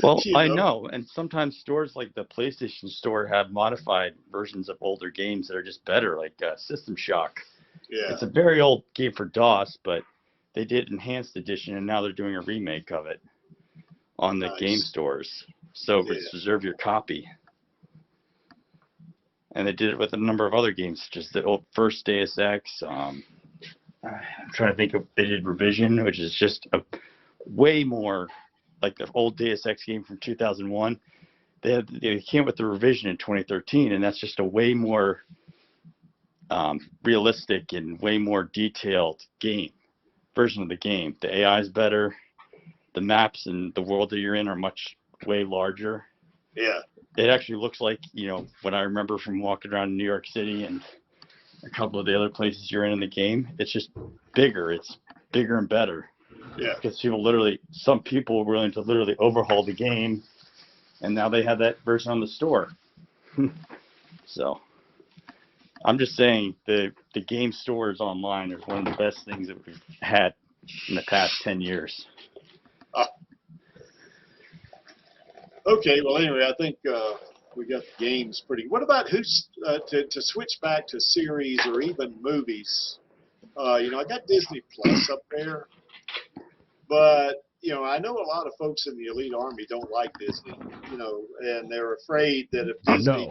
Well, I know, and sometimes stores like the PlayStation Store have modified versions of older games that are just better, like System Shock. Yeah. It's a very old game for DOS, but they did Enhanced Edition, and now they're doing a remake of it on the game stores. So reserve your copy. And they did it with a number of other games, such as the first Deus Ex. I'm trying to think of, they did Revision, which is just a way more like the old Deus Ex game from 2001. They came with the Revision in 2013, and that's just a way more realistic and way more detailed version of the game. The AI is better. The maps and the world that you're in are way larger. Yeah. It actually looks like, what I remember from walking around New York City and a couple of the other places you're in the game. It's just bigger. It's bigger and better. Yeah. Because some people were willing to literally overhaul the game, and now they have that version on the store. So, I'm just saying the game stores online are one of the best things that we've had in the past 10 years. Okay, well, anyway, I think we got the games pretty. What about to switch back to series or even movies? I got Disney Plus up there, but I know a lot of folks in the Elite Army don't like Disney, and they're afraid that if Disney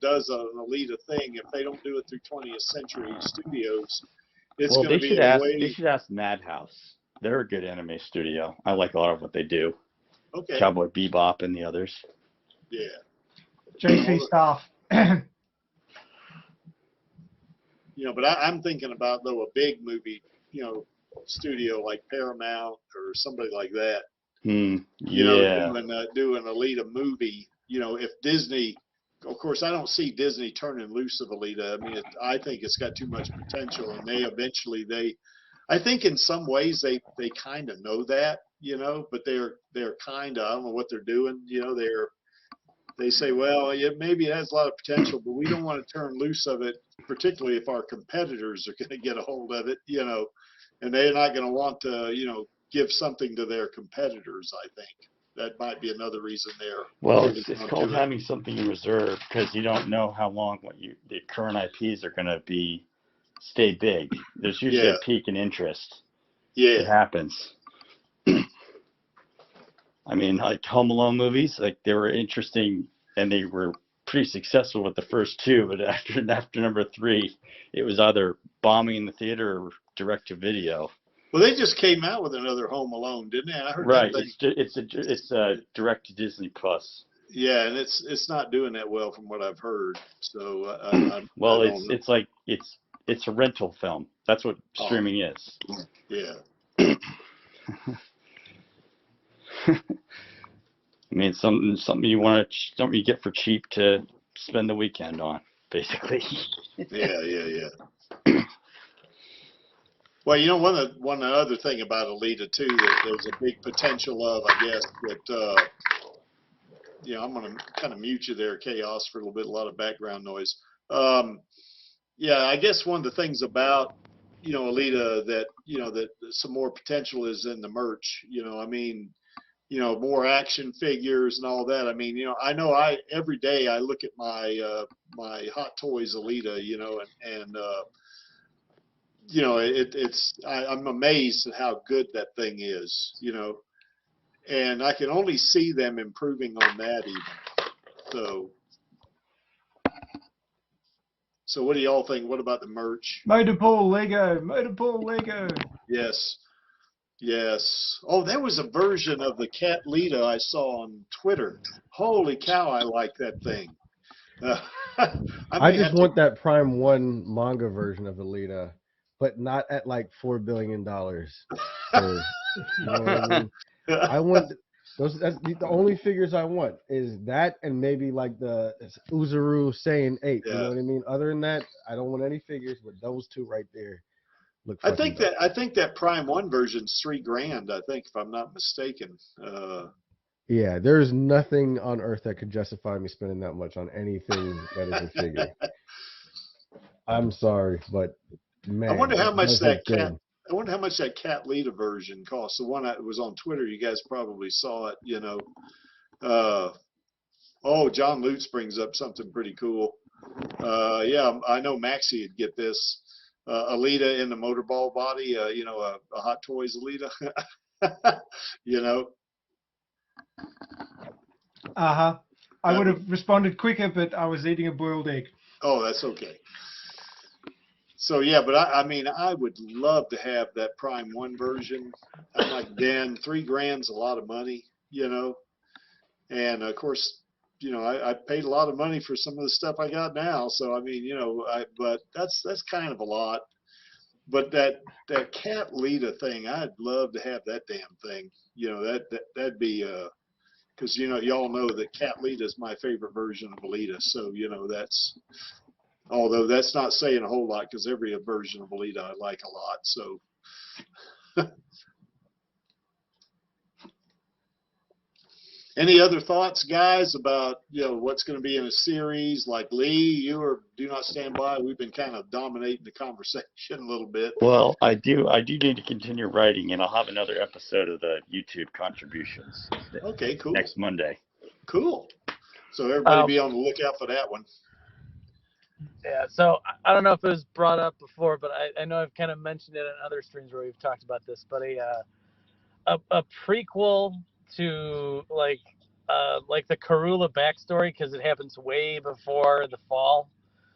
does an Alita thing, if they don't do it through 20th Century Studios, it's going to be They should ask Madhouse. They're a good anime studio. I like a lot of what they do. Okay. Cowboy Bebop and the others. Yeah. JC Staff. But I'm thinking about, though, a big movie, studio like Paramount or somebody like that. Doing Alita movie. If Disney, of course, I don't see Disney turning loose of Alita. I mean, I think it's got too much potential, and I think in some ways they kind of know that, but they're kind of, I don't know what they're doing. They say, well, yeah, maybe it has a lot of potential, but we don't want to turn loose of it, particularly if our competitors are going to get a hold of it, and they're not going to want to, give something to their competitors. I think that might be another reason they're. Well, it's called having something in reserve, because you don't know how long the current IPs are going to stay big. There's usually a peak in interest. Yeah. It happens. I mean, like Home Alone movies, like they were interesting and they were pretty successful with the first two, but after number 3, it was either bombing in the theater or direct to video. Well, they just came out with another Home Alone, didn't they? I heard right. That It's a direct to Disney Plus. Yeah, and it's not doing that well from what I've heard. So it's a rental film. That's what streaming is. Yeah. I mean, something something you get for cheap to spend the weekend on, basically. Yeah. Well, one of the other thing about Alita too that there's a big potential of, I guess, that I'm going to kind of mute you there, Chaos, for a little bit, a lot of background noise. I guess one of the things about Alita that that some more potential is in the merch. More action figures and all that. I mean, I know every day I look at my my Hot Toys Alita, and you know, I'm amazed at how good that thing is, you know, and I can only see them improving on that even. So what do y'all think? What about the merch? Motorpool Lego, Motorpool Lego. Yes. Yes. Oh, there was a version of the Cat Lita I saw on Twitter. Holy cow, I like that thing. I just want that Prime 1 manga version of Alita, but not at like $4 billion. You know what I mean? I want those. That's the only figures I want is that, and maybe like the Uzuru Saiyan 8. Yeah. You know what I mean? Other than that, I don't want any figures, but those two right there look. I think that Prime 1 version's $3,000. I think, if I'm not mistaken. Yeah, there's nothing on earth that could justify me spending that much on anything that is a figure. I'm sorry, but man, I wonder how much that good. cat. I wonder how much that Cat Lita version costs. The one that was on Twitter, you guys probably saw it. You know, oh, John Lutz brings up something pretty cool. Yeah, I know Maxie would get this. Alita in the motorball body. You know, a Hot Toys Alita. You know. I would have responded quicker, but I was eating a boiled egg. Oh, that's okay. So yeah, but I mean, I would love to have that Prime 1 version. I'm like, Dan, $3,000's a lot of money, you know. And of course, you know, I paid a lot of money for some of the stuff I got now. So I mean, you know, but that's kind of a lot. But that Cat Lita thing, I'd love to have that damn thing. You know, that'd be because you know, y'all know that Cat Lita is my favorite version of Alita. So you know, although that's not saying a whole lot because every version of Alita I like a lot. So. Any other thoughts, guys, about, you know, what's going to be in a series? Like Lee, you or Do Not Stand By, we've been kind of dominating the conversation a little bit. Well, I do need to continue writing, and I'll have another episode of the YouTube contributions. Okay, cool. Next Monday. Cool. So everybody be on the lookout for that one. Yeah, so I don't know if it was brought up before, but I know I've kind of mentioned it in other streams where we've talked about this, but a prequel to like the Karula backstory, because it happens way before the fall.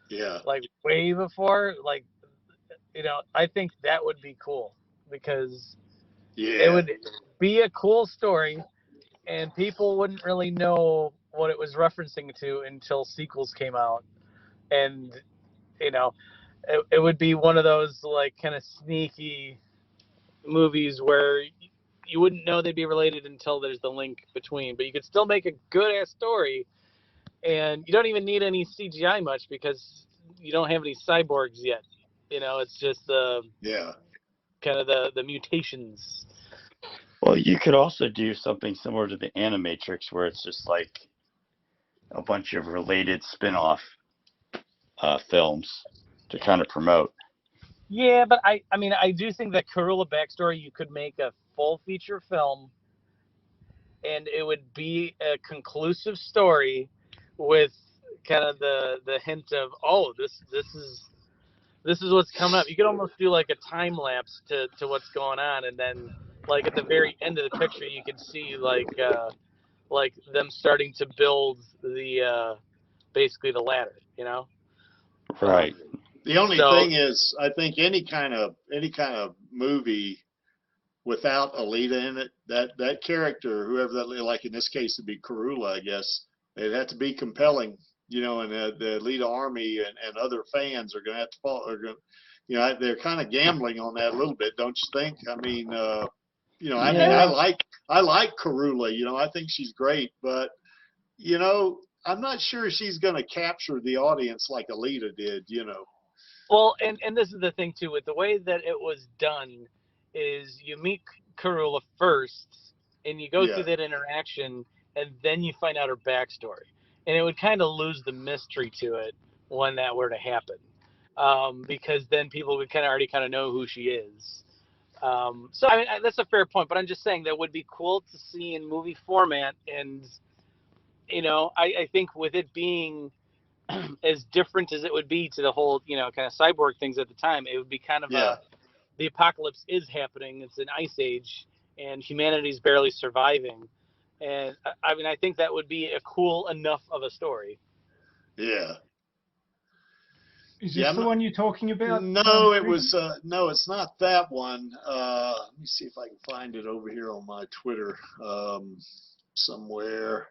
Yeah. Like way before, like, you know, I think that would be cool because it would be a cool story, and people wouldn't really know what it was referencing to until sequels came out, and you know, it would be one of those like kind of sneaky movies where you wouldn't know they'd be related until there's the link between, but you could still make a good ass story, and you don't even need any CGI much because you don't have any cyborgs yet. You know, it's just kind of the mutations. Well, you could also do something similar to the Animatrix, where it's just like a bunch of related spin-off films to kind of promote. Yeah, but I mean, I do think that Karula backstory, you could make a full feature film, and it would be a conclusive story with kind of the hint of, oh, this is what's coming up. You could almost do like a time lapse to what's going on, and then like at the very end of the picture, you could see like them starting to build the basically the ladder, you know. Right. The only thing is, I think any kind of movie without Alita in it, that character, whoever that, like in this case, it'd be Karula, I guess, it'd have to be compelling, you know, and the Alita Army and other fans are going to have to follow. You know, they're kind of gambling on that a little bit, don't you think? I mean, you know, I mean, I like Karula, you know, I think she's great, but you know, I'm not sure she's going to capture the audience like Alita did, you know. Well, and this is the thing too, with the way that it was done, is you meet Karula first, and you go through that interaction, and then you find out her backstory, and it would kind of lose the mystery to it when that were to happen, because then people would already know who she is. So I mean, that's a fair point, but I'm just saying that would be cool to see in movie format, and you know, I think with it being as different as it would be to the whole, you know, kind of cyborg things at the time, it would be kind of the apocalypse is happening. It's an ice age, and humanity's barely surviving. And I mean, I think that would be a cool enough of a story. Yeah. Is this the one you're talking about? No, it was no, it's not that one. Let me see if I can find it over here on my Twitter somewhere.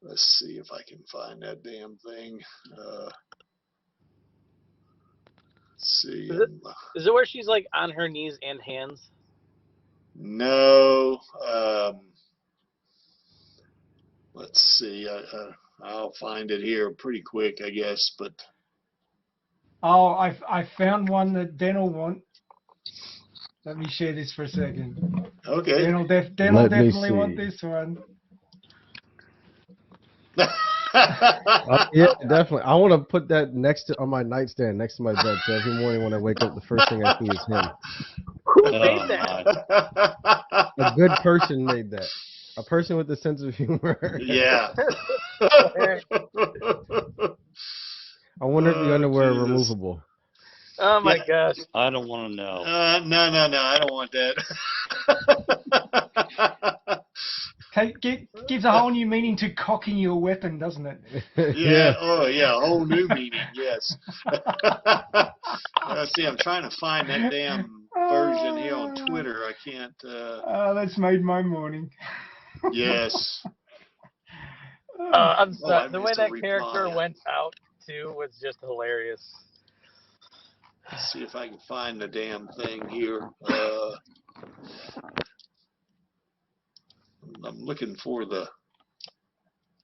Let's see if I can find that damn thing. Let's see. Is it where she's like on her knees and hands? No. Let's see. I'll find it here pretty quick, I guess. But oh, I found one that Dan will want. Let me share this for a second. Okay. Dan will definitely want this one. Yeah, definitely. I want to put that on my nightstand next to my bed, so every morning when I wake up, the first thing I see is him. Who made that? A good person made that. A person with a sense of humor. Yeah. I wonder if the underwear are removable. Oh my gosh. I don't want to know. No, I don't want that. Gives a whole new meaning to cocking your weapon, doesn't it? Yeah. Oh, yeah. A whole new meaning. Yes. See, I'm trying to find that damn version here on Twitter. I can't. That's made my morning. Yes. I'm sorry. The way that character went out too was just hilarious. Let's see if I can find the damn thing here. I'm looking for the.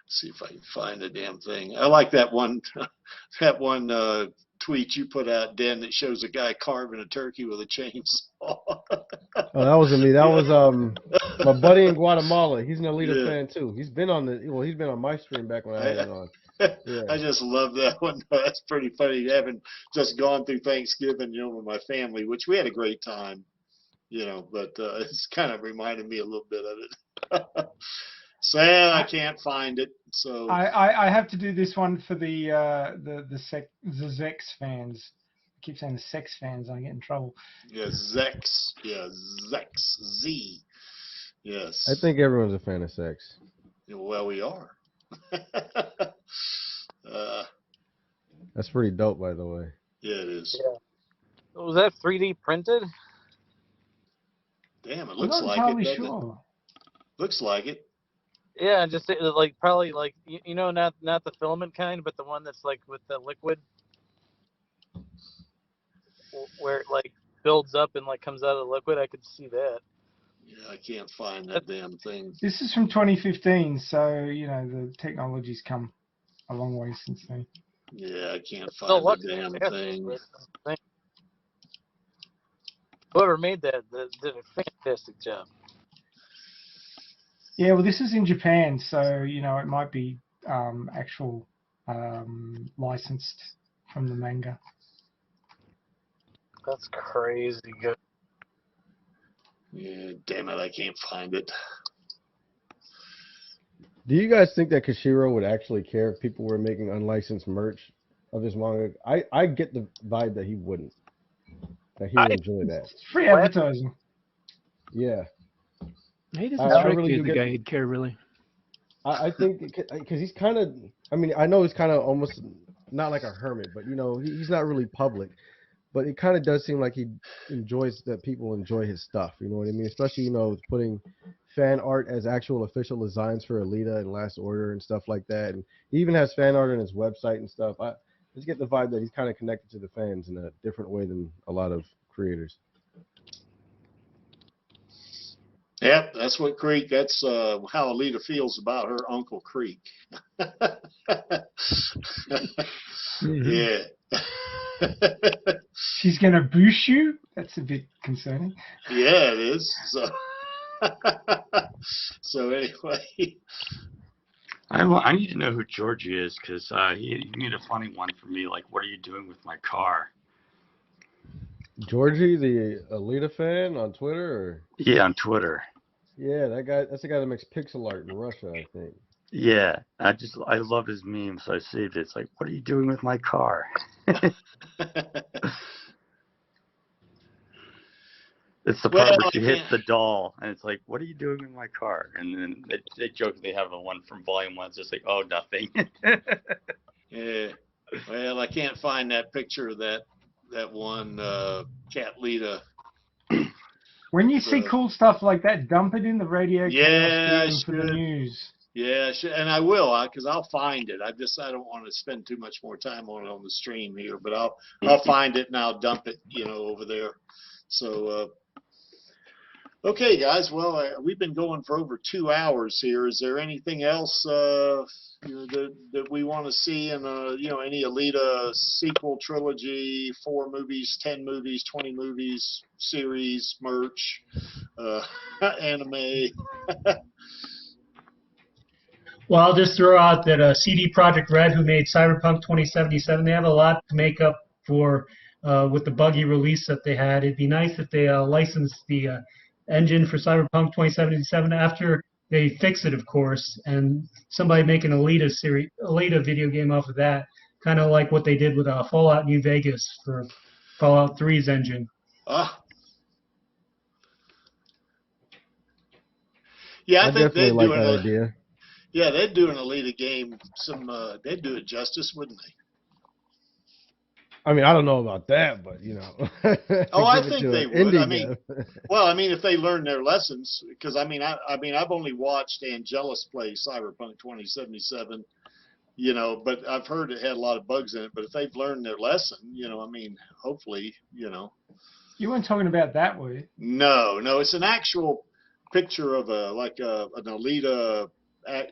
See if I can find the damn thing. I like that one. That one tweet you put out, Dan, that shows a guy carving a turkey with a chainsaw. Oh, that wasn't me. That was my buddy in Guatemala. He's an Alita fan too. He's been on he's been on my stream back when I had it on. Yeah. I just love that one. That's pretty funny. Having just gone through Thanksgiving, with my family, which we had a great time, but it's kind of reminded me a little bit of it. Sad I can't find it. So I have to do this one for the Zex fans. I keep saying the sex fans. I get in trouble. Yeah, Zex. Yeah, Zex. Z. Yes. I think everyone's a fan of sex. Well, we are. That's pretty dope, by the way. Yeah, it is. Yeah. Was that 3D printed? Damn, it looks like it. Doesn't it? Looks like it. Yeah, just like probably like not the filament kind, but the one that's like with the liquid, where it like builds up and like comes out of the liquid. I could see that. Yeah, I can't find that damn thing. This is from 2015, so the technology's come a long way since then. Yeah, I can't find the damn thing. Whoever made that did a fantastic job. Yeah, well, this is in Japan, so it might be actual licensed from the manga. That's crazy good. Yeah, damn it, I can't find it. Do you guys think that Kishiro would actually care if people were making unlicensed merch of his manga? I get the vibe that he wouldn't. That he would enjoy that. Free advertising. Yeah. He doesn't strike me as the guy who'd care, really. I think because he's kind of, I know he's kind of almost not like a hermit, but he's not really public. But it kind of does seem like he enjoys that people enjoy his stuff. You know what I mean? Especially putting fan art as actual official designs for Alita and Last Order and stuff like that. And he even has fan art on his website and stuff. I just get the vibe that he's kind of connected to the fans in a different way than a lot of creators. Yep, that's what that's how Alita feels about her Uncle Creek. Yeah. She's going to boost you? That's a bit concerning. Yeah, it is. So anyway. I need to know who Georgie is, because he made a funny one for me, like, what are you doing with my car? Georgie, the Alita fan on Twitter? Or? Yeah, on Twitter. Yeah, that guy. That's the guy that makes pixel art in Russia, I think. Yeah, I love his meme, so I saved it. It's like, what are you doing with my car? It's the part Well, where I she hits can't. the doll, and it's like, what are you doing with my car? And then they joke they have a one from Volume 1. It's just like, oh, nothing. Yeah. Well, I can't find that picture of that one Cat Lita. When you see cool stuff like that, dump it in the Radio Chaos Yeah, I room for the should. news. Yeah, and I will, because I'll find it. I don't want to spend too much more time on it on the stream here, but I'll find it and I'll dump it, over there. So, okay, guys. Well, we've been going for over 2 hours here. Is there anything else that we want to see in any Alita sequel, trilogy, 4 movies, 10 movies, 20 movies, series, merch, anime? Well, I'll just throw out that CD Projekt Red, who made Cyberpunk 2077, they have a lot to make up for with the buggy release that they had. It'd be nice if they licensed the engine for Cyberpunk 2077 after they fix it, of course, and somebody make an Alita video game off of that, kind of like what they did with Fallout New Vegas for Fallout 3's engine. Yeah, I think definitely like that idea. Yeah, they'd do an Alita game. They'd do it justice, wouldn't they? I mean, I don't know about that, but Oh, I think they would. I mean, well, I mean, if they learn their lessons, because I've only watched Angelus play Cyberpunk 2077, but I've heard it had a lot of bugs in it. But if they've learned their lesson, I mean, hopefully, You weren't talking about that, were you? No, it's an actual picture of an Alita.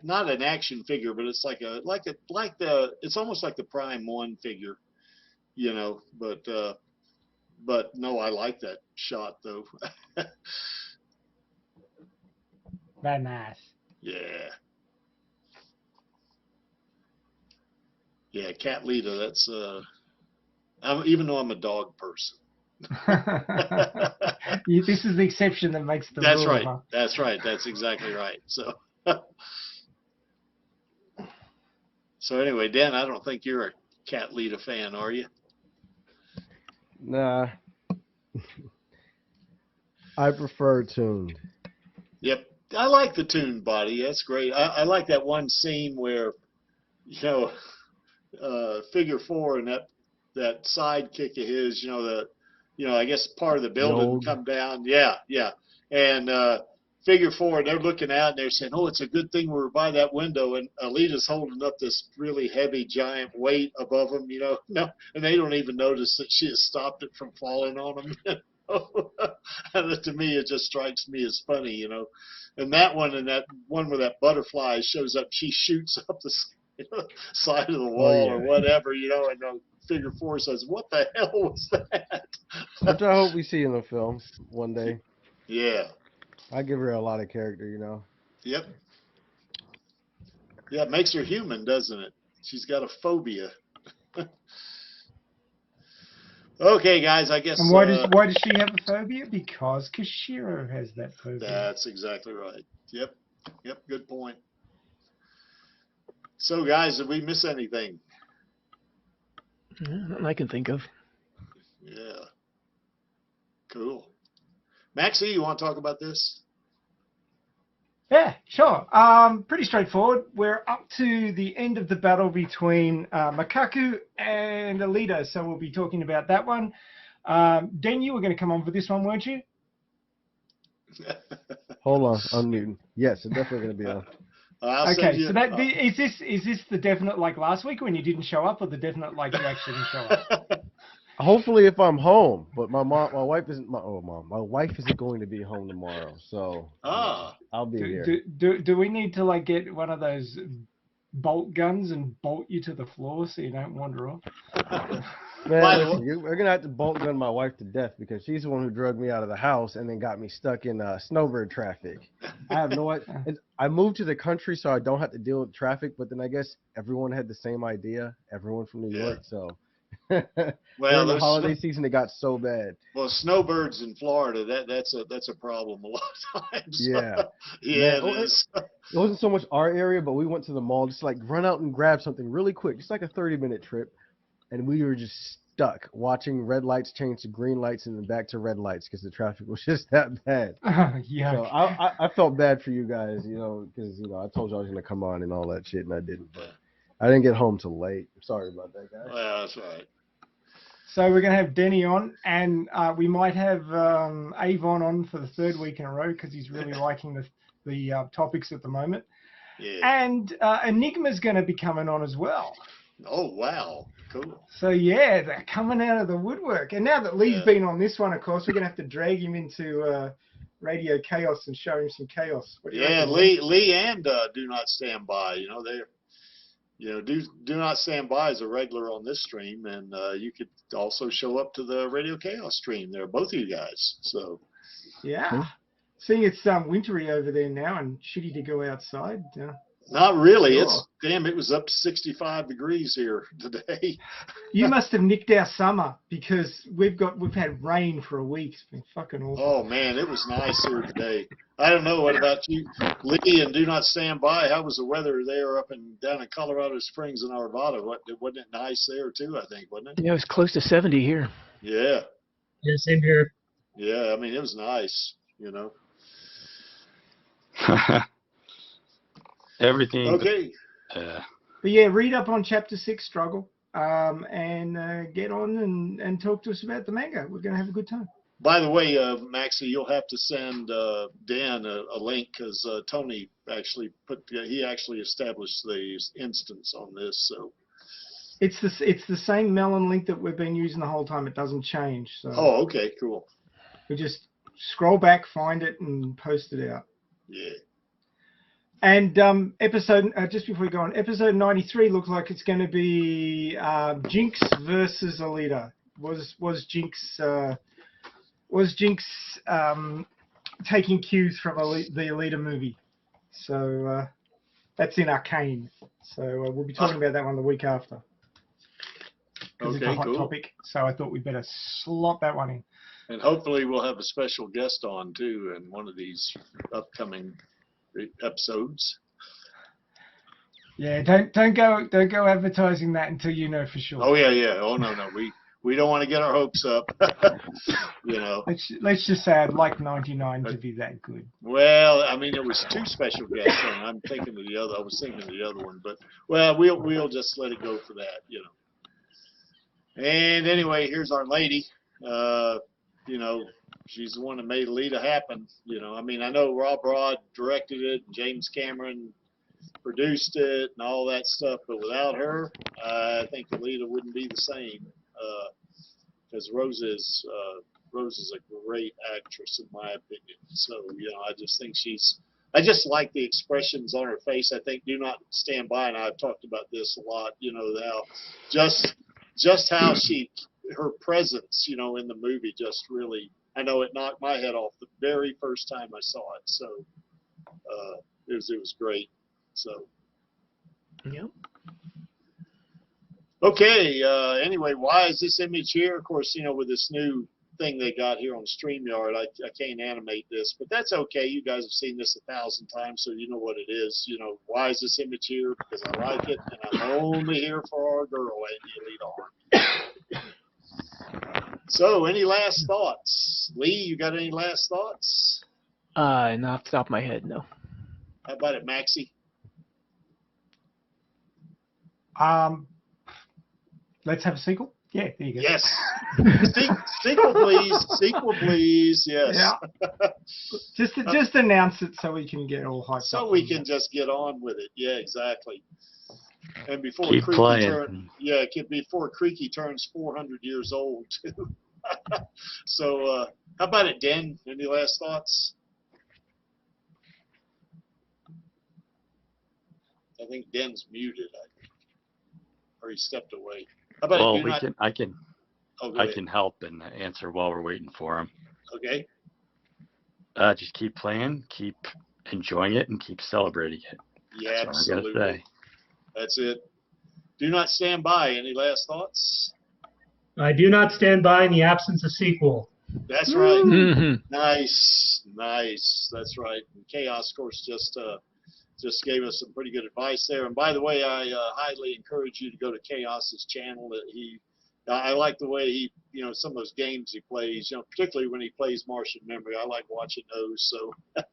Not an action figure, but it's it's almost like the Prime 1 figure, but no, I like that shot though. Very nice. Yeah, Cat Lita. That's even though I'm a dog person. This is the exception that makes the That's rule. right. Huh? That's right. That's exactly right. So. So anyway, Dan, I don't think you're a Cat Lita fan, are you? Nah. I prefer tuned. Yep. I like the tuned body. That's great. I like that one scene where, Figure 4 and that sidekick of his, I guess part of the building come down. Yeah. And Figure 4, they're looking out and they're saying, "Oh, it's a good thing we were by that window." And Alita's holding up this really heavy, giant weight above them, No, and they don't even notice that she has stopped it from falling on them. And to me, it just strikes me as funny, And that one and that one where that butterfly shows up, she shoots up the side of the wall or whatever, and Figure 4 says, "What the hell was that?" Which I hope we see in the film one day. Yeah. I give her a lot of character, Yep. Yeah, it makes her human, doesn't it? She's got a phobia. Okay, guys, I guess. And why does she have a phobia? Because Kashiro has that phobia. That's exactly right. Yep. Good point. So, guys, did we miss anything? Nothing I can think of. Yeah. Cool. Maxie, you want to talk about this? Yeah, sure. Pretty straightforward. We're up to the end of the battle between Makaku and Alita, so we'll be talking about that one. Dan, you were going to come on for this one, weren't you? Hold on, unmuting. Yes, it's definitely going to be on. Okay, so is this the definite like last week when you didn't show up, or the definite like you actually didn't show up? Hopefully, if I'm home, but my wife isn't. My wife isn't going to be home tomorrow, so I'll be here. Do we need to like get one of those bolt guns and bolt you to the floor so you don't wander off? Man, we're gonna have to bolt gun my wife to death because she's the one who drugged me out of the house and then got me stuck in snowbird traffic. I have no idea. I moved to the country so I don't have to deal with traffic, but then I guess everyone had the same idea. Everyone from New York, so. Well, During the those holiday season, it got so bad. well, snowbirds in Florida, that's a problem a lot of times. Yeah. Yeah, Man, it is. it wasn't so much our area, but we went to the mall just like run out and grab something really quick, just like a 30-minute trip, and we were just stuck watching red lights change to green lights and then back to red lights because the traffic was just that bad. Yeah. So I felt bad for you guys, because I told you I was gonna come on and all that shit, and I didn't. But I didn't get home till late. I'm sorry about that, guys. Well, that's right. So we're going to have Denny on, and we might have Avon on for the 3rd week in a row because he's really liking the topics at the moment. Yeah. And Enigma's going to be coming on as well. Oh, wow. Cool. So, yeah, they're coming out of the woodwork. And now that Lee's been on this one, of course, we're going to have to drag him into Radio Chaos and show him some chaos. What do you reckon, Lee and Do Not Stand By, they're, Do Not Stand By is a regular on this stream, and you could also show up to the Radio Chaos stream there, both of you guys. So, yeah. Seeing it's wintry over there now and shitty to go outside. not really. Sure. It was up to 65 degrees here today. You must have nicked our summer because we've had rain for a week. It's been fucking awful. Oh man, it was nice here today. I don't know. What about you, Lee? And Do Not Stand By. How was the weather there up and down in Colorado Springs and Arvada? Wasn't it nice there too? I think, wasn't it? Yeah, it was close to 70 here. Yeah. Yeah, same here. Yeah, I mean it was nice. Everything. Okay. But yeah, read up on Chapter 6 Struggle and get on and talk to us about the manga. We're going to have a good time. By the way, Maxie, you'll have to send Dan a link because Tony actually established the instance on this. So it's the same melon link that we've been using the whole time. It doesn't change. So oh, okay, cool. We just scroll back, find it, and post it out. Yeah. And just before we go on, episode 93 looks like it's going to be Jinx versus Alita. Was Jinx taking cues from the Alita movie? So that's in Arcane. So we'll be talking about that one the week after. Because it's a hot topic. So I thought we'd better slot that one in. And hopefully we'll have a special guest on too in one of these upcoming episodes. Yeah, don't go advertising that until you know for sure. Oh yeah. Oh no, we don't want to get our hopes up. Let's just say I'd like 99 to be that good. Well, I mean, there was 2 special guests, and I'm thinking of the other. I was thinking of the other one, but well, we'll just let it go for that, And anyway, here's our lady. She's the one that made Alita happen. I mean, I know Rob Rod directed it, and James Cameron produced it, and all that stuff. But without her, I think Alita wouldn't be the same. Because Rose is a great actress in my opinion. So I just think I just like the expressions on her face. I think Do Not Stand By, and I've talked about this a lot. How just how her presence, in the movie just really. I know it knocked my head off the very first time I saw it. So it was great. So. Yep. Okay. Anyway, why is this image here? Of course, with this new thing they got here on StreamYard, I can't animate this, but that's okay. You guys have seen this 1,000 times, so you know what it is. Why is this image here? Because I like it, and I'm only here for our girl, Elite Army. So, any last thoughts? Lee, you got any last thoughts? Not off the top of my head, no. How about it, Maxie? Let's have a sequel. Yeah, there you go. Yes. Sequel, please. Sequel, please. Yes. Yeah. Just announce it so we can get all hyped up. So we can just get on with it. Yeah, exactly. And before before Creaky turns 400 years old too. So how about it, Den? Any last thoughts? I think Den's muted, or he stepped away. How about I can help and answer while we're waiting for him. Okay. Just keep playing, keep enjoying it, and keep celebrating it. Yeah, That's absolutely. what I gotta say. That's it. Do Not Stand By. Any last thoughts? I do not stand by in the absence of sequel. That's right. Mhm. Nice, nice. That's right. And Chaos, of course, just gave us some pretty good advice there. And by the way, I highly encourage you to go to Chaos's channel. I like the way he, some of those games he plays, particularly when he plays Martian Memory. I like watching those, so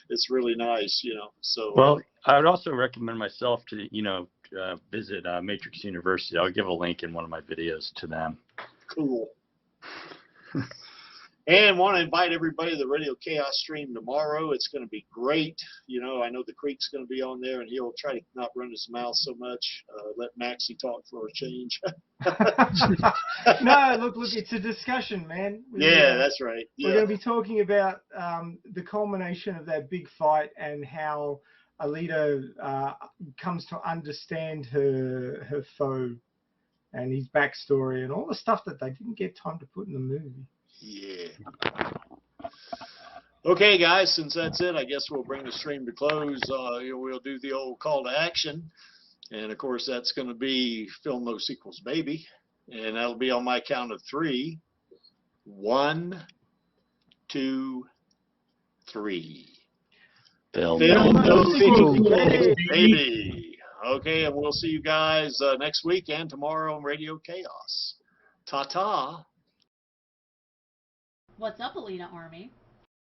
it's really nice, So Well, I would also recommend myself to, visit Matrix University. I'll give a link in one of my videos to them. Cool. And want to invite everybody to the Radio Chaos stream tomorrow. It's going to be great. I know the Creek's going to be on there, and he'll try to not run his mouth so much. Let Maxie talk for a change. No, look, it's a discussion, man. That's right. Yeah. We're going to be talking about the culmination of that big fight and how Alita comes to understand her foe and his backstory and all the stuff that they didn't get time to put in the movie. Yeah. Okay, guys, since that's it, I guess we'll bring the stream to close. We'll do the old call to action. And, of course, that's going to be Film No Sequels, Baby. And that'll be on my count of 3. 1, 2, 3. Film No Sequels, baby. Okay, and we'll see you guys next week and tomorrow on Radio Chaos. Ta-ta. What's up, Alita Army?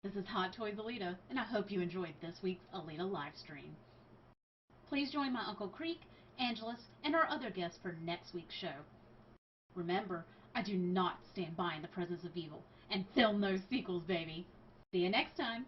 This is Hot Toys Alita, and I hope you enjoyed this week's Alita Livestream. Please join my Uncle Creek, Angelus, and our other guests for next week's show. Remember, I do not stand by in the presence of evil, and film those sequels, baby. See you next time.